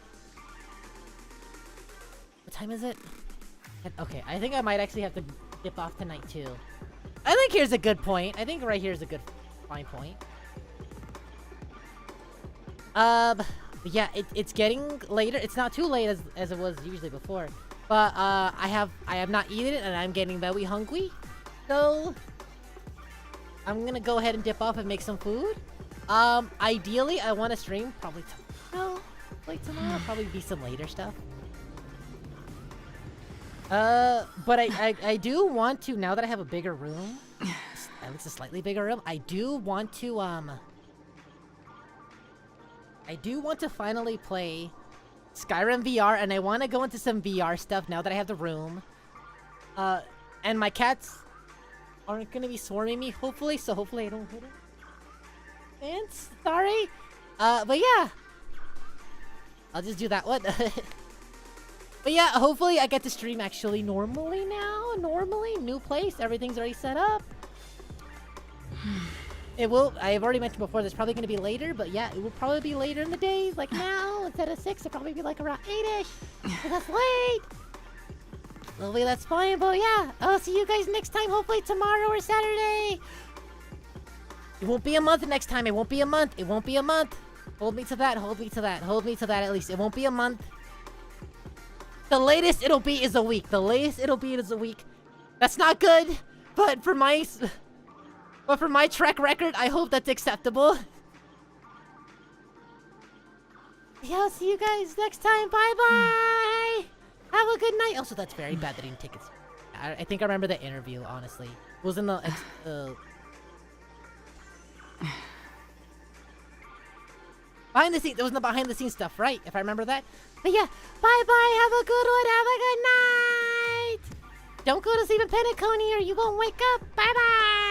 What time is it? Okay, I think I might actually have to dip off tonight too. I think here's a good point. I think right here is a good, fine point. Yeah, it's getting later. It's not too late as it was usually before. But I have not eaten it and I'm getting very hungry. So I'm gonna go ahead and dip off and make some food. Ideally I want to stream probably tomorrow. Like tomorrow, probably be some later stuff. But I do want to, now that I have a bigger room, at least a slightly bigger room, I do want to finally play Skyrim VR, and I want to go into some VR stuff now that I have the room. And my cats aren't gonna be swarming me, hopefully, so hopefully I don't hit them. And sorry. But yeah. I'll just do that one. But yeah, hopefully I get to stream actually normally now. Normally, new place, everything's already set up. It will, I've already mentioned before, there's probably going to be later, but yeah, it will probably be later in the days, like now, instead of 6, it'll probably be like around 8-ish. So that's late. Hopefully that's fine, but yeah, I'll see you guys next time, hopefully tomorrow or Saturday. It won't be a month next time, it won't be a month, it won't be a month. Hold me to that, hold me to that, hold me to that at least. It won't be a month. The latest it'll be is a week. The latest it'll be is a week. That's not good, but for my... But for my track record, I hope that's acceptable. Yeah, I'll see you guys next time. Bye-bye! Have a good night. Also, that's very bad that he didn't take it. I think I remember the interview, honestly. It was in the... behind the scenes. It was in the behind the scenes stuff, right? If I remember that. But yeah, bye-bye. Have a good one. Have a good night. Don't go to sleep in Penacony or you won't wake up. Bye-bye.